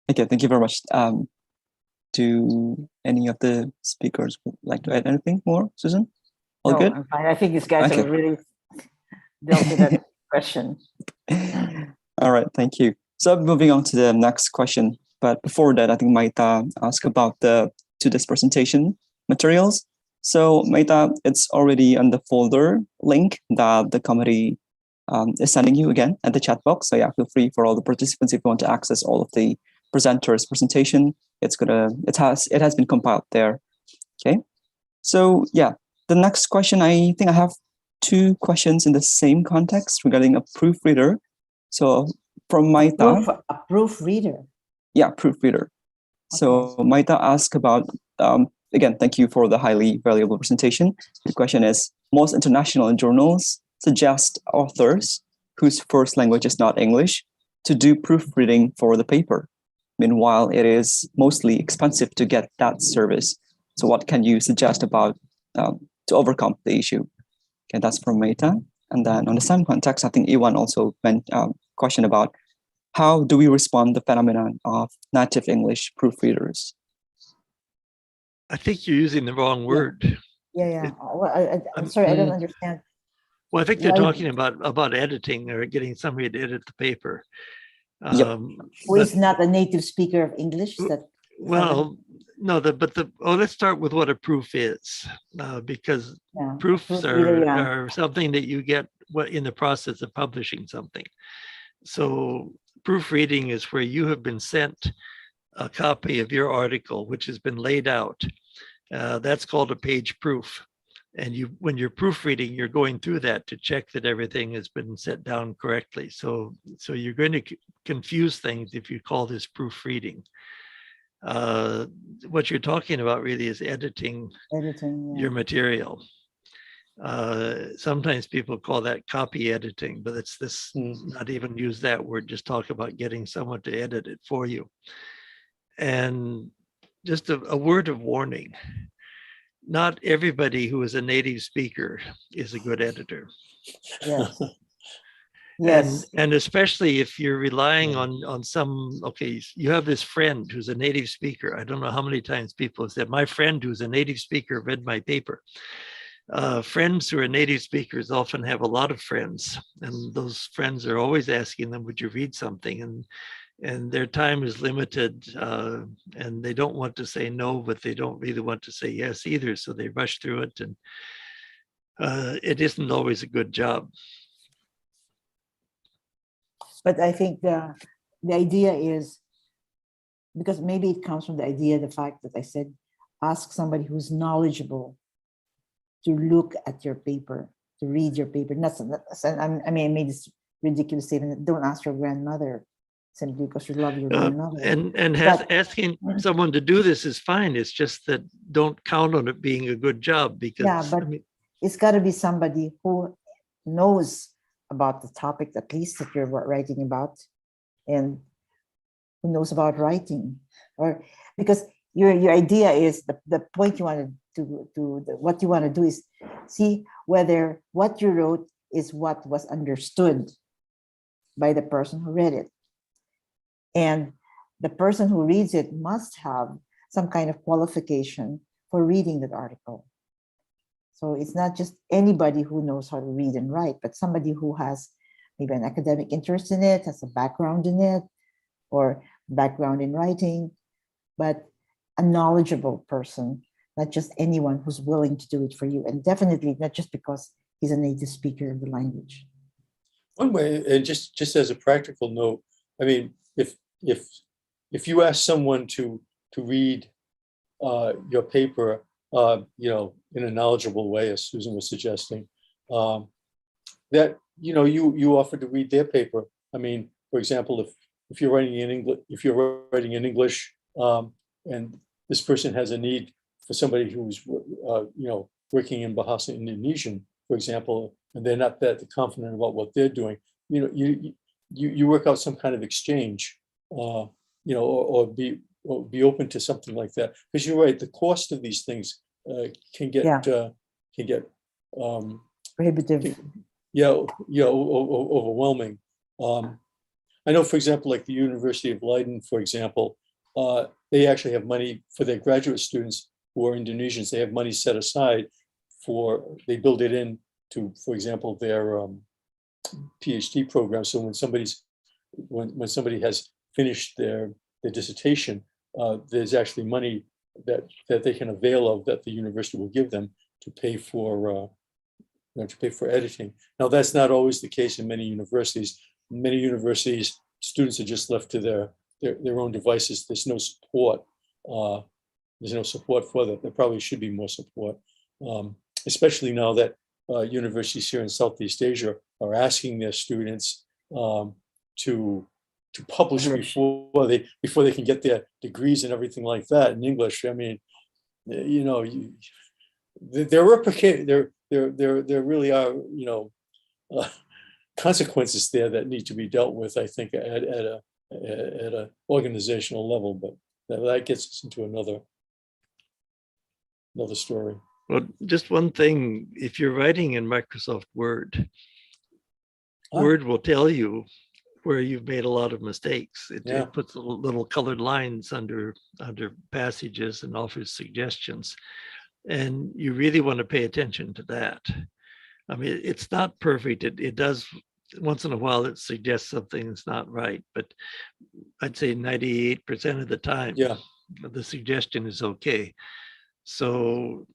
Okay, thank you very much. Do any of the speakers would like to add anything more, Susan? All No, good? I'm fine. I think these guys Okay. have really dealt with that question. All right, thank you. So moving on to the next question. But before that, I think Maita asked about the today's presentation materials. So Maita, it's already on the folder link that the committee is sending you again at the chat box. So yeah, feel free for all the participants if you want to access all of the presenters' presentation. It has been compiled there. Okay. So yeah, the next question, I think I have two questions in the same context regarding a proofreader. So from Maita, A proofreader. yeah, proofreader. So Maita asked about, again, thank you for the highly valuable presentation. The question is, most international journals suggest authors whose first language is not English to do proofreading for the paper. Meanwhile, it is mostly expensive to get that service. So what can you suggest about to overcome the issue? Okay, that's from Maita. And then on the same context, I think Iwan also meant question about how do we respond to the phenomenon of native English proofreaders? I think you're using the wrong word. Yeah. Well, I'm sorry, I don't understand. Well, I think they're Why- talking about editing or getting somebody to edit the paper. Yep. Who is not a native speaker of English? Well, no, let's start with what a proof is, because Yeah, proofs proofreader, yeah. are something that you get in the process of publishing something. So proofreading is where you have been sent a copy of your article, which has been laid out. That's called a page proof. And when you're proofreading, you're going through that to check that everything has been set down correctly. So you're going to confuse things if you call this proofreading. What you're talking about really is editing your material. Sometimes people call that copy editing, but it's this not even use that word, just talk about getting someone to edit it for you. And just a word of warning, not everybody who is a native speaker is a good editor. Yes. Yes. And especially if you're relying on some, okay, you have this friend who's a native speaker. I don't know how many times people have said, my friend who's a native speaker read my paper. Friends who are native speakers often have a lot of friends, and those friends are always asking them, would you read something? And their time is limited, and they don't want to say no, but they don't really want to say yes either. So they rush through it, and it isn't always a good job. But I think the idea is, because maybe it comes from the fact that I said, ask somebody who's knowledgeable to look at your paper, to read your paper. I made this ridiculous statement, don't ask your grandmother simply because you love your grandmother. Asking someone to do this is fine. It's just that don't count on it being a good job, because it's got to be somebody who knows about the topic, at least that you're writing about, and who knows about writing, or because your idea is the point you want what you want to do is see whether what you wrote is what was understood by the person who read it. And the person who reads it must have some kind of qualification for reading that article. So it's not just anybody who knows how to read and write, but somebody who has maybe an academic interest in it, has a background in it, or background in writing, but a knowledgeable person, not just anyone who's willing to do it for you. And definitely not just because he's a native speaker of the language. One way, and just as a practical note, I mean, if you ask someone to read your paper, in a knowledgeable way, as Susan was suggesting, that you offer to read their paper. I mean, for example, if you're writing in English, and this person has a need for somebody who's working in Bahasa Indonesian, for example, and they're not that confident about what they're doing, you work out some kind of exchange, or be open to something like that, because you're right. The cost of these things can get Prohibitive. overwhelming. I know, for example, like the University of Leiden, for example, they actually have money for their graduate students who are Indonesians. They have money set aside they build it in to, for example, their PhD program. So when somebody has finished their dissertation, there's actually money that they can avail of that the university will give them to pay for editing. Now, that's not always the case in many universities. In many universities, students are just left to their own devices. There's no support. There's no support for that. There probably should be more support, especially now that universities here in Southeast Asia are asking their students to publish before they can get their degrees and everything like that in English. I mean, there really are consequences there that need to be dealt with, I think, at a organizational level. But that gets us into another story. Well, just one thing, if you're writing in Microsoft Word, Word will tell you where you've made a lot of mistakes. It puts little colored lines under passages and offers suggestions. And you really want to pay attention to that. I mean, it's not perfect. It does, once in a while, it suggests something's not right, but I'd say 98% of the time, the suggestion is okay. So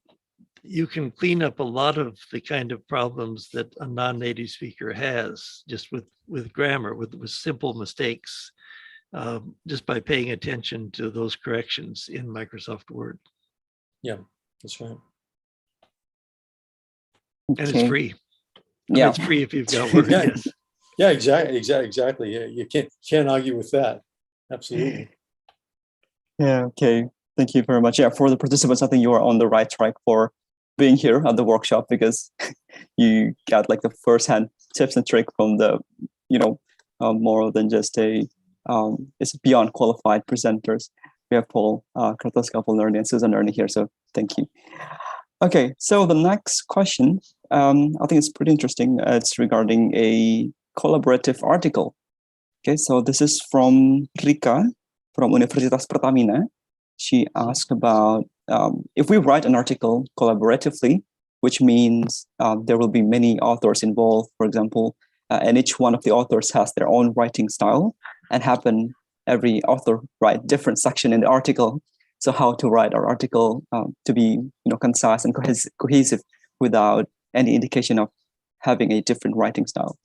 you can clean up a lot of the kind of problems that a non-native speaker has just with grammar, with simple mistakes, just by paying attention to those corrections in Microsoft Word. Yeah, that's right. And it's free. Yeah, it's free if you've got Word. Yes. Yeah, exactly. Yeah, you can't argue with that. Absolutely. Yeah. Okay. Thank you very much. Yeah, for the participants, I think you are on the right track for being here at the workshop, because you got like the first-hand tips and tricks from the, more than just it's beyond qualified presenters. We have Paul Kratos, Paul Lerny, and Susan Lerny here, so thank you. Okay, so the next question, I think it's pretty interesting. It's regarding a collaborative article. Okay, so this is from Rika from Universitas Pertamina. She asked about if we write an article collaboratively, which means there will be many authors involved, for example, and each one of the authors has their own writing style, and every author write different section in the article. So how to write our article to be concise and cohesive without any indication of having a different writing style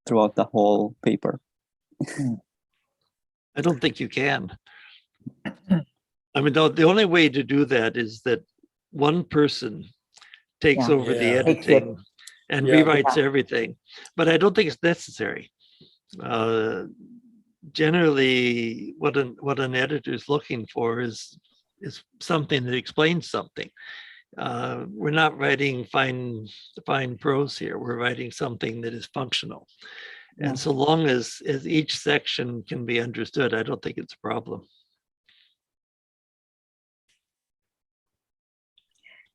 throughout the whole paper. I don't think you can. I mean, the only way to do that is that one person takes over the editing and rewrites everything. But I don't think it's necessary. Generally, what an editor is looking for is something that explains something. We're not writing fine prose here. We're writing something that is functional. And so long as each section can be understood, I don't think it's a problem.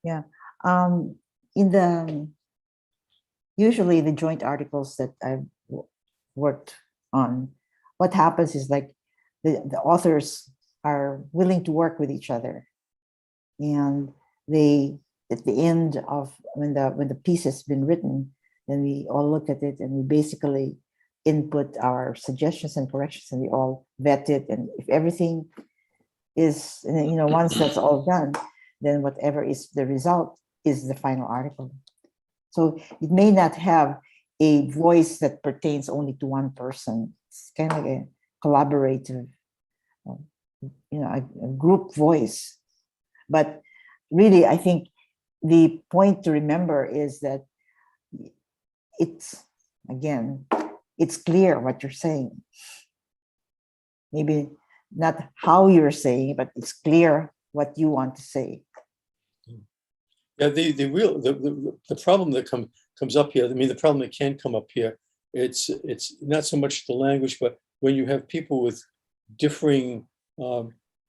Yeah. Usually the joint articles that I've worked on, what happens is like the authors are willing to work with each other, and they, at the end of when the piece has been written, then we all look at it and we basically input our suggestions and corrections, and we all vet it. And if everything is, once that's all done, then whatever is the result is the final article. So it may not have a voice that pertains only to one person. It's kind of like a collaborative, a group voice. But really, I think the point to remember is that it's clear what you're saying. Maybe not how you're saying, but it's clear what you want to say. Yeah, the problem that comes up here, I mean, the problem that can come up here, it's not so much the language, but when you have people with differing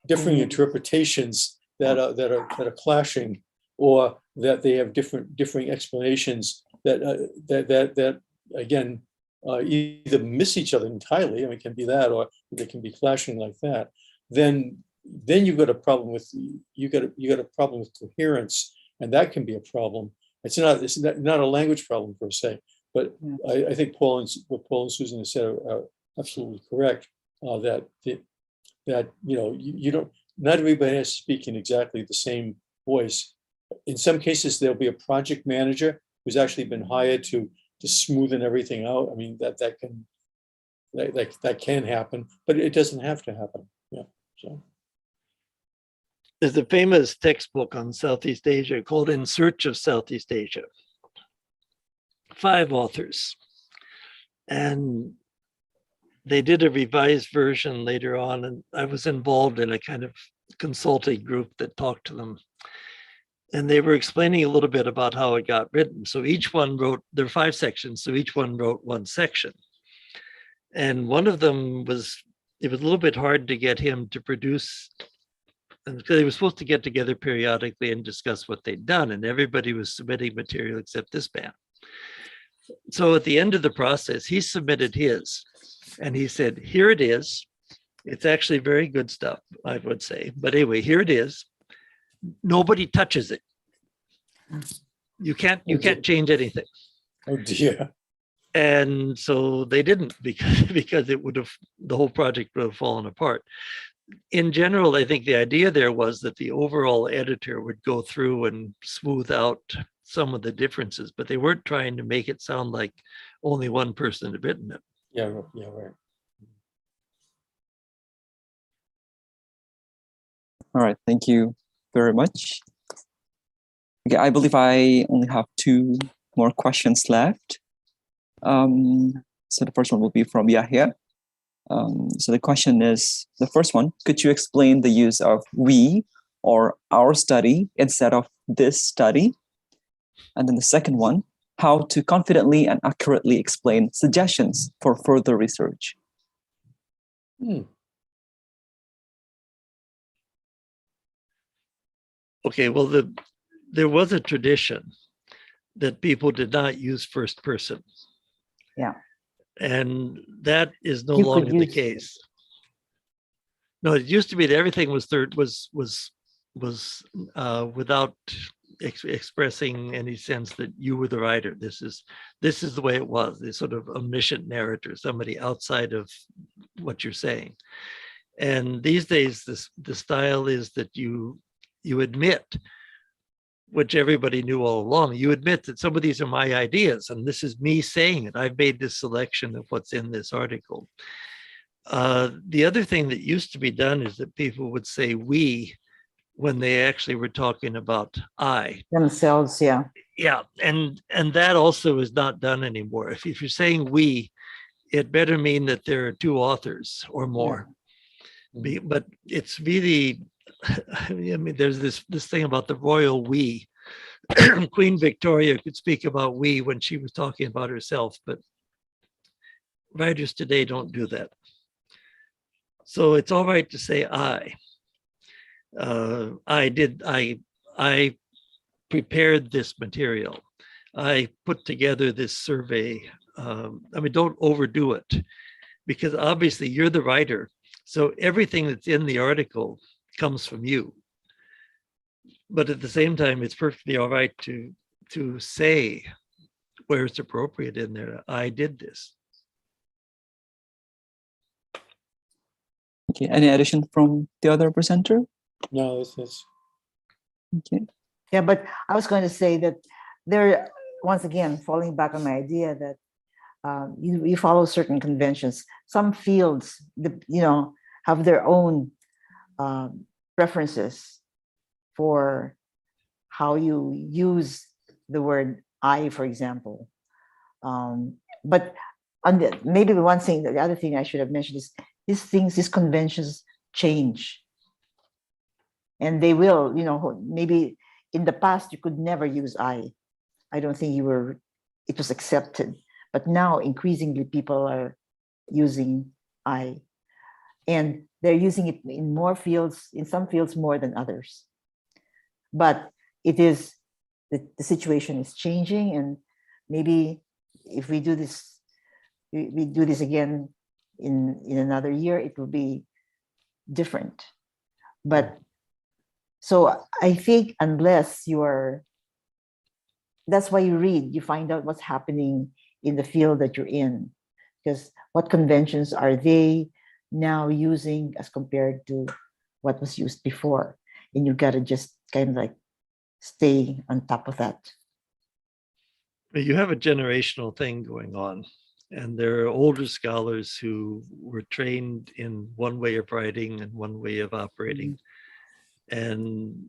differing Mhm. interpretations that are clashing, or that they have differing explanations that again either miss each other entirely. I mean, it can be that, or they can be clashing like that. Then you've got a problem with you got a problem with coherence, and that can be a problem. It's not a language problem per se, but Yeah. I think what Paul and Susan have said are absolutely correct. That you don't, not everybody has to speak in exactly the same voice. In some cases, there'll be a project manager who's actually been hired to smoothen everything out. I mean, that can happen, but it doesn't have to happen. Yeah. So There's a famous textbook on Southeast Asia called In Search of Southeast Asia. 5 authors. And they did a revised version later on, and I was involved in a kind of consulting group that talked to them. And they were explaining a little bit about how it got written. So each one wrote, there are 5 sections, so each one wrote one section. And one of them was, it was a little bit hard to get him to produce, because they were supposed to get together periodically and discuss what they'd done, and everybody was submitting material except this man. So at the end of the process, he submitted his, and he said, here it is. It's actually very good stuff, I would say. But anyway, here it is. Nobody touches it. You can't change anything. oh dear. And so they didn't, because it would have, the whole project would have fallen apart. In general, I think the idea there was that the overall editor would go through and smooth out some of the differences, but they weren't trying to make it sound like only one person had written it. Yeah, right. All right, thank you very much. Okay, I believe I only have 2 more questions left. So the first one will be from Yahya. So the question is, the first one, could you explain the use of we or our study instead of this study? And then the second one, how to confidently and accurately explain suggestions for further research. Okay, well, there was a tradition that people did not use first person. Yeah. And that is no You could longer the use- case. No, it used to be that everything was without expressing any sense that you were the writer. This is the way it was. This sort of omniscient narrator, somebody outside of what you're saying. And these days, the style is that you admit, which everybody knew all along, you admit that some of these are my ideas, and this is me saying it. I've made this selection of what's in this article. The other thing that used to be done is that people would say we when they actually were talking about I. Themselves, yeah. Yeah, and that also is not done anymore. If you're saying we, it better mean that there are 2 authors or more. But it's really, I mean, there's this thing about the royal we. Queen Victoria could speak about we when she was talking about herself, but writers today don't do that. So it's all right to say I. I prepared this material. I put together this survey. I mean, don't overdo it, because obviously you're the writer. So everything that's in the article comes from you. But at the same time, it's perfectly all right to say where it's appropriate in there, I did this. Okay, any addition from the other presenter? No, this is. Okay. Yeah, but I was going to say that there, once again, falling back on my idea that you follow certain conventions. Some fields, have their own preferences for how you use the word I, for example. But maybe the other thing I should have mentioned is these conventions change. And they will, maybe in the past you could never use I. I don't think it was accepted. But now increasingly people are using I. And they're using it in more fields, in some fields more than others. But it is, the situation is changing, and maybe if we do this, we do this again in another year, it will be different. But so I think unless you're, that's why you read, you find out what's happening in the field that you're in, because what conventions are they now using as compared to what was used before, and you got to just kind of like stay on top of that. You have a generational thing going on, and there are older scholars who were trained in one way of writing and one way of operating. And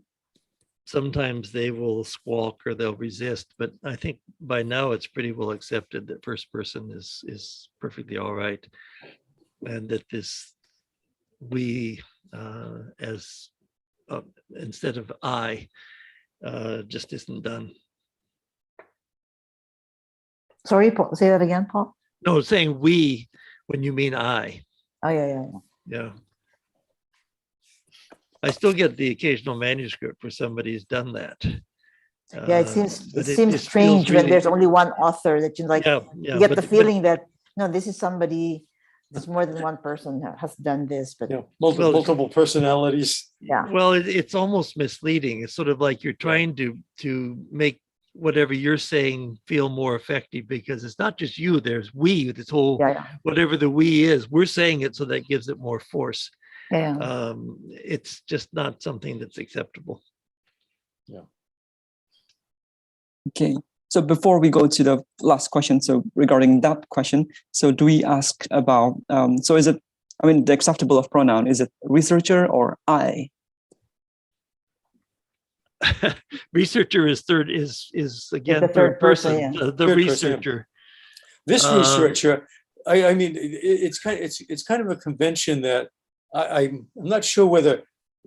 sometimes they will squawk or they'll resist, but I think by now it's pretty well accepted that first person is perfectly all right, and that this we as instead of I just isn't done. Sorry, Paul, say that again, Paul. No, saying we when you mean I. Oh yeah. Yeah. I still get the occasional manuscript where somebody's done that. Yeah, it seems But it seems feels strange when really- there's only one author, that you like, Yeah, you get but- the feeling that no, this is somebody, there's more than one person has done this, but Multiple personalities. yeah. Well, it's almost misleading. It's sort of like you're trying to make whatever you're saying feel more effective, because it's not just you, there's we, this whole, Yeah. whatever the we is, we're saying it so that gives it more force. Yeah. It's just not something that's acceptable. Okay. So before we go to the last question, so regarding that question, so do we ask about, so is it, I mean, the acceptable of pronoun, is it researcher or I? Researcher is again the third person, yeah. the Third person, yeah. researcher. This researcher, I mean, it's kind of a convention that I'm not sure whether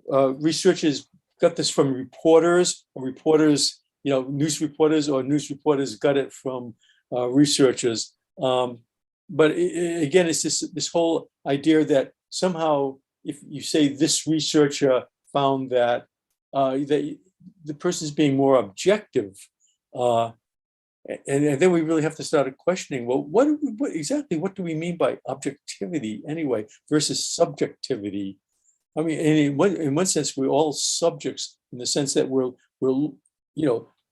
researchers got this from reporters, or reporters, news reporters, or news reporters got it from researchers. But again, it's this whole idea that somehow, if you say this researcher found that that the person's being more objective, and then we really have to start questioning, well, what exactly what do we mean by objectivity anyway versus subjectivity? I mean, in one sense, we're all subjects in the sense that we're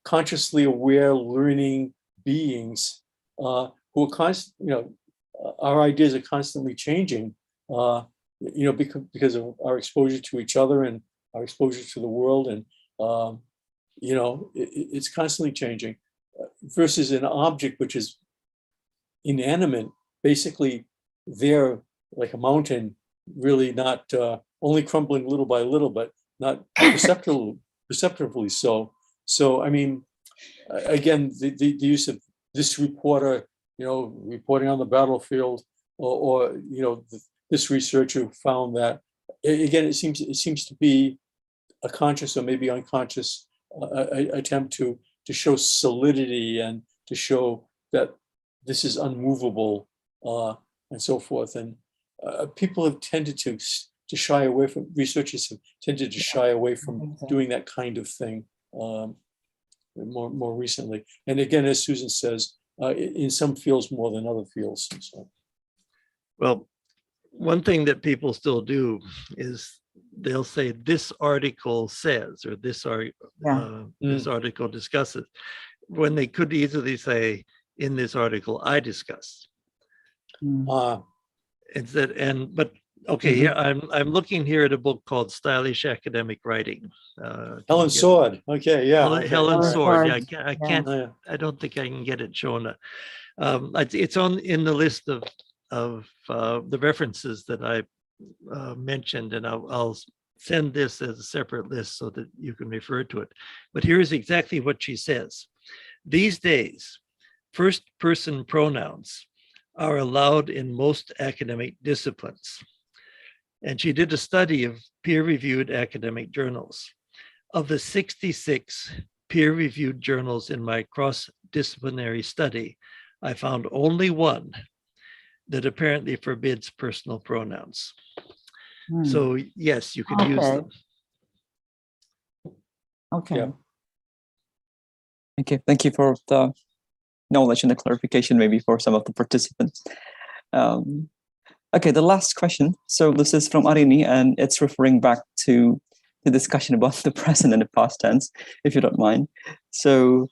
consciously aware, learning beings who are our ideas are constantly changing, because of our exposure to each other and our exposure to the world, and it's constantly changing. Versus an object which is inanimate, basically there like a mountain, really not only crumbling little by little, but not perceptibly so. So I mean, again, the use of this reporter, reporting on the battlefield, or this researcher found that, again, it seems to be a conscious or maybe unconscious attempt to show solidity and to show that this is unmovable, and so forth. And people have tended to shy away from, researchers have tended to shy away from doing that kind of thing more recently. And again, as Susan says, in some fields more than other fields. So. Well, one thing that people still do is they'll say this article says, or this article discusses, when they could easily say in this article I discuss. Instead, but okay, here I'm looking here at a book called Stylish Academic Writing. Helen Sword. Okay, yeah. Helen Sword. Yeah, I can't. Yeah. I don't think I can get it shown. It's in the list of the references that I mentioned, and I'll send this as a separate list so that you can refer to it. But here's exactly what she says. These days, first person pronouns are allowed in most academic disciplines. And she did a study of peer-reviewed academic journals. Of the 66 peer-reviewed journals in my cross-disciplinary study, I found only one that apparently forbids personal pronouns. So yes, you can use Okay. them. Okay. Yeah. Okay, thank you for the knowledge and the clarification maybe for some of the participants. Okay, the last question. So this is from Arini, and it's referring back to the discussion about the present and the past tense, if you don't mind. So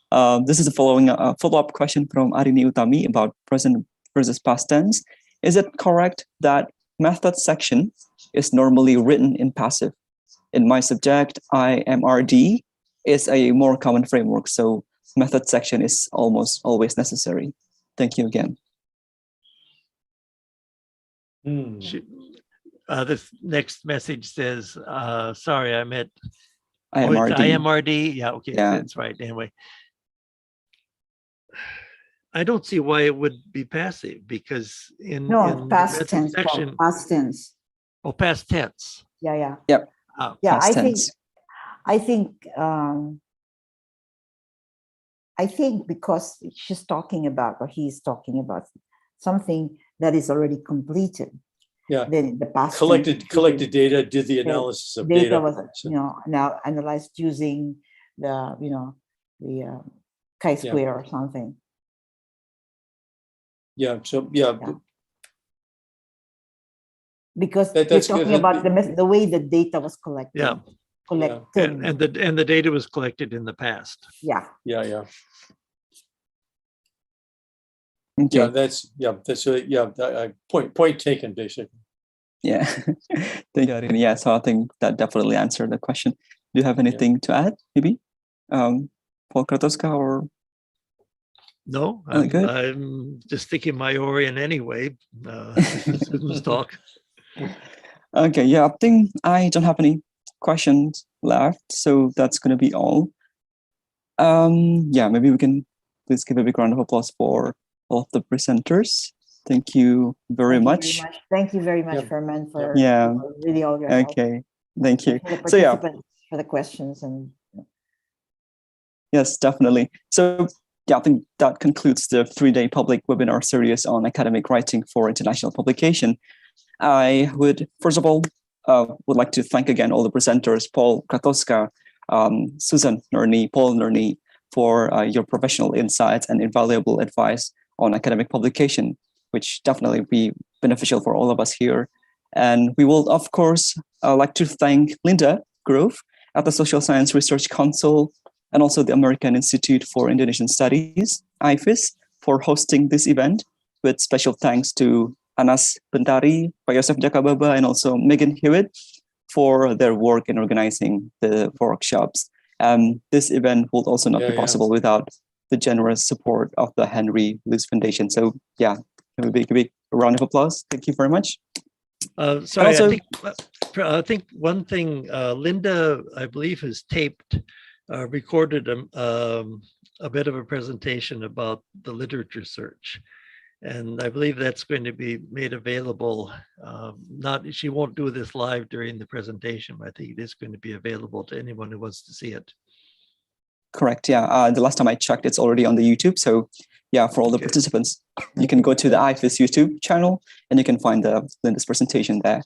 this is a follow-up question from Arini Utami about present versus past tense. Is it correct that method section is normally written in passive? In my subject, IMRD is a more common framework, so method section is almost always necessary. Thank you again. This next message says, sorry, I meant IMRD. it's IMRD. Yeah, okay, Yeah. that's right. Anyway, I don't see why it would be passive, because in the Past method tense. section, Past tense. past tense. Yeah, yeah. Yep. Yeah, Past tense. I think because she's talking about, or he's talking about something that is already completed. Yeah. Then the past Collected data, did the Yeah. analysis of data data. was, now analyzed using the chi-square or something. Yeah. So yeah. Yeah. Because That's you're talking about the way the data was collected. Yeah. Collected. And the data was collected in the past. Yeah. Yeah. Okay. Yeah, that's point taken, basically. Yeah. Thank you, Arini. Yeah, so I think that definitely answered the question. Do you have anything to add, maybe? Paul Kratoska or? No, Good. I'm just thinking my Orion anyway. Susan's talk. Okay, yeah, I think I don't have any questions left, so that's going to be all. Yeah, maybe we can please give a big round of applause for all of the presenters. Thank you very much. Thank you very much, Ferman, for Yeah. really all your help. Okay, thank you. For the So yeah, participants, for the questions and. yes, definitely. So yeah, I think that concludes the 3-day public webinar series on academic writing for international publication. I would, first of all, would like to thank again all the presenters, Paul Kratoska, Susan Nerney, Paul Nerney, for your professional insights and invaluable advice on academic publication, which definitely be beneficial for all of us here. And we will, of course, like to thank Linda Grove at the Social Science Research Council and also the American Institute for Indonesian Studies, AIFIS, for hosting this event, with special thanks to Anas Bentari, Pak Yosef Jakababa, and also Megan Hewitt for their work in organizing the workshops. This event would also not be possible without the generous support of the Henry Luce Foundation. So yeah, have a big round of applause. Thank you very much. Sorry, also, I think one thing, Linda, I believe, has recorded a bit of a presentation about the literature search. And I believe that's going to be made available. She won't do this live during the presentation, but I think it is going to be available to anyone who wants to see it. Correct. Yeah. The last time I checked, it's already on the YouTube. So yeah, for all the participants, you can go to the AIFIS YouTube channel and you can find Linda's presentation there.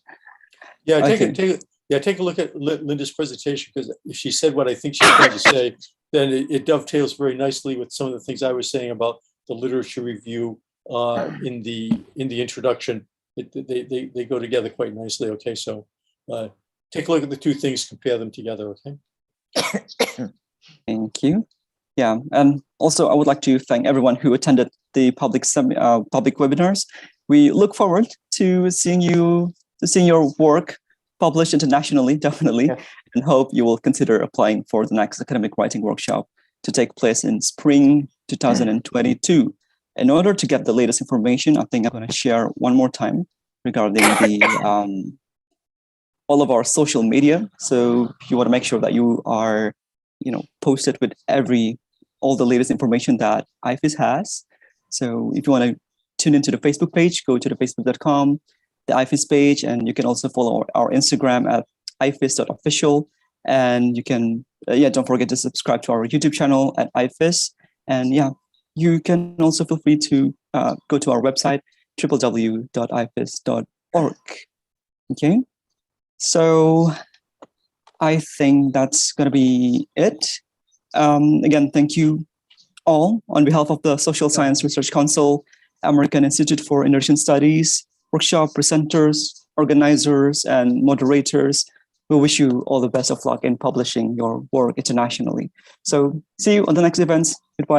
Yeah, take a look at Linda's presentation, because if she said what I think she's going to say, then it dovetails very nicely with some of the things I was saying about the literature review in the introduction. They go together quite nicely. Okay, so take a look at the two things, compare them together. Okay. Thank you. Yeah, and also I would like to thank everyone who attended the public webinars. We look forward to seeing your work published internationally, definitely, and hope you will consider applying for the next academic writing workshop to take place in spring 2022. In order to get the latest information, I think I'm going to share one more time regarding the all of our social media. So if you want to make sure that you are, posted with all the latest information that AIFIS has. So if you want to tune into the Facebook page, go to the facebook.com, the AIFIS page, and you can also follow our Instagram at AIFIS.official. And you can, don't forget to subscribe to our YouTube channel at AIFIS. And yeah, you can also feel free to go to our website, www.aifis.org. Okay. So I think that's going to be it. Again, thank you all on behalf of the Social Science Research Council, American Institute for Innovation Studies, workshop presenters, organizers, and moderators. We wish you all the best of luck in publishing your work internationally. So see you on the next events. Goodbye.